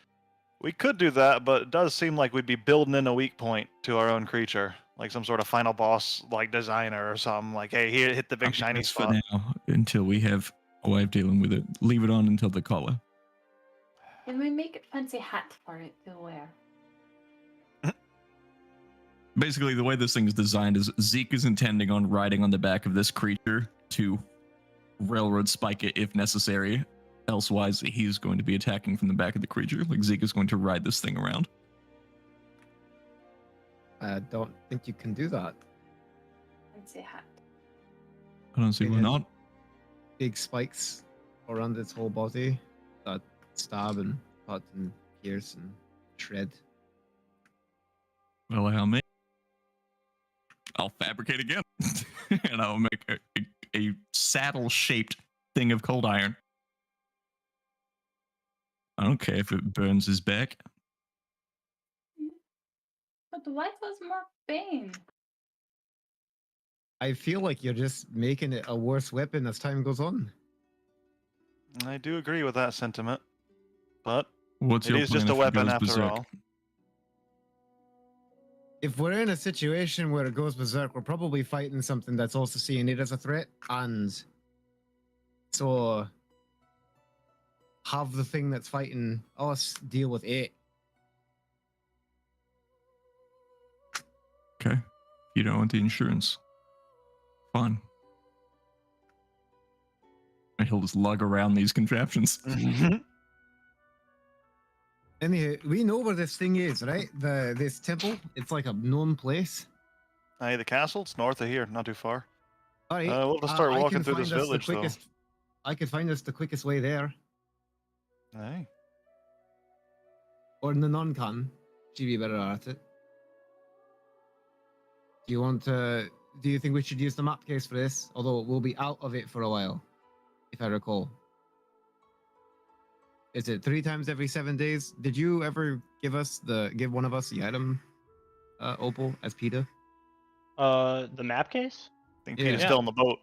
we could do that, but it does seem like we'd be building in a weak point to our own creature, like some sort of final boss like designer or something. Like, hey, here, hit the big I mean, shiny that's for spot. now until we have a way of dealing with it. Leave it on until the collar. Can we make a fancy hat for it to wear? Basically, the way this thing is designed is Zeke is intending on riding on the back of this creature to railroad spike it if necessary. Elsewise, he's going to be attacking from the back of the creature. Like Zeke is going to ride this thing around. I don't think you can do that. Fancy hat. I don't see It why has not. Big spikes around its whole body that stab and cut and pierce and shred. Allow me. I'll fabricate again, and I'll make a saddle-shaped thing of cold iron. I don't care if it burns his back. But why was more pain? I feel like you're just making it a worse weapon as time goes on. I do agree with that sentiment, but What's it your is plan just a if it weapon goes after berserk? all. If we're in a situation where it goes berserk, we're probably fighting something that's also seeing it as a threat, and so have the thing that's fighting us deal with it. You don't want the insurance. Fun. And he'll just lug around these contraptions. Anyway, we know where this thing is, right? This temple. It's like a known place. Hey, the castle. It's north of here, not too far. All right. We'll have to start I walking can through this find us the village, though. quickest. I could find us the quickest way there, Hey. or the non-con. She'd be better at it. Do you want to? Do you think we should use the map case for this? Although we'll be out of it for a while, if I recall. Is it 3 times every 7 days? Did you ever give one of us the item, Opal, as Peter? The map case? I think Yeah. Peter's still on the boat.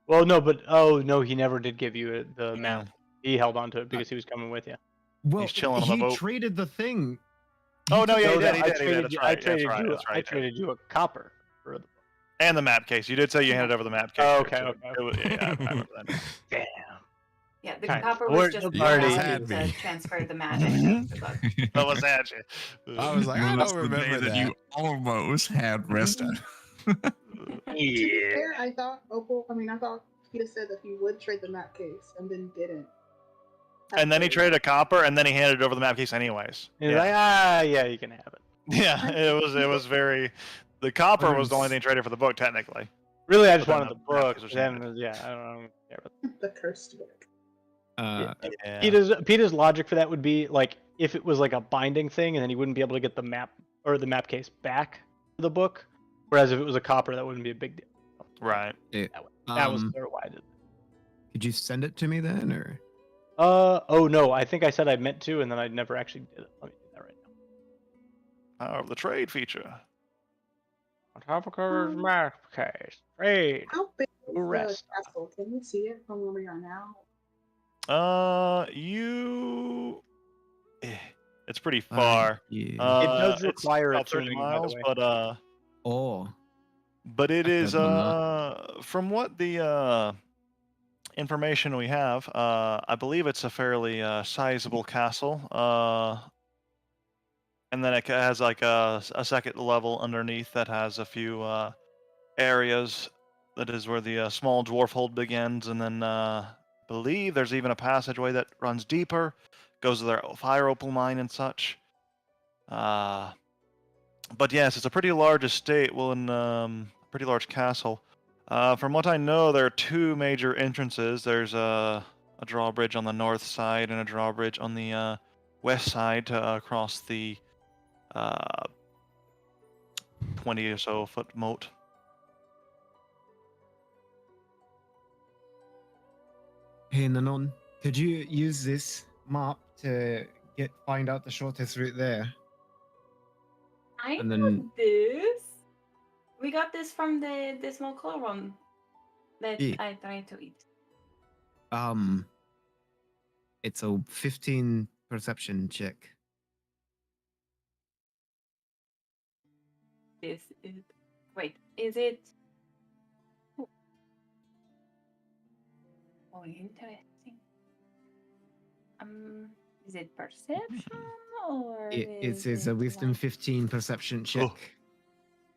Well, no, but no, he never did give you the map. Yeah. He held on to it because he was coming with you. Well, He's chilling on the he boat. traded the thing. Oh no, yeah, he No, did. no, He did. That's right. That's right. That's right. I traded you a copper for the. And the map case. You did say you handed over the map case. Oh, too, okay, so okay. it was- yeah, I remember that. Damn. Yeah, the Kind of. copper We're- was just the party's used had to me. transfer the magic of the book. What was that? I was like, I That's don't the day remember that. you almost had Resta. To be Yeah. fair, I thought Peter said that he would trade the map case and then didn't. And then he traded a copper, and then he handed over the map case anyways. He's Yeah. like, yeah, you can have it. Yeah, it was very. The copper was the only thing traded for the book, technically. Really, I just But then wanted the the map book. case was Then, handed. yeah, I don't care about The cursed book. Uh, Yeah. Peter's logic for that would be like if it was like a binding thing, and then he wouldn't be able to get the map or the map case back to the book. Whereas if it was a copper, that wouldn't be a big deal. Right. That was sort of why I did. Could you send it to me then, or? Oh no, I think I said I meant to, and then I never actually did it. Let me do that right now. Power of the trade feature. On top of cover's map case, trade. How big is the Rest. castle? Can we see it from where we are now? It's pretty far. Yeah. It does It's require a about 30 tuning, by the miles, way. but it I've is done from what the information we have, I believe it's a fairly sizable castle. And then it has like a second level underneath that has a few areas. That is where the small dwarf hold begins, and then believe there's even a passageway that runs deeper, goes to their fire opal mine and such. But yes, it's a pretty large estate, well, in pretty large castle. From what I know, there are 2 major entrances. There's a drawbridge on the north side and a drawbridge on the west side to cross the 20 or so foot moat. Hey, Nanon, could you use this map to find out the shortest route there? I And know then- this. We got this from the small color one that Yeah. I tried to eat. It's a 15 perception check. This is. Wait, is it? Oh, interesting. Is it perception or? It's is a it wisdom like- 15 perception check. Oh.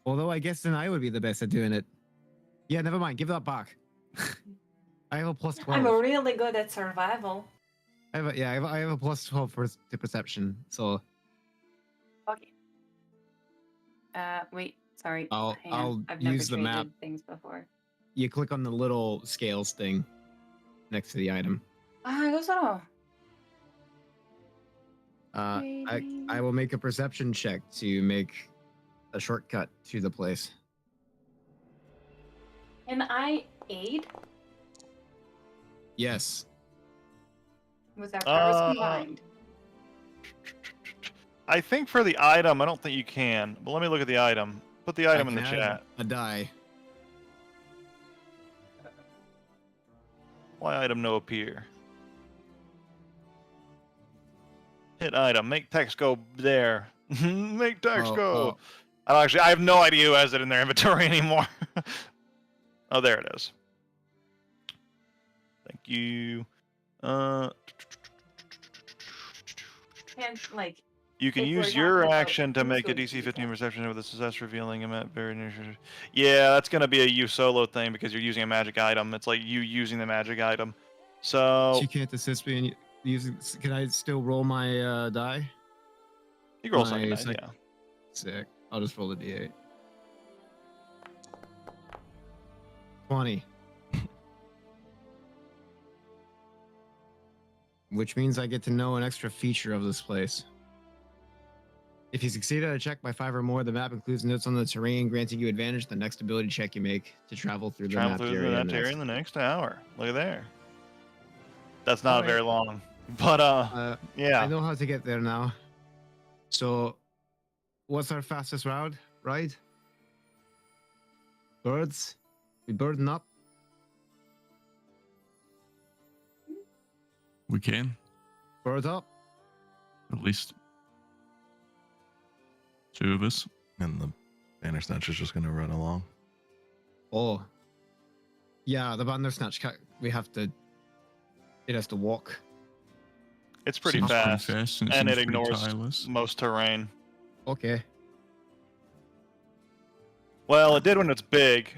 Although I guess then I would be the best at doing it. Yeah, never mind. Give that back. I have a plus 12. I'm really good at survival. I have a plus 12 to perception. So Okay. Wait. Sorry. I'll- hang on. I'll I've never use the traded map. things before. you click on the little scales thing next to the item. Ah, I will make a perception check to make a shortcut to the place. Can I aid? Yes. Was our powers Uh, combined? I think for the item, I don't think you can. But let me look at the item. Put the item I in the can add chat. A die. Why item no appear? Hit item. Make text go there. Make text Oh, go. oh. I don't actually. I have no idea who has it in their inventory anymore. Oh, there it is. Thank you. Can't like You can If we're use talking your about action to you make a solo DC 15 using. perception with a success revealing a map very near. Yeah, that's gonna be a you solo thing because you're using a magic item. It's like you using the magic item. So She can't assist me in using. Can I still roll my die? you can roll My second dice, sec- yeah. Sick. I'll just roll the d8. 20. Which means I get to know an extra feature of this place. If you succeed at a check by 5 or more, the map includes notes on the terrain, granting you advantage the next ability check you make to travel through the Travel mapped through the area. net area in the next hour. Look at there. That's not Alright. very long, but I yeah. know how to get there now. So, what's our fastest route? Right? Birds? We burden up? We can. Bird up? At least 2 of us. And the Bandersnatch is just going to run along. Oh. Yeah, the Bandersnatch, we have to. It has to walk. It's pretty Seems fast, and and seems it pretty ignores tireless. most terrain. Okay. Well, it did when it's big.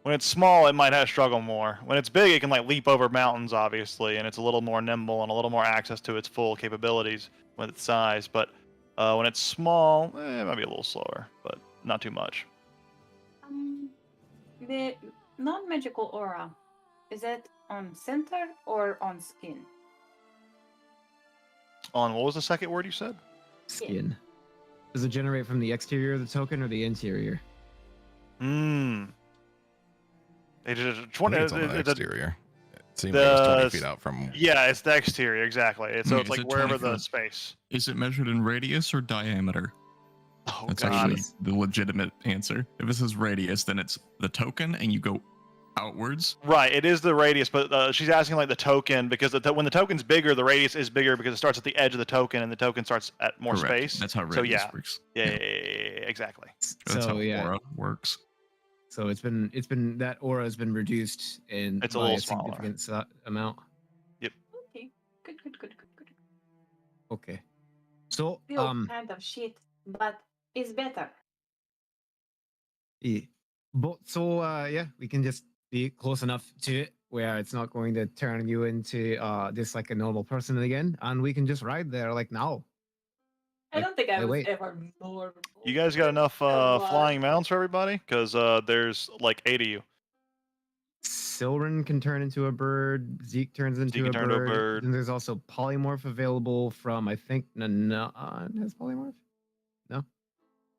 When it's small, it might have struggle more. When it's big, it can like leap over mountains, obviously, and it's a little more nimble and a little more access to its full capabilities with its size. But when it's small, it might be a little slower, but not too much. The non-magical aura, is it on center or on skin? On what was the second word you said? Skin. Does it generate from the exterior of the token or the interior? It is I think it's on the it's a- exterior. It seemed like it was 20 the- feet out from. yeah, it's the exterior, exactly. So Wait, it's is like it wherever 20 the foot? space. Is it measured in radius or diameter? Oh, That's God. actually the legitimate answer. If it says radius, then it's the token and you go outwards. Right, it is the radius, but she's asking like the token because when the token's bigger, the radius is bigger because it starts at the edge of the token and the token starts at more Correct. space. That's how So radius yeah. works. Yeah, exactly. That's So how yeah. aura works. So it's been that aura has been reduced in It's a by little a smaller. significant amount. Okay, good. Okay. So Still kind of shit, but it's better. yeah. But so yeah, we can just be close enough to it where it's not going to turn you into just like a normal person again, and we can just ride there like now. I Like, don't think I hey, was wait. ever normal. You guys got enough flying mounts for everybody? Because there's like 8 of you. Silren can turn into a bird. Zeke turns into can a turn into a bird. bird. And there's also polymorph available from I think Nanan has polymorph.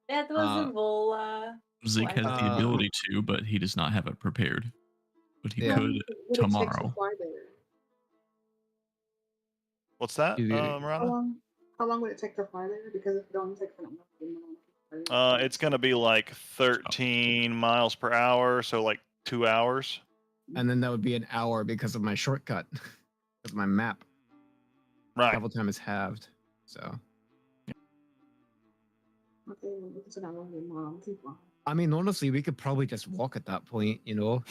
That was Uh, a Vola. Zeke has the Uh, ability to, but he does not have it prepared. But he Yeah. could Would it take to tomorrow. fly there? What's that, You- How Miranda? long? How long would it take to fly there? Because if it only takes an It's gonna be like 13 miles per hour, so like 2 hours. And then that would be an hour because of my shortcut. Because my map Right. travel time is halved. So Okay, it's an hour tomorrow. Keep flying. I mean, honestly, we could probably just walk at that point, you know.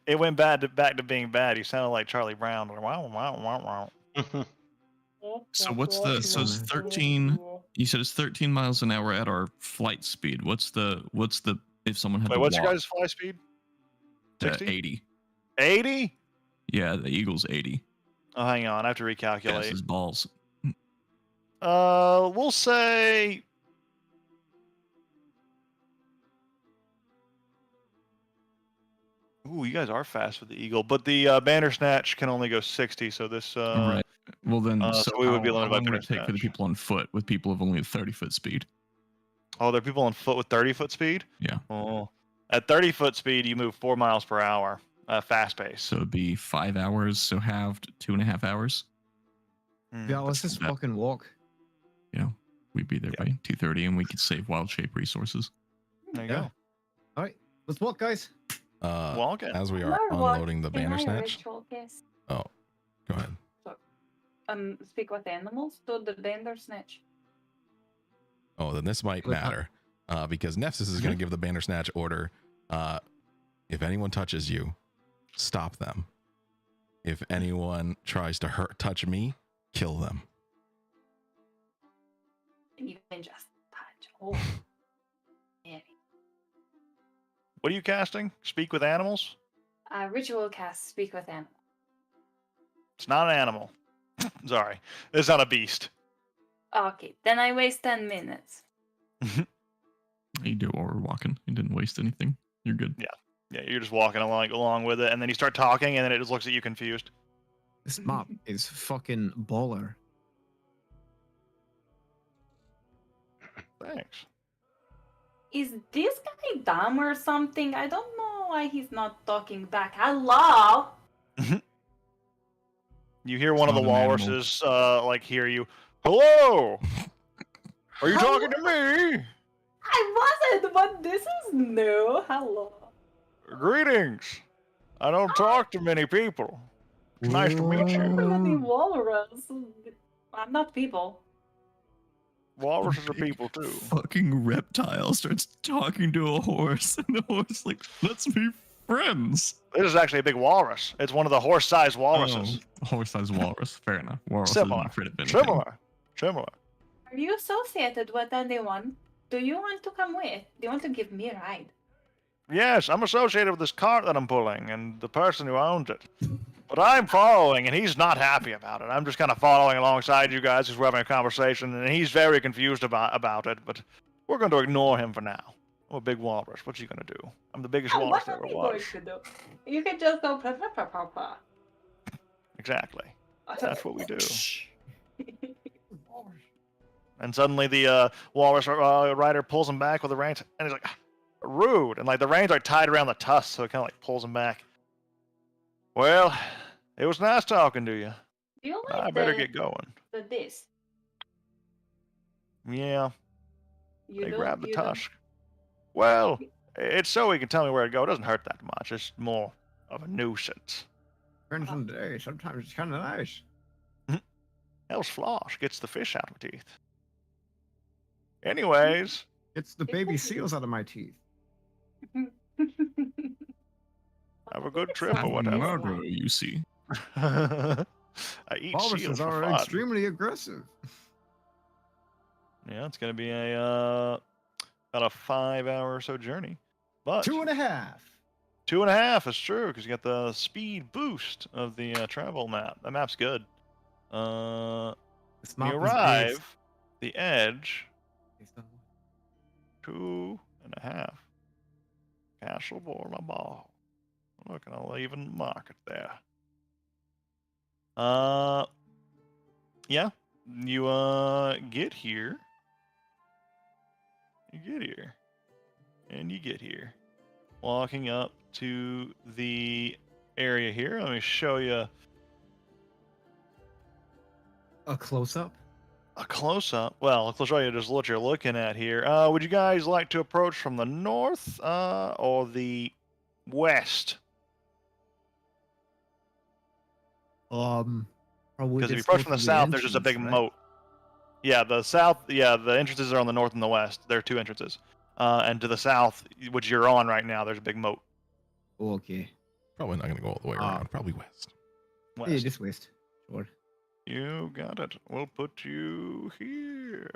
It went back to being bad. You sounded like Charlie Brown. Wow, wow, wow, wow. So what's the so it's 13 you said it's 13 miles an hour at our flight speed. What's the if someone had Wait, to what's walk your guys' fly speed? to 60? 80? 80? Yeah, the Eagle's 80. Oh, hang on. I have to Gas recalculate. his balls. We'll say. Ooh, you guys are fast with the Eagle, but the Bandersnatch can only go 60. So this. Right. Well then, so we would be how limited by long would it take for the Bandersnatch. people on foot with people of only 30-foot speed? Oh, there are people on foot with 30-foot speed. Yeah. Oh, at 30-foot speed, you move 4 miles per hour, fast pace. So it'd be 5 hours, so halved 2.5 hours. Yeah, let's just that. fucking walk. Yeah, we'd be there by 2:30, and we could save wild shape resources. There you Yeah. All right, let's walk, guys. go. Walking. As we are More walk. unloading the Can I Bandersnatch. ritual kiss? Oh, go ahead. Speak with animals to the Bandersnatch. Oh, then this might With- matter because Nefsis is going to give the Bandersnatch order. If anyone touches you, stop them. If anyone tries to touch me, kill them. You can just touch. Oh, yeah. What are you casting? Speak with animals? Ritual cast speak with animal. It's not an animal. Sorry, it's not a beast. Okay, then I waste 10 minutes. You do while we're walking. You didn't waste anything. You're good. Yeah, you're just walking along with it, and then you start talking, and then it just looks at you confused. This map is fucking baller. Thanks. Is this guy dumb or something? I don't know why he's not talking back. Hello? You hear one of the Not an animal. walruses hear you. Hello. Are you Hello? talking to me? I wasn't, but this is new. Hello. Greetings. I don't talk to many people. It's nice to meet you. Everybody walrus. I'm not people. Walruses are people too. Fucking reptile starts talking to a horse, and the horse like, let's be friends. This is actually a big walrus. It's one of the horse-sized walruses. Oh, horse-sized walrus. Fair enough. Walrus isn't Similar. afraid of anything. Similar. Are you associated with anyone? Do you want to come with? Do you want to give me a ride? Yes, I'm associated with this cart that I'm pulling and the person who owns it. But I'm following, and he's not happy about it. I'm just kind of following alongside you guys because we're having a conversation, and he's very confused about it. But we're going to ignore him for now. I'm a big walrus. What's he going to do? I'm the biggest Oh, walrus what there are ever we was. going to do? You can just go pa pa pa pa pa. Exactly. That's what we do. And suddenly the walrus rider pulls him back with the reins, and he's like, rude. And like the reins are tied around the tusks, so it kind of like pulls him back. Well, it was nice talking to you. Do you like I better get going. this? Yeah, You they don't- grab the you don't- tusk. Well, it's so he can tell me where to go. It doesn't hurt that much. It's more of a nuisance. Depends on the day. Sometimes it's kind of nice. Hell's floss gets the fish out of my teeth. Anyways, It's the baby seals out of my teeth. have a good trip or whatever. Murder, you see. I eat seals Walruses for are fun. extremely aggressive. Yeah, it's gonna be a about a 5-hour or so journey, but 2.5. 2.5 is true because you got the speed boost of the travel map. That map's good. This You map is arrive the edge based on- 2.5. Castle Ball. Look, I'll even mark it there. Yeah, you get here. You get here. And you get here. Walking up to the area here. Let me show you A close up. a close-up. Well, I'll show you just what you're looking at here. Would you guys like to approach from the north or the west? Probably. Because if you just approach go from the through south, there's just a big entrance, right? moat. Yeah, the south. Yeah, the entrances are on the north and the west. There are 2 entrances. And to the south, which you're on right now, there's a big moat. Okay. Probably not going to go all the way around. Probably west. West. Yeah, just west. Sure. You got it. We'll put you here.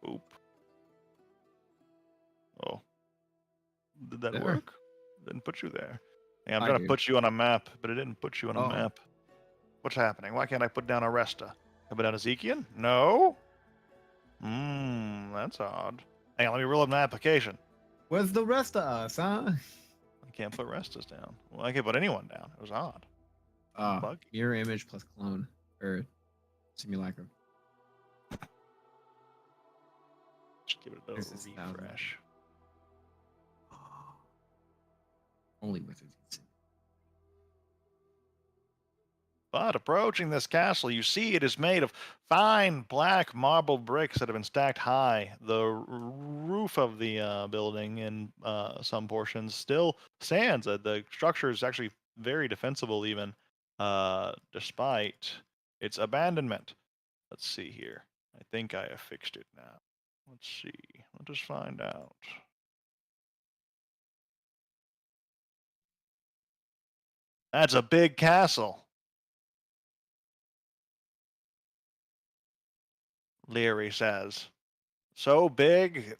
Oop. Oh. Did that There. work? Didn't put you there. Yeah, I'm I trying to did. put you on a map, but it didn't put you on a Oh. map. What's happening? Why can't I put down Aresta? Can I put down Ezekiel? No? That's odd. Hang on, let me roll up my application. Where's the rest of us, huh? I can't put Restas down. Well, I can't put anyone down. It was odd. Bug. Mirror image plus clone or simulacrum. Just give it a This little is 1,000. refresh. Only wizards can see. But approaching this castle, you see it is made of fine black marble bricks that have been stacked high. The roof of the building, in some portions, still stands. The structure is actually very defensible, even despite its abandonment. Let's see here. I think I have fixed it now. Let's see. Let us find out. That's a big castle. Leary says. So big,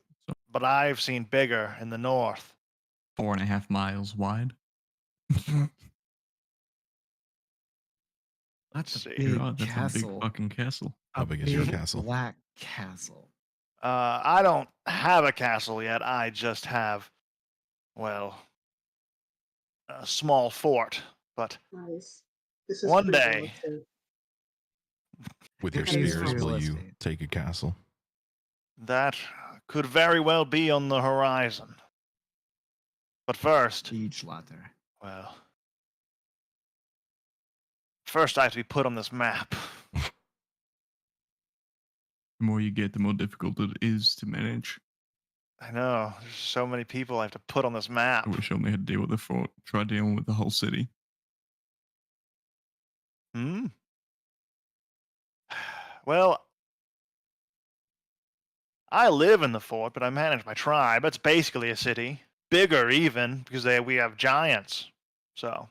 but I've seen bigger in the north. 4.5 miles wide. That's a see. big God, that's a big castle. fucking castle. How A big is your big castle? black castle. I don't have a castle yet. I just have, well, a small fort. But Nice. This is one free real day, estate. With your It is spears, real will you estate. take a castle? that could very well be on the horizon. But first, Siege ladder. well, first I have to be put on this map. The more you get, the more difficult it is to manage. I know. There's so many people I have to put on this map. I wish I only had to deal with the fort. Try dealing with the whole city. Hmm? Well, I live in the fort, but I manage my tribe. It's basically a city. Bigger even, because we have giants. So,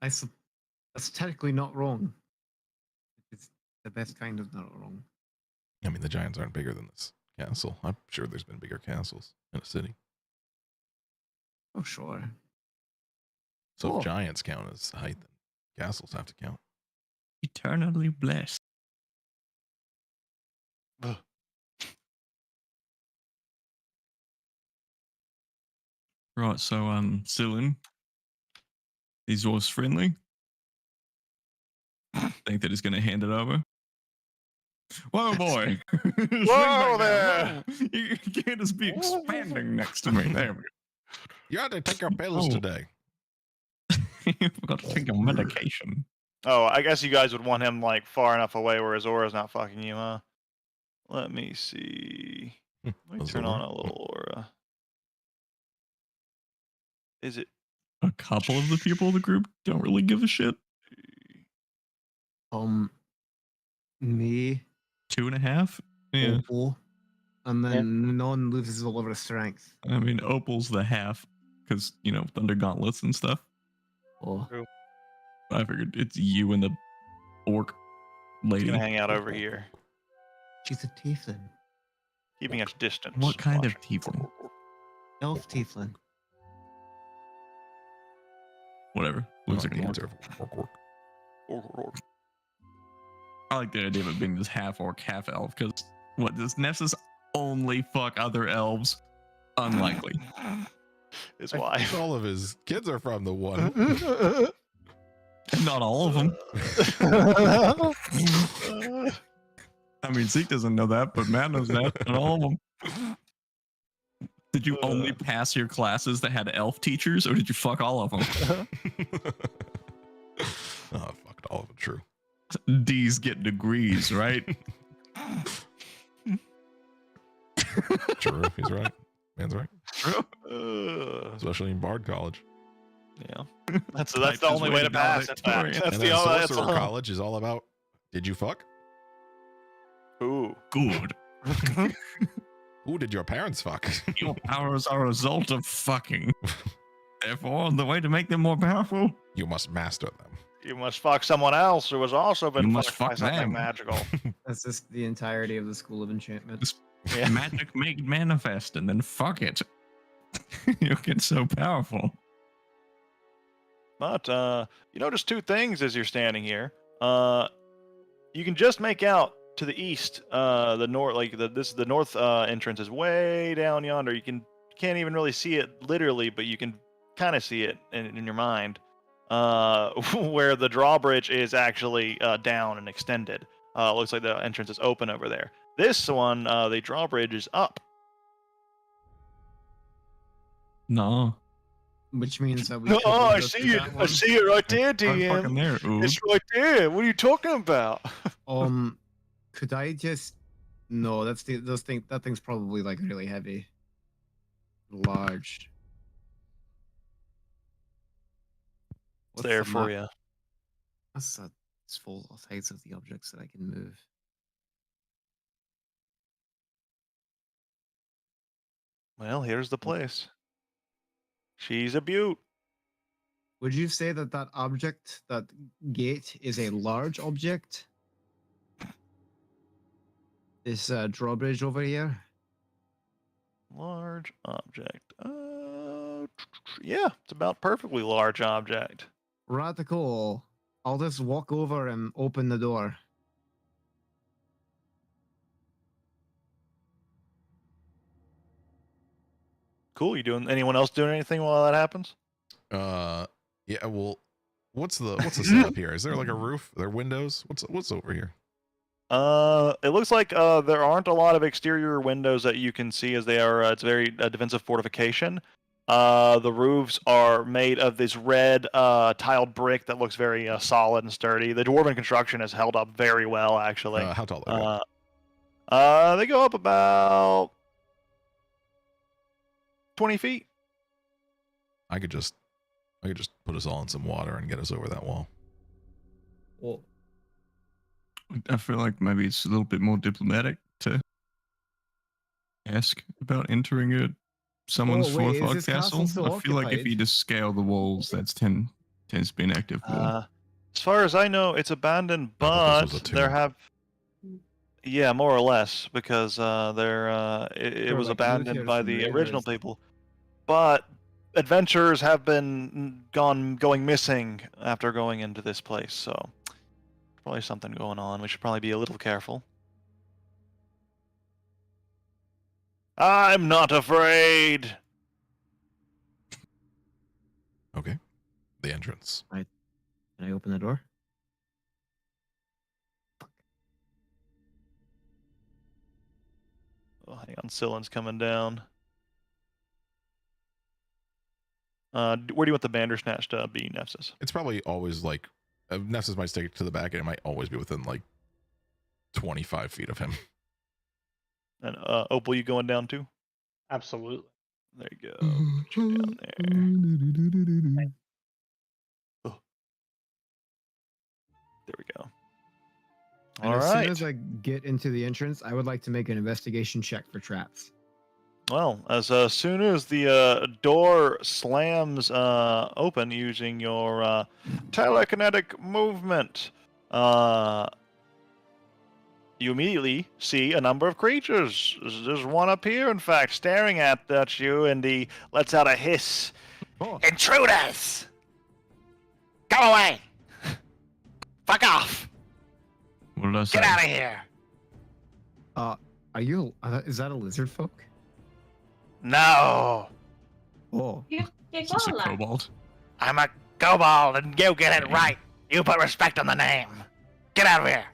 That's technically not wrong. It's the best kind of not wrong. I mean, the giants aren't bigger than this castle. I'm sure there's been bigger castles in a city. Oh, sure. So Cool. if giants count as height, then castles have to count. Eternally blessed. ugh. Right, so Cylin, is yours friendly? Think that he's gonna hand it over? Whoa, boy! Swing Whoa back there! down. Whoa. You can't just be expanding next to me. There we You had to take your pills Oh. today. go. You forgot to take your medication. Oh, I guess you guys would want him like far enough away where his aura's not fucking you, huh? Let me see. Let me turn on a little aura. Is it? A couple of the people in the group don't really give a shit. Me, 2.5? Yeah. Opal, and then none loses all of her strength. I mean, Opal's the half because, Thunder Gauntlets and stuff. Oh, I figured it's you and the orc He's lady. gonna hang out over here, she's a tiefling. keeping us distance. What kind of Watching. tiefling? Elf tiefling. Whatever. Looks like an orc. Orc. I like the idea of it being this half orc, half elf, because does Nessus only fuck other elves? Unlikely. His I wife. think all of his kids are from the one. Not all of them. I mean, Zeke doesn't know that, but Matt knows that. Not all of them. Did you only pass your classes that had elf teachers, or did you fuck all of them? Oh, fuck, all of them true. D's get degrees, right? True, he's right. Man's right. Uh, Especially in Bard College. yeah, that's Type the is only way to pass. In fact, valedictorian. that's And the then only. That's Sorcerer all. College is all about, did you fuck? Ooh. Good. Who did your parents fuck? Your powers are a result of fucking. Therefore, the way to make them more powerful, You must master them. You must fuck someone else who has also been You must fucked by fuck something them. magical. That's just the entirety of the School of Enchantment. Just Yeah. magic make manifest and then fuck it. You'll get so powerful. But you notice two things as you're standing here. You can just make out to the east, the north, the north entrance is way down yonder. Can't even really see it literally, but you can kind of see it in your mind. Where the drawbridge is actually down and extended. Looks like the entrance is open over there. This one, the drawbridge is up. No. Which means that we. No, couldn't I go see through it. that I one. see it right there, Right fucking DM. there, Oog. It's right there. What are you talking about? Could I just? No, that thing's probably like really heavy, large. It's there the for map? you. What's the full heights of the objects that I can move? Well, here's the place. She's a beaut. Would you say that that object, that gate, is a large object? This drawbridge over here? Large object. Yeah, it's about perfectly large object. Radical. I'll just walk over and open the door. Cool. You doing? Anyone else doing anything while that happens? Yeah. Well, what's the setup here? Is there like a roof? Are there windows? What's over here? It looks like there aren't a lot of exterior windows that you can see, as they are. It's very defensive fortification. The roofs are made of this red tiled brick that looks very solid and sturdy. The dwarven construction has held up very well, actually. How tall are they? They go up about 20 feet. I could just put us all in some water and get us over that wall. Well, I feel like maybe it's a little bit more diplomatic to ask about entering someone's wait, is fortified this castle. castle still I feel like if occupied? you just scale the walls, tends to be an active wall. As far as I know, it's abandoned, I thought this but was a there tomb. have. Yeah, more or less, because it Sure, was like abandoned looters by and the original raiders. people. But adventurers have been going missing after going into this place, so probably something going on. We should probably be a little careful. I'm not afraid. Okay. The entrance. can I open the door? Oh, hang on, Scyllin's coming down. Where do you want the Bandersnatch to be, Nefsis? It's probably always like Nessus might stick it to the back, and it might always be within like 25 feet of him. And Opal, you going down too? Absolutely. There you go. Down there. Oh. There we go. And All as soon right. as I get into the entrance, I would like to make an investigation check for traps. Well, as soon as the door slams open using your telekinetic movement, you immediately see a number of creatures. There's one up here, in fact, staring at you, and he lets out a hiss. Oh, Intruders! Go away! Fuck off! What did I say? Get out of here! are you? Is that a lizard folk? No! Oh, Yeah, Is this a Koala. kobold? I'm a kobold, and you get it right. You put respect on the name. Get out of here!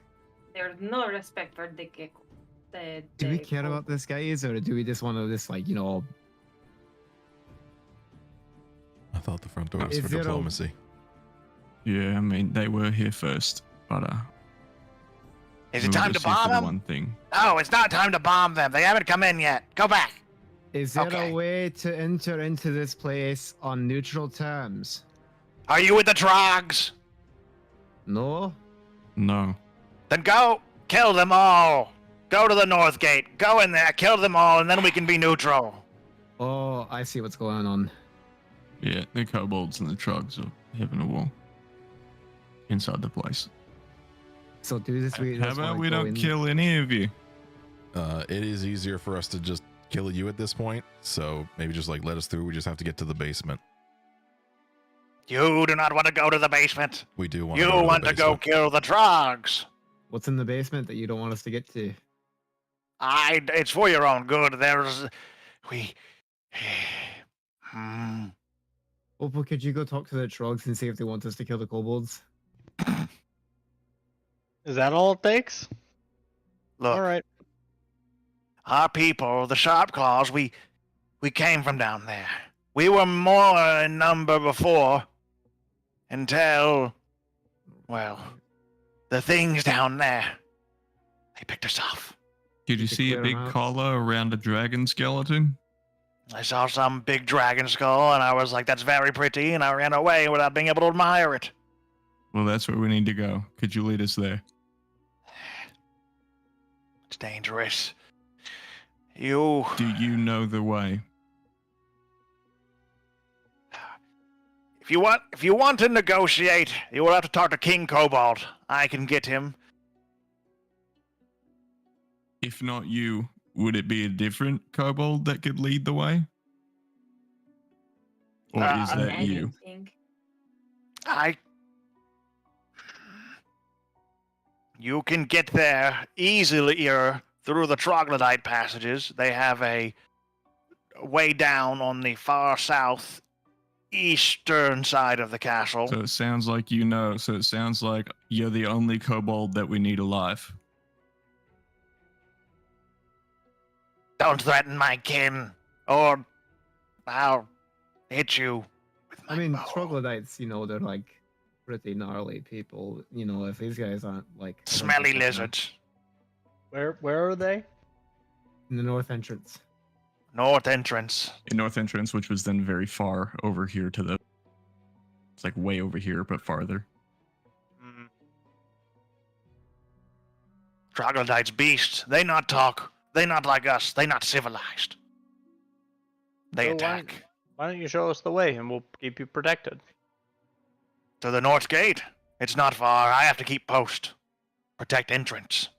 There's no respect for the gecko. do we care about this, guys, or do we just want to just like I thought the front door was Is for there a- diplomacy. Yeah, I mean they were here first, but Is we it were time to just here for bomb the them? One thing. No, it's not time to bomb them. They haven't come in yet. Go back. Is there Okay. a way to enter into this place on neutral terms? Are you with the Trogs? No? No. Then go kill them all. Go to the North Gate. Go in there, kill them all, and then we can be neutral. Oh, I see what's going on. Yeah, the kobolds and the trogs are having a war inside the place. So do this. How about we don't kill any of you? It is easier for us to just kill you at this point, so maybe just like let us through. We just have to get to the basement. You do not want to go to the basement. We do want You to go to want the to go basement. kill the Trogs. What's in the basement that you don't want us to get to? It's for your own good. Hmm. Opal, could you go talk to the Trogs and see if they want us to kill the kobolds? Is that all it takes? Look, All right. our people, the Sharp Claws, we came from down there. We were more in number before, until, well, the things down there, they picked us off. Did you to see a clear big 'em out. collar around a dragon skeleton? I saw some big dragon skull, and I was like, that's very pretty, and I ran away without being able to admire it. Well, that's where we need to go. Could you lead us there? It's dangerous. You... Do you know the way? if you want to negotiate, you will have to talk to King Kobold. I can get him. If not you, would it be a different kobold that could lead the way? Or is Uh, that you? Anything. You can get there easier through the troglodyte passages. They have a way down on the far south eastern side of the castle. So it sounds like you know. So it sounds like you're the only kobold that we need alive. Don't threaten my kin, or I'll hit you with my I mean, bow. troglodytes, they're like pretty gnarly people. If these guys aren't like Smelly horrific, lizards. Where are they? in the north entrance. North entrance. In North Entrance, which was then very far over here to the. It's like way over here, but farther. Mm. Troglodytes beasts. They not talk. They not like us. They not civilized. They So attack. Why don't you show us the way and we'll keep you protected? To the north gate. It's not far. I have to keep post. Protect entrance.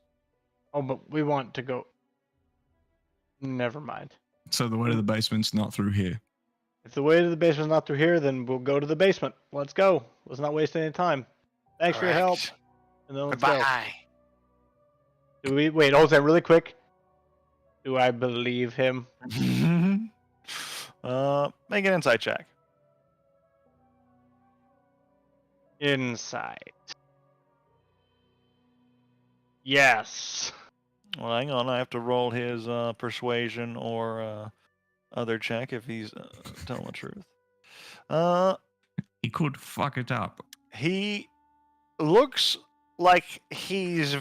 Oh, but we want to go. Never mind. So the way to the basement's not through here. If the way to the basement's not through here, then we'll go to the basement. Let's go. Let's not waste any time. Thanks for your help. Correct. And then let's go. Goodbye. Do we wait? Hold on, really quick. Do I believe him? Make an insight check. Insight. Yes. Well, hang on. I have to roll his persuasion or other check if he's telling the truth. He could fuck it up. He looks like he's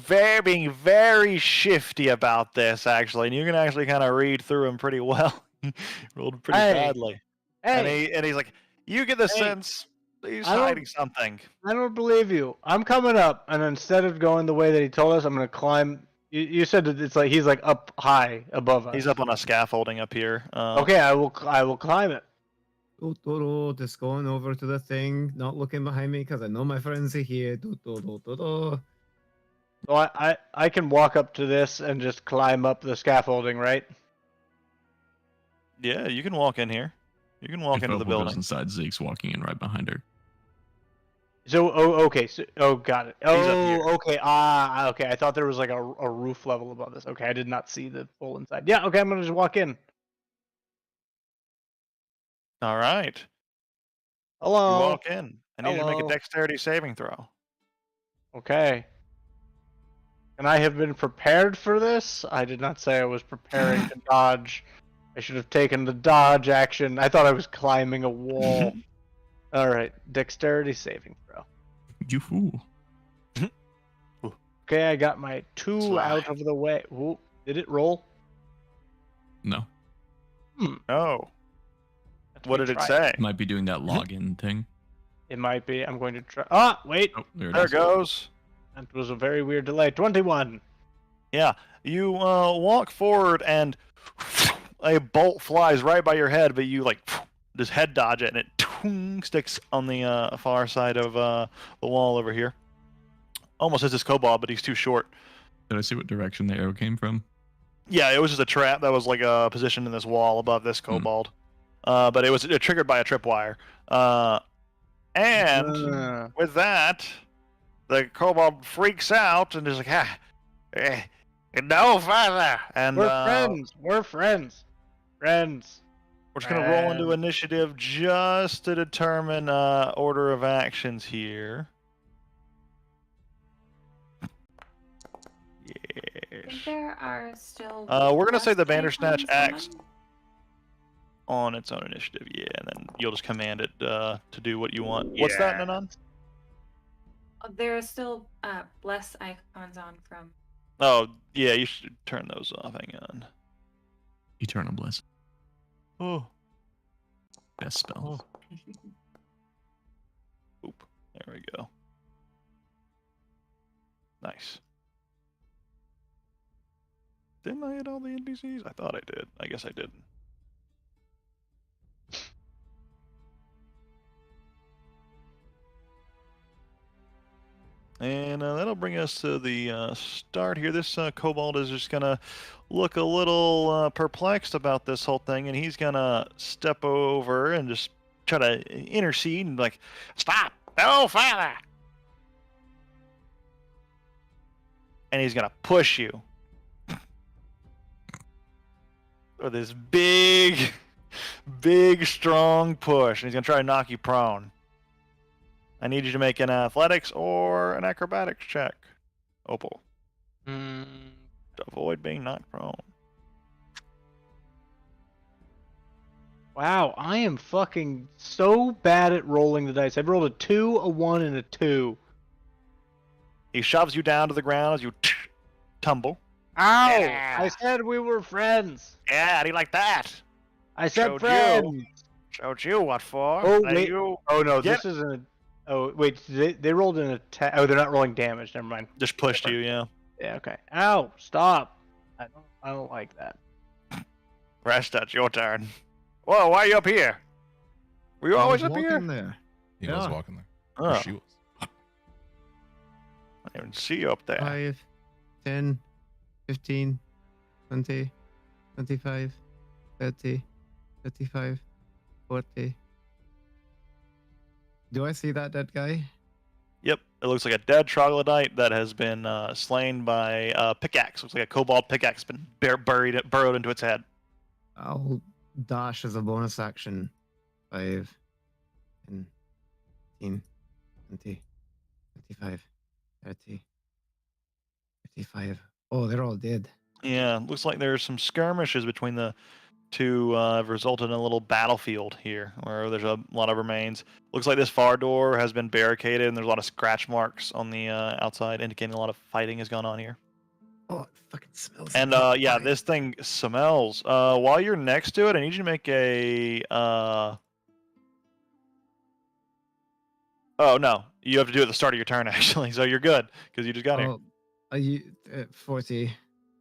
being very shifty about this, actually, and you can actually kind of read through him pretty well. He rolled pretty Hey. badly, Hey, and he's like, you get the Hey. sense he's I don't- hiding something. I don't believe you. I'm coming up, and instead of going the way that he told us, I'm gonna climb. You said that it's like he's like up high above us. He's up on a scaffolding up here. Okay, I will climb it. Just going over to the thing, not looking behind me because I know my friends are here. So I can walk up to this and just climb up the scaffolding, right? Yeah, you can walk in here. You can walk If into the Opal goes building. inside, Zeke's walking in right behind her. So okay. So got it. He's up here. Okay. Okay. I thought there was like a roof level above this. Okay, I did not see the full inside. Yeah. Okay, I'm gonna just walk in. All right. You Hello. walk in. I need you to make a Hello. dexterity saving throw. Okay. And I have been prepared for this. I did not say I was preparing to dodge. I should have taken the dodge action. I thought I was climbing a wall. All right, dexterity saving throw. You fool. Okay, I got my 2 Slide. out of the way. Ooh, did it roll? No. Oh, Let what me did it try say? Might be doing that login thing. It might be. I'm going to try. Ah, wait. Oh, there it There is. it goes. That was a very weird delay. 21. Yeah, you walk forward and a bolt flies right by your head, but you like just head dodge it, and it sticks on the far side of the wall over here. Almost as this kobold, but he's too short. Did I see what direction the arrow came from? Yeah, it was just a trap that was like positioned in this wall above this kobold. But it was triggered by a tripwire. And Ah. with that, the kobold freaks out and is like, no further. And We're friends. We're friends. Friends. we're just gonna roll into initiative just to determine order of actions here. I Yes. think there are still. We're gonna say the less Bandersnatch icons acts on. on its own initiative, yeah, and then you'll just command it to do what you want. What's that, Yeah. Nanan? There are still less icons on from. Oh, yeah, you should turn those off. Hang on. Eternal Bliss. Oh, Best spell. oop. There we go. Nice. Didn't I hit all the NPCs? I thought I did. I guess I didn't. And that'll bring us to the start here. This kobold is just gonna look a little perplexed about this whole thing, and he's gonna step over and just try to intercede and like, stop! No, father! And he's gonna push you with this big, strong push, and he's gonna try to knock you prone. I need you to make an athletics or an acrobatics check, Opal, to avoid being knocked prone. Wow, I am fucking so bad at rolling the dice. I've rolled a 2, a 1, and a 2. He shoves you down to the ground as you tumble. Ow! Yeah. I said we were friends. Yeah, how do you like that? I said Showed friends. you. Showed you what for. Oh, Now wait. you Oh no, Get this isn't. Oh wait, they rolled an attack. Oh, they're not rolling damage. Never mind. just pushed you, yeah. Yeah. Okay. Ow! Stop. I don't like that. Rest, it's your turn. Whoa, why are you up here? Were you I always was up here? walking there. He was Yeah. walking there. Oh, Or I she was. didn't even see you up there. 5, 10, 15, 20, 25, 30, 35, 40. Do I see that dead guy? Yep, it looks like a dead troglodyte that has been slain by a pickaxe. Looks like a cobalt pickaxe been burrowed into its head. I'll dash as a bonus action. 5, 10, 15, 20, 25, 30, 55. Oh, they're all dead. Yeah, looks like there's some skirmishes between the two resulted in a little battlefield here where there's a lot of remains. Looks like this far door has been barricaded and there's a lot of scratch marks on the outside indicating a lot of fighting has gone on here. Oh, it fucking smells. And like yeah, fire. this thing smells. While you're next to it, I need you to make a oh no, you have to do it at the start of your turn actually, so you're good because you just got here. Oh, are you 40?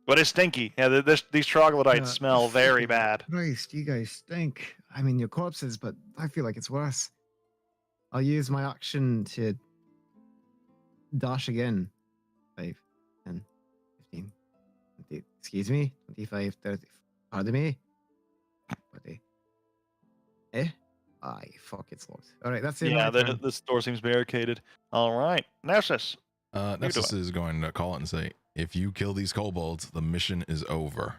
But it's stinky. Yeah, these troglodytes Yeah, smell very fucking bad. Christ, you guys stink. I mean, your corpses, but I feel like it's worse. I'll use my action to dash again. 5, 10, 15, 20, excuse me, 25, 30. Pardon me? 40. Eh? Aye, fuck, it's locked. Alright, that's it. Yeah, this door seems barricaded. All right, Nessus. Nessus is going to call it and say, if you kill these kobolds, the mission is over.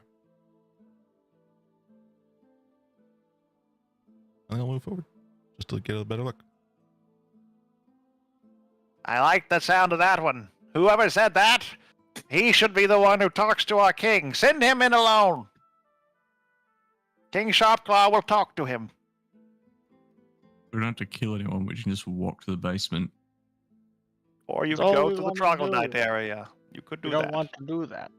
And I'll move forward just to get a better look. I like the sound of that one. Whoever said that, he should be the one who talks to our king. Send him in alone. King Sharpclaw will talk to him. We don't have to kill anyone. We can just walk to the basement. Or you That's could all go we to the wanna troglodyte do. area. You could do We don't that. want to do that.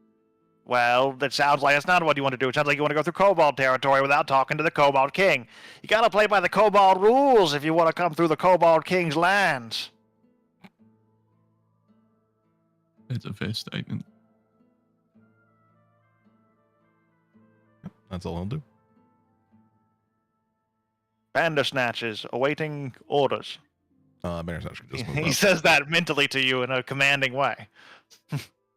Well, that sounds like that's not what you want to do. It sounds like you want to go through Kobold territory without talking to the Kobold King. You gotta play by the Kobold rules if you want to come through the Kobold King's lands. It's a fair statement. That's all I'll do. Bandersnatches awaiting orders. Bandersnatch can just move He up. says that mentally to you in a commanding way.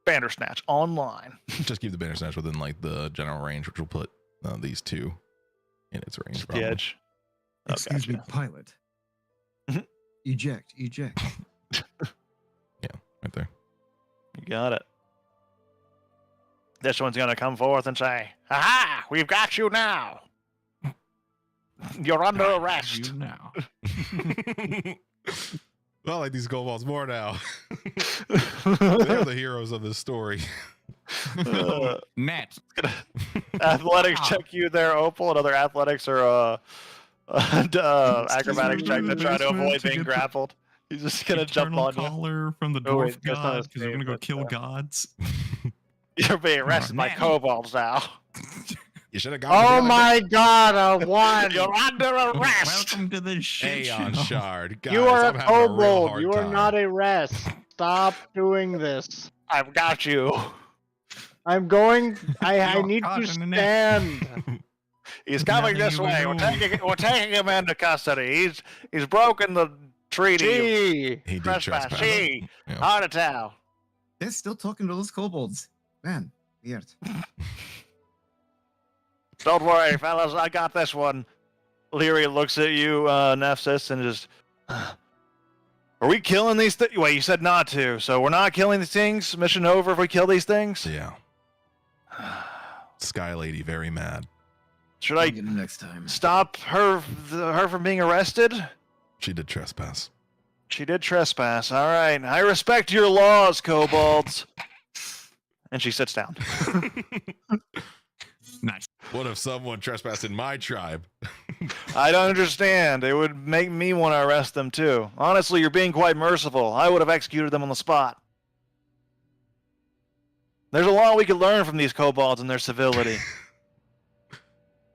Bandersnatch online. Just keep the Bandersnatch within like the general range, which will put these two in its range. Just the Probably. edge. Oh, Excuse me, gotcha. pilot. Mhm. Eject. Right there. You got it. This one's gonna come forth and say, "Aha! We've got you now. You're under arrest." You now. I like these kobolds more now. They're the heroes of this story. Nat. Athletics check you there, Opal. Another athletics or acrobatics check to try to avoid being grappled. He's just gonna jump Eternal on you. caller from the Oh, wait, dwarf that's not god his because we're name, gonna go but, kill gods. You're being arrested by Nat. kobolds now. You should have gone. Oh my god, a one! You're under arrest. Welcome to the shit Aeon show. Shard. Guys, You are I'm a having a real kobold. hard You are time. not a rest. Stop doing this. I've got you. I'm going. I You're need caught to in the net. stand. He's There's coming nothing this you way. can We're do. taking him into custody. He's broken the Treaty. Gee. He did Trespass. trespass. Gee. Yeah. Heart attack. They're still talking to those kobolds. Man, weird. Don't worry, fellas. I got this one. Leary looks at you, Nephthys, and just... Are we killing these things? Wait, you said not to, so we're not killing these things? Mission over if we kill these things? Yeah. Sky Lady very mad. Should I'll I get him next time. stop her from being arrested? She did trespass. She did trespass. All right. I respect your laws, kobolds. And she sits down. Nice. What if someone trespassed in my tribe? I don't understand. It would make me want to arrest them too. Honestly, you're being quite merciful. I would have executed them on the spot. There's a lot we could learn from these kobolds and their civility.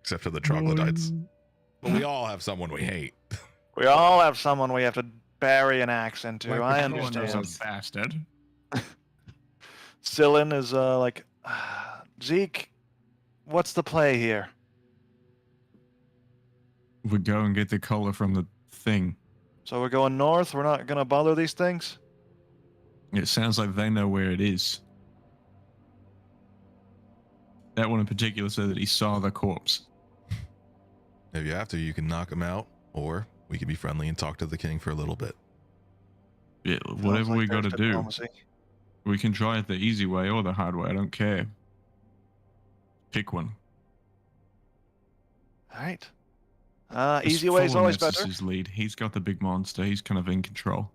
Except for the troglodytes. But we all have someone we hate. We all have someone we have to bury an axe into. Like I the Everyone knows understand. a bastard. Sillin is like, Zeke, what's the play here? We go and get the collar from the thing. So we're going north? We're not going to bother these things? It sounds like they know where it is. That one in particular said that he saw the corpse. If you have to, you can knock him out, or we could be friendly and talk to the king for a little bit. Yeah, Sounds whatever like we got to there's do. diplomacy. We can try it the easy way or the hard way. I don't care. Pick one. All right. Just Easy way is follow always Nessus's better. lead. He's got the big monster. He's kind of in control.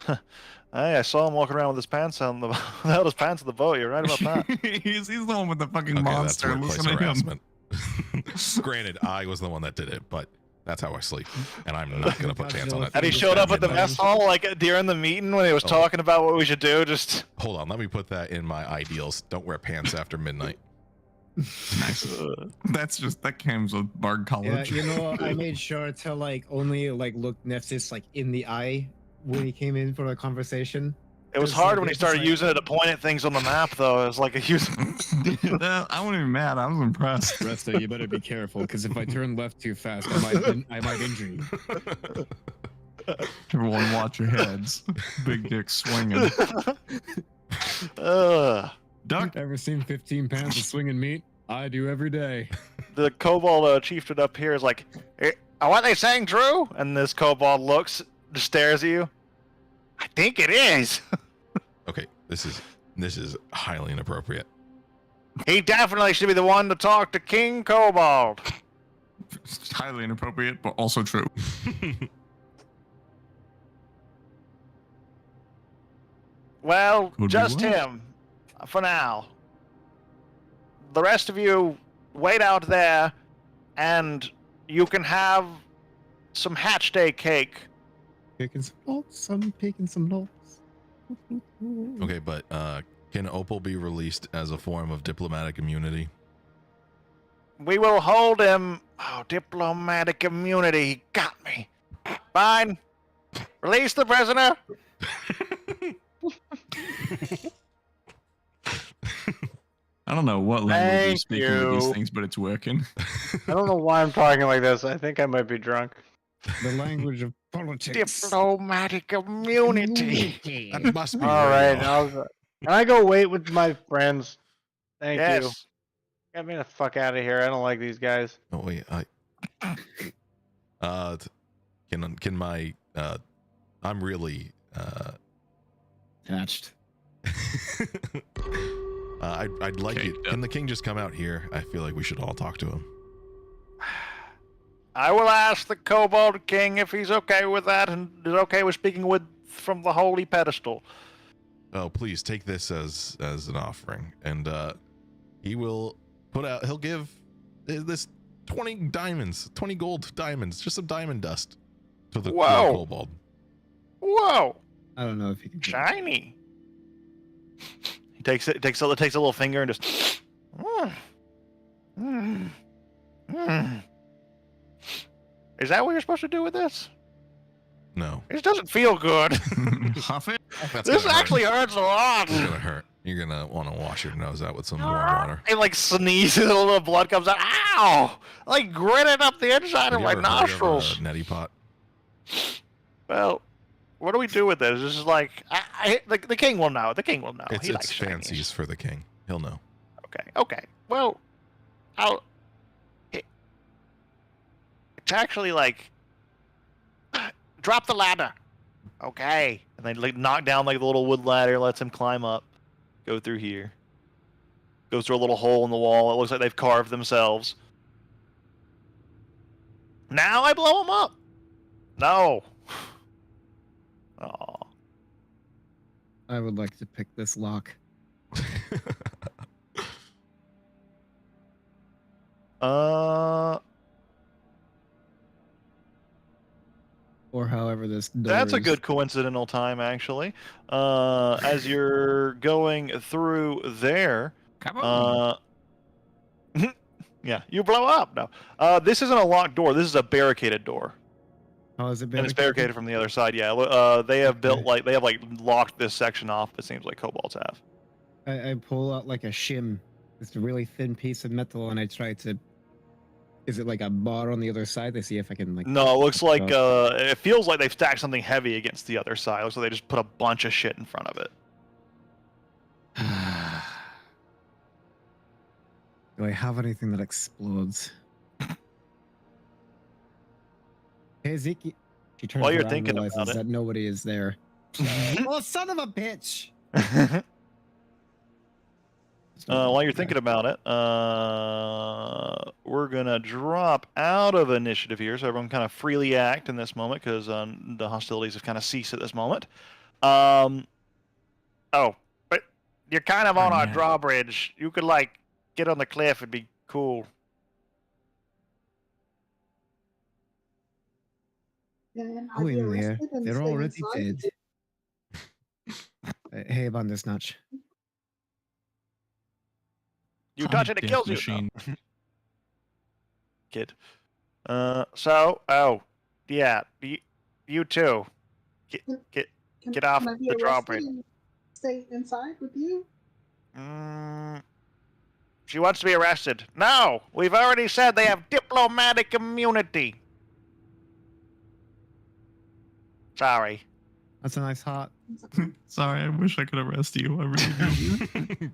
Hey, I saw him walking around with his pants on the without his pants on the boat. You're right about that. he's the one with the fucking Okay, monster. that's workplace Listen to him. harassment. Granted, I was the one that did it, but that's how I sleep, and I'm not gonna put pants on it. And he showed up at the mess hall like during the meeting when he was Oh. talking about what we should do. Just Hold on, let me put that in my ideals. Don't wear pants after midnight. Nice. That comes with Bard Yeah, College. you know, I made sure to like only like look Nephthys like in the eye when he came in for a conversation. it was Just hard like when he it's started like- using it to point at things on the map, though. It was like a huge. I wasn't even mad. I was impressed. Resta, you better be careful because if I turn left too fast, I might injure you. Everyone watch your heads. Big dick swinging. Duck. Ever seen 15 pounds of swinging meat? I do every day. The kobold chieftain up here is like, what are they saying, Drew? And this kobold looks, just stares at you. I think it is. Okay, this is highly inappropriate. He definitely should be the one to talk to King Kobold. It's highly inappropriate, but also true. Well, Could be just worse. him, for now. The rest of you, wait out there, and you can have some hatch day cake. Picking some notes. I'm picking some notes. Okay, but can Opal be released as a form of diplomatic immunity? We will hold him. Oh, diplomatic immunity. He got me. Fine. Release the prisoner. I don't know what language you're Thank speaking with these you. things, but it's working. I don't know why I'm talking like this. I think I might be drunk. The language of politics. Diplomatic immunity. That must be All right, real. I'll go. Can I go wait with my friends? Thank you. Yes. Get me the fuck out of here. I don't like these guys. Oh wait, can my I'm really Attached. I'd like Okay, it. Can the king just come out here? I feel like we should all talk to him. I will ask the Kobold King if he's okay with that and is okay with speaking with from the holy pedestal. Oh, please take this as an offering, and he'll give this 20 diamonds, 20 gold diamonds, just some diamond dust to the Whoa. kobold. Whoa, I don't know if you can. shiny. He takes a little finger and just. Is that what you're supposed to do with this? No, It doesn't feel good. Huff it. that's This gonna hurt. actually hurts a lot. It's gonna hurt. You're gonna want to wash your nose out with some warm water. It like sneezes, a little blood comes out. Ow! Like gritted up the inside Have of you my ever heard of a nostrils. neti pot? Well, what do we do with this? This is like, the king will know. The king will know. It's He likes fancies shinies. for the king. He'll know. Okay. Well, it's actually like, drop the ladder. Okay. And they like knock down like the little wood ladder, lets him climb up, go through here. Goes through a little hole in the wall. It looks like they've carved themselves. Now I blow him up. No. Oh. I would like to pick this lock. Or however this door That's a is. good coincidental time, actually. As you're going through there, Come on. yeah, you blow up. No, this isn't a locked door. This is a barricaded door, How is it and it's barricaded? barricaded from the other side. Yeah, they have built Okay. they have locked this section off. It seems like kobolds have. I pull out like a shim. It's a really thin piece of metal, and I try to. Is it like a bar on the other side? I see if I can like. No, it looks like it feels like they've stacked something heavy against the other side. So they just put a bunch of shit in front of it. Do I have anything that explodes? Hey, Zeke. She turns While you're around thinking and realizes about it. that nobody is there. Oh, son of a bitch! While you're thinking about it, we're gonna drop out of initiative here, so everyone kind of freely act in this moment because the hostilities have kind of ceased at this moment. Oh, but you're kind of on our Yeah. drawbridge. You could like get on the cliff. It'd be cool. Yeah, and Go I'd be in there. arrested and They're stay already inside. dead. Hey, Bandersnatch. You High touch it, it def kills you. machine. No. Kid. Yeah, you too. Get off Can I be the arrested drawbridge. and stay inside with you? She wants to be arrested. No, we've already said they have diplomatic immunity. Sorry. That's a nice heart. Sorry, I wish I could arrest you. I really do.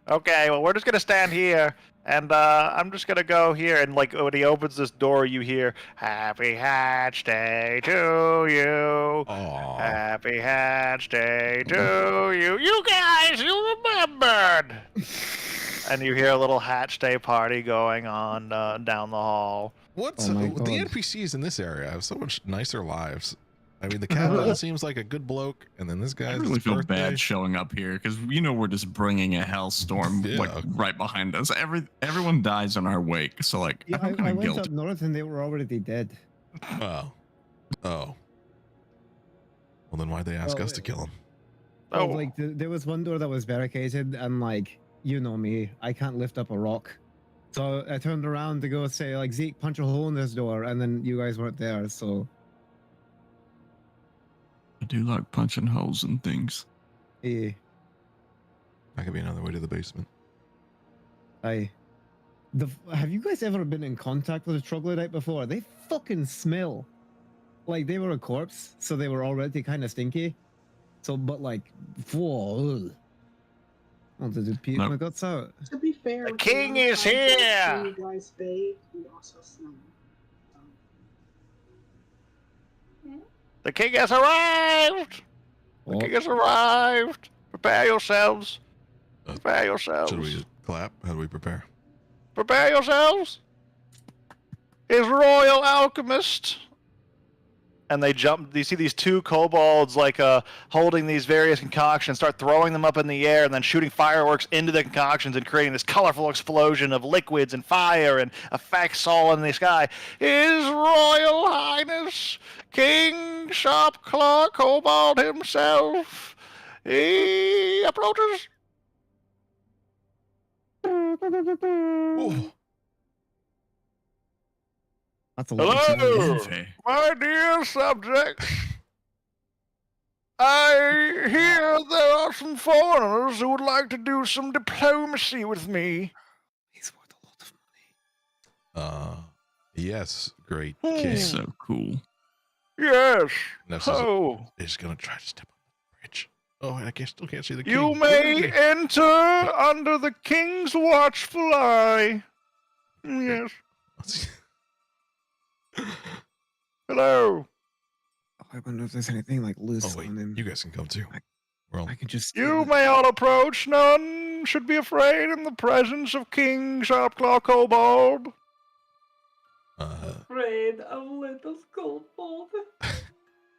Okay, well, we're just gonna stand here, and I'm just gonna go here, and like when he opens this door, you hear "Happy Hatch Day to you, Aw. Happy Hatch Day to you." You guys, you remembered. And you hear a little Hatch Day party going on down the hall. What's Oh my the God. NPCs in this area have so much nicer lives? I mean, the captain seems like a good bloke, and then this I guy's really his feel birthday. bad showing up here because we're just bringing a hellstorm Yeah. like right behind us. Everyone dies in our wake, so like Yeah, I feel I kind of went guilty. up north and they were already dead. Oh. Well, then why'd they ask Oh, us to kill him? Oh, Oh, like there was one door that was barricaded, and like you know me, I can't lift up a rock. So I turned around to go say like Zeke, punch a hole in this door, and then you guys weren't there. So I do like punching holes in things. eh, That could be another way to the basement. have you guys ever been in contact with a troglodyte before? They fucking smell like they were a corpse, so they were already kind of stinky. So, but like, whoa, ugh. I wanted to puke Nope. my guts out. To be fair, The with king amount of is times that I've here! seen you guys bathe, we also smell. the king has arrived! The Oh, king has arrived! Prepare yourselves! Uh, Prepare yourselves! Should we clap? How do we prepare? Prepare yourselves! His royal alchemist! And they jump. You see these two kobolds like holding these various concoctions, start throwing them up in the air, and then shooting fireworks into the concoctions and creating this colorful explosion of liquids and fire and effects all in the sky. His Royal Highness, King Shopclaw Kobold himself, he approaches. Oh, that's a lot. of Hello! sound. My dear subjects, I hear there are some foreigners who would like to do some diplomacy with me. He's worth a lot of money. yes, great Hmm. king. So cool. Yes. Ness Oh, is gonna try to step on the bridge. Oh, I still can't see the king. you may enter under the king's watchful eye. Yes. Hello. I wonder if there's anything like loose Oh wait, on him. you guys can come too. Well, I can just. You may all approach. None should be afraid in the presence of King Sharpclaw Kobold. Afraid of little Skullfold.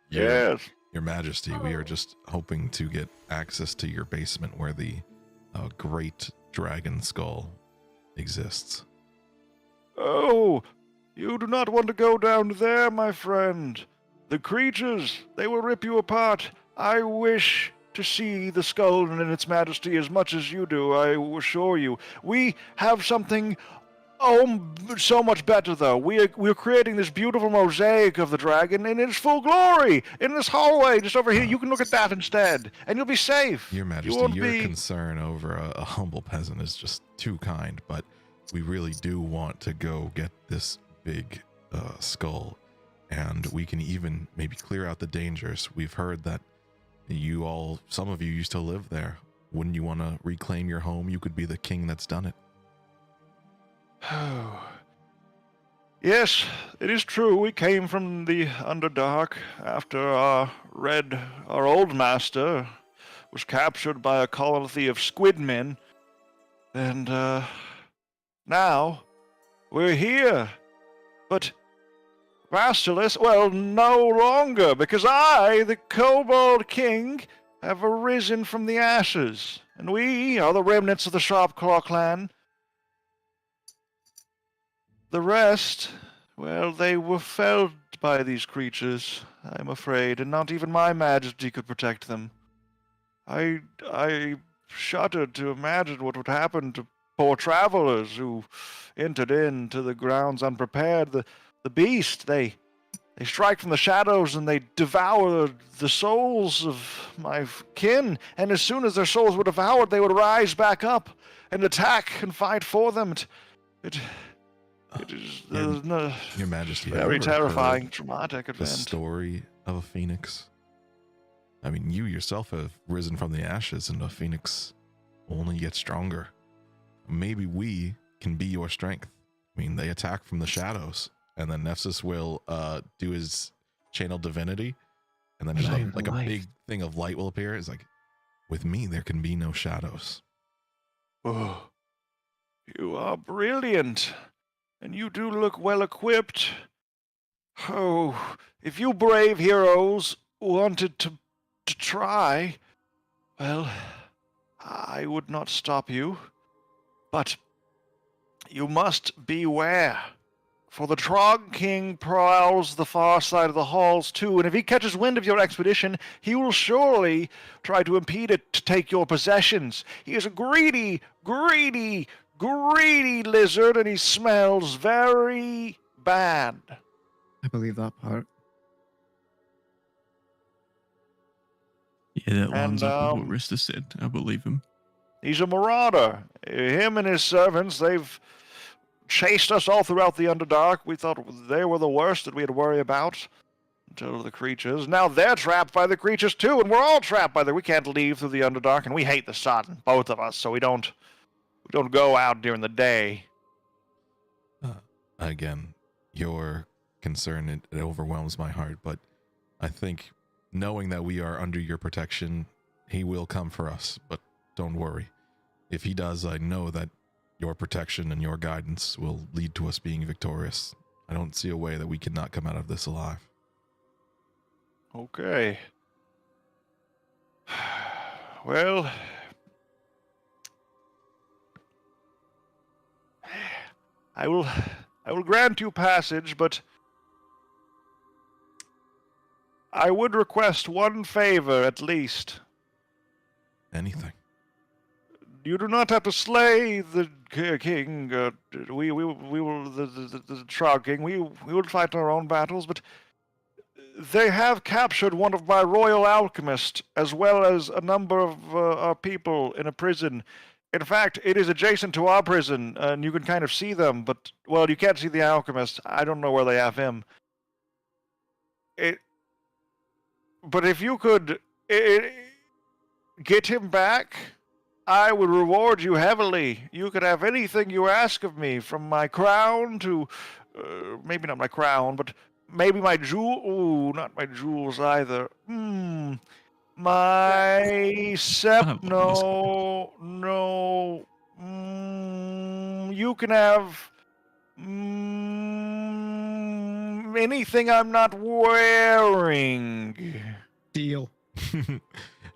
Yes. Your Majesty, we are just hoping to get access to your basement where the great dragon skull exists. Oh, you do not want to go down there, my friend. The creatures, they will rip you apart. I wish to see the skull in its majesty as much as you do, I assure you. We have something, so much better, though. We're creating this beautiful mosaic of the dragon in its full glory, in this hallway just over here. You can look at that instead, and you'll be safe. Your Majesty, your concern over a humble peasant is just too kind, but we really do want to go get this big skull, and we can even maybe clear out the dangers. We've heard that some of you used to live there. Wouldn't you want to reclaim your home? You could be the king that's done it. Yes, it is true. We came from the Underdark after our old master was captured by a colony of squidmen, and now we're here. But Masterless, well, no longer, because I, the Kobold King, have arisen from the ashes, and we are the remnants of the Sharpclaw clan. The rest, well, they were felled by these creatures, I'm afraid, and not even my majesty could protect them. I shuddered to imagine what would happen to poor travelers who entered into the grounds unprepared. The beast, they strike from the shadows and they devour the souls of my kin, and as soon as their souls were devoured, they would rise back up and attack and fight for them. It is Your Majesty, have you very ever terrifying, heard traumatic the event. story of a phoenix? I mean, you yourself have risen from the ashes, and a phoenix only gets stronger. Maybe we can be your strength. I mean, they attack from the shadows, and then Nessus will do his channel divinity, and then like a big thing of light will appear. It's like, with me, there can be no shadows. Oh, you are brilliant, and you do look well equipped. Oh, if you brave heroes wanted to try, well, I would not stop you. But you must beware, for the Trog King prowls the far side of the halls too, and if he catches wind of your expedition, he will surely try to impede it to take your possessions. He is a greedy lizard, and he smells very bad. I believe that part. Yeah, that lines And, up with what Rista said. I believe him. He's a marauder. Him and his servants, they've chased us all throughout the Underdark. We thought they were the worst that we had to worry about until the creatures. Now they're trapped by the creatures too, and we're all trapped by them. We can't leave through the Underdark, and we hate the sun, both of us, so we don't go out during the day. Again, your concern, it overwhelms my heart, but I think knowing that we are under your protection, he will come for us, but don't worry. If he does, I know that your protection and your guidance will lead to us being victorious. I don't see a way that we cannot come out of this alive. Okay. Well, I will grant you passage, but I would request one favor at least. Anything. You do not have to slay the king. We will the Trog King. We will fight our own battles, but they have captured one of my royal alchemists, as well as a number of our people in a prison. In fact, it is adjacent to our prison, and you can kind of see them, but, well, you can't see the alchemist. I don't know where they have him. but if you could get him back, I would reward you heavily. You could have anything you ask of me, from my crown to, maybe not my crown, but maybe my jewel. Ooh, not my jewels either. My no. You can have anything I'm not wearing. Deal.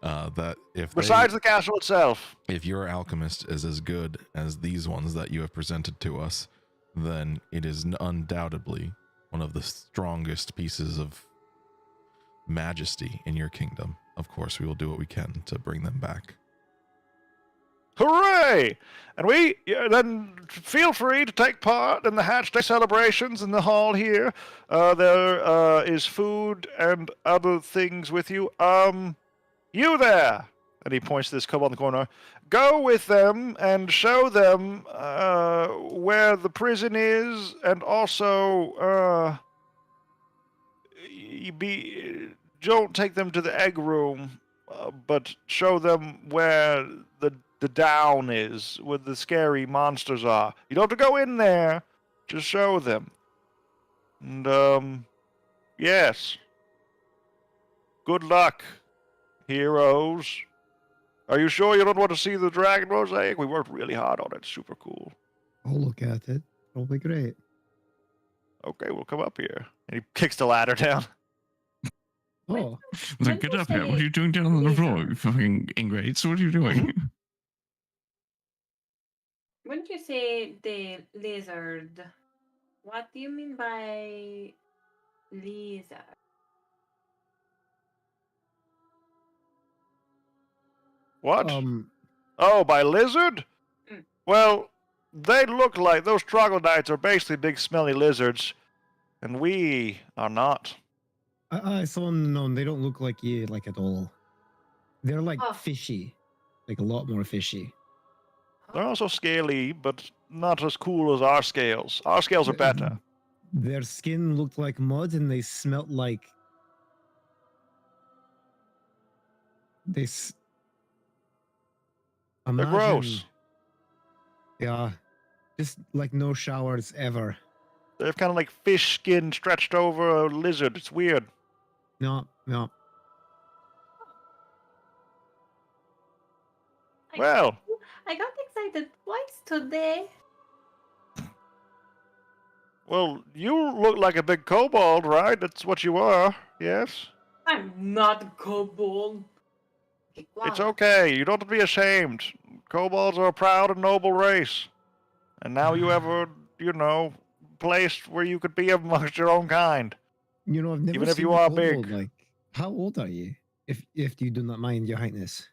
That if Besides the castle itself. if your alchemist is as good as these ones that you have presented to us, then it is undoubtedly one of the strongest pieces of majesty in your kingdom. Of course, we will do what we can to bring them back. Hooray! And then feel free to take part in the Hatch Day celebrations in the hall here. There is food and other things with you. You there! And he points to this kobold in the corner. Go with them and show them where the prison is, and also don't take them to the egg room, but show them where the down is, where the scary monsters are. You don't have to go in there, just show them. And yes. Good luck, heroes. Are you sure you don't want to see the dragon mosaic? We worked really hard on it. Super cool. I'll look at it. It'll be great. Okay, we'll come up here. And he kicks the ladder down. Oh, Like, get up here. What are you doing down on the floor, you fucking ingrates? What are you doing? When you say the lizard, what do you mean by lizard? What? um, Oh, by lizard? Mm. Well, they look like those troglodytes are basically big smelly lizards, and we are not. I saw them. No, they don't look like you, like at all. They're like Oh. fishy, like a lot more fishy. They're also scaly, but not as cool as our scales. Our scales are better. Their skin looked like mud, and they smelt like this. They're gross. Yeah, just like no showers ever. They're kind of like fish skin stretched over a lizard. It's weird. No. Well, I got excited twice today. well, you look like a big kobold, right? That's what you are. Yes. I'm not a kobold. It's okay. You don't have to be ashamed. Kobolds are a proud and noble race. And now you have a, place where you could be amongst your own kind. You know, I've never Even if seen you a are kobold, big. Like, how old are you? If you do not mind, Your Highness,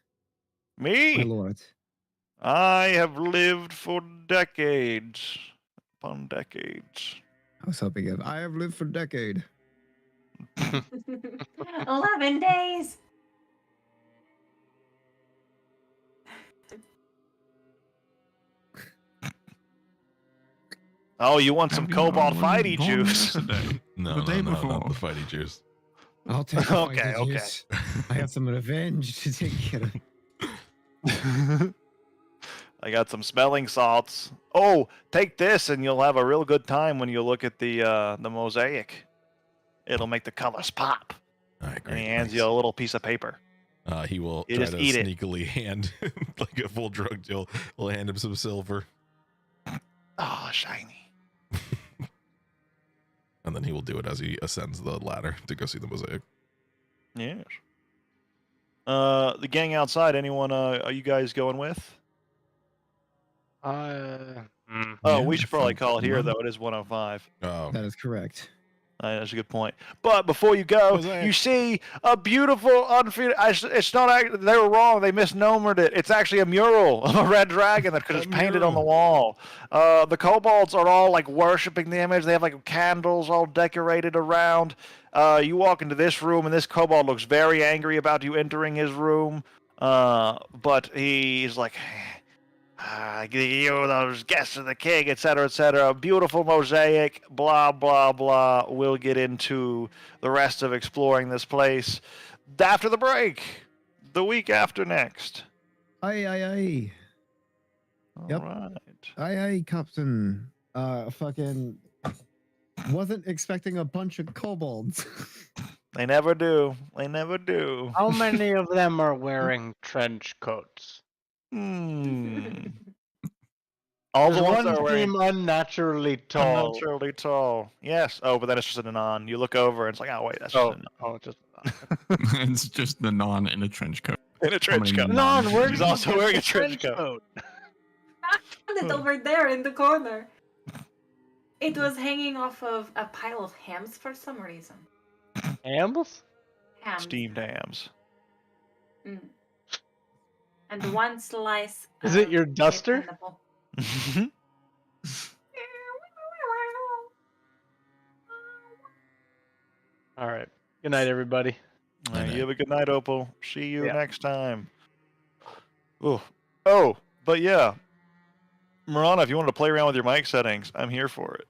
my Me? lord. I have lived for decades upon decades. I was hoping of. I have lived for a decade. 11 days. Oh, you want some Have you cobalt not fighty born juice? yesterday? No, The day not before. the fighty juice. I'll take the Okay, fighting okay. juice. I have some revenge to take care of. I got some smelling salts. Oh, take this and you'll have a real good time when you look at the mosaic. It'll make the colors pop. All right, And great. he hands thanks. you a little piece of paper. He will You try just to eat it. sneakily hand, like a full drug deal, will hand him some silver. Oh, shiny. And then he will do it as he ascends the ladder to go see the mosaic. Yes. The gang outside, anyone are you guys going with? Uh, Oh, Yeah, we should if probably I'm call it here, run- though. It is 105. Oh, That is correct. That's a good point. But before you go, Mosaic. you see a beautiful, it's not. They were wrong. They misnomered it. It's actually a mural of a red dragon that A is painted on the mural. wall. The kobolds are all like worshiping the image. They have like candles all decorated around. You walk into this room, and this kobold looks very angry about you entering his room. But he's like, you those guests of the king, etc., etc. Beautiful mosaic, blah, blah, blah. We'll get into the rest of exploring this place. after the break, the week after next. Aye. Yep. All right. Aye, Captain. Fucking wasn't expecting a bunch of kobolds. They never do. They never do. How many of them are wearing trench coats? Hmm. All Does the ones one that are wearing seem unnaturally tall? unnaturally tall. Yes. Oh, but then it's just an anon. You look over and it's like, oh wait, that's just Oh, an oh, just It's just the non in a trench coat. in a trench many coat. non- non. Where She's did you also get wearing the a trench coat. Found it over there in the corner. It was hanging off of a pile of hams for some reason. Hams? Hams. Steamed hams. Mm. And one slice. Is it of your meat duster? in the bowl. All right. Good night, everybody. All right, Night-night. you have a good night, Opal. See you Yeah. next time. Oh, but yeah. Marana, if you wanted to play around with your mic settings, I'm here for it.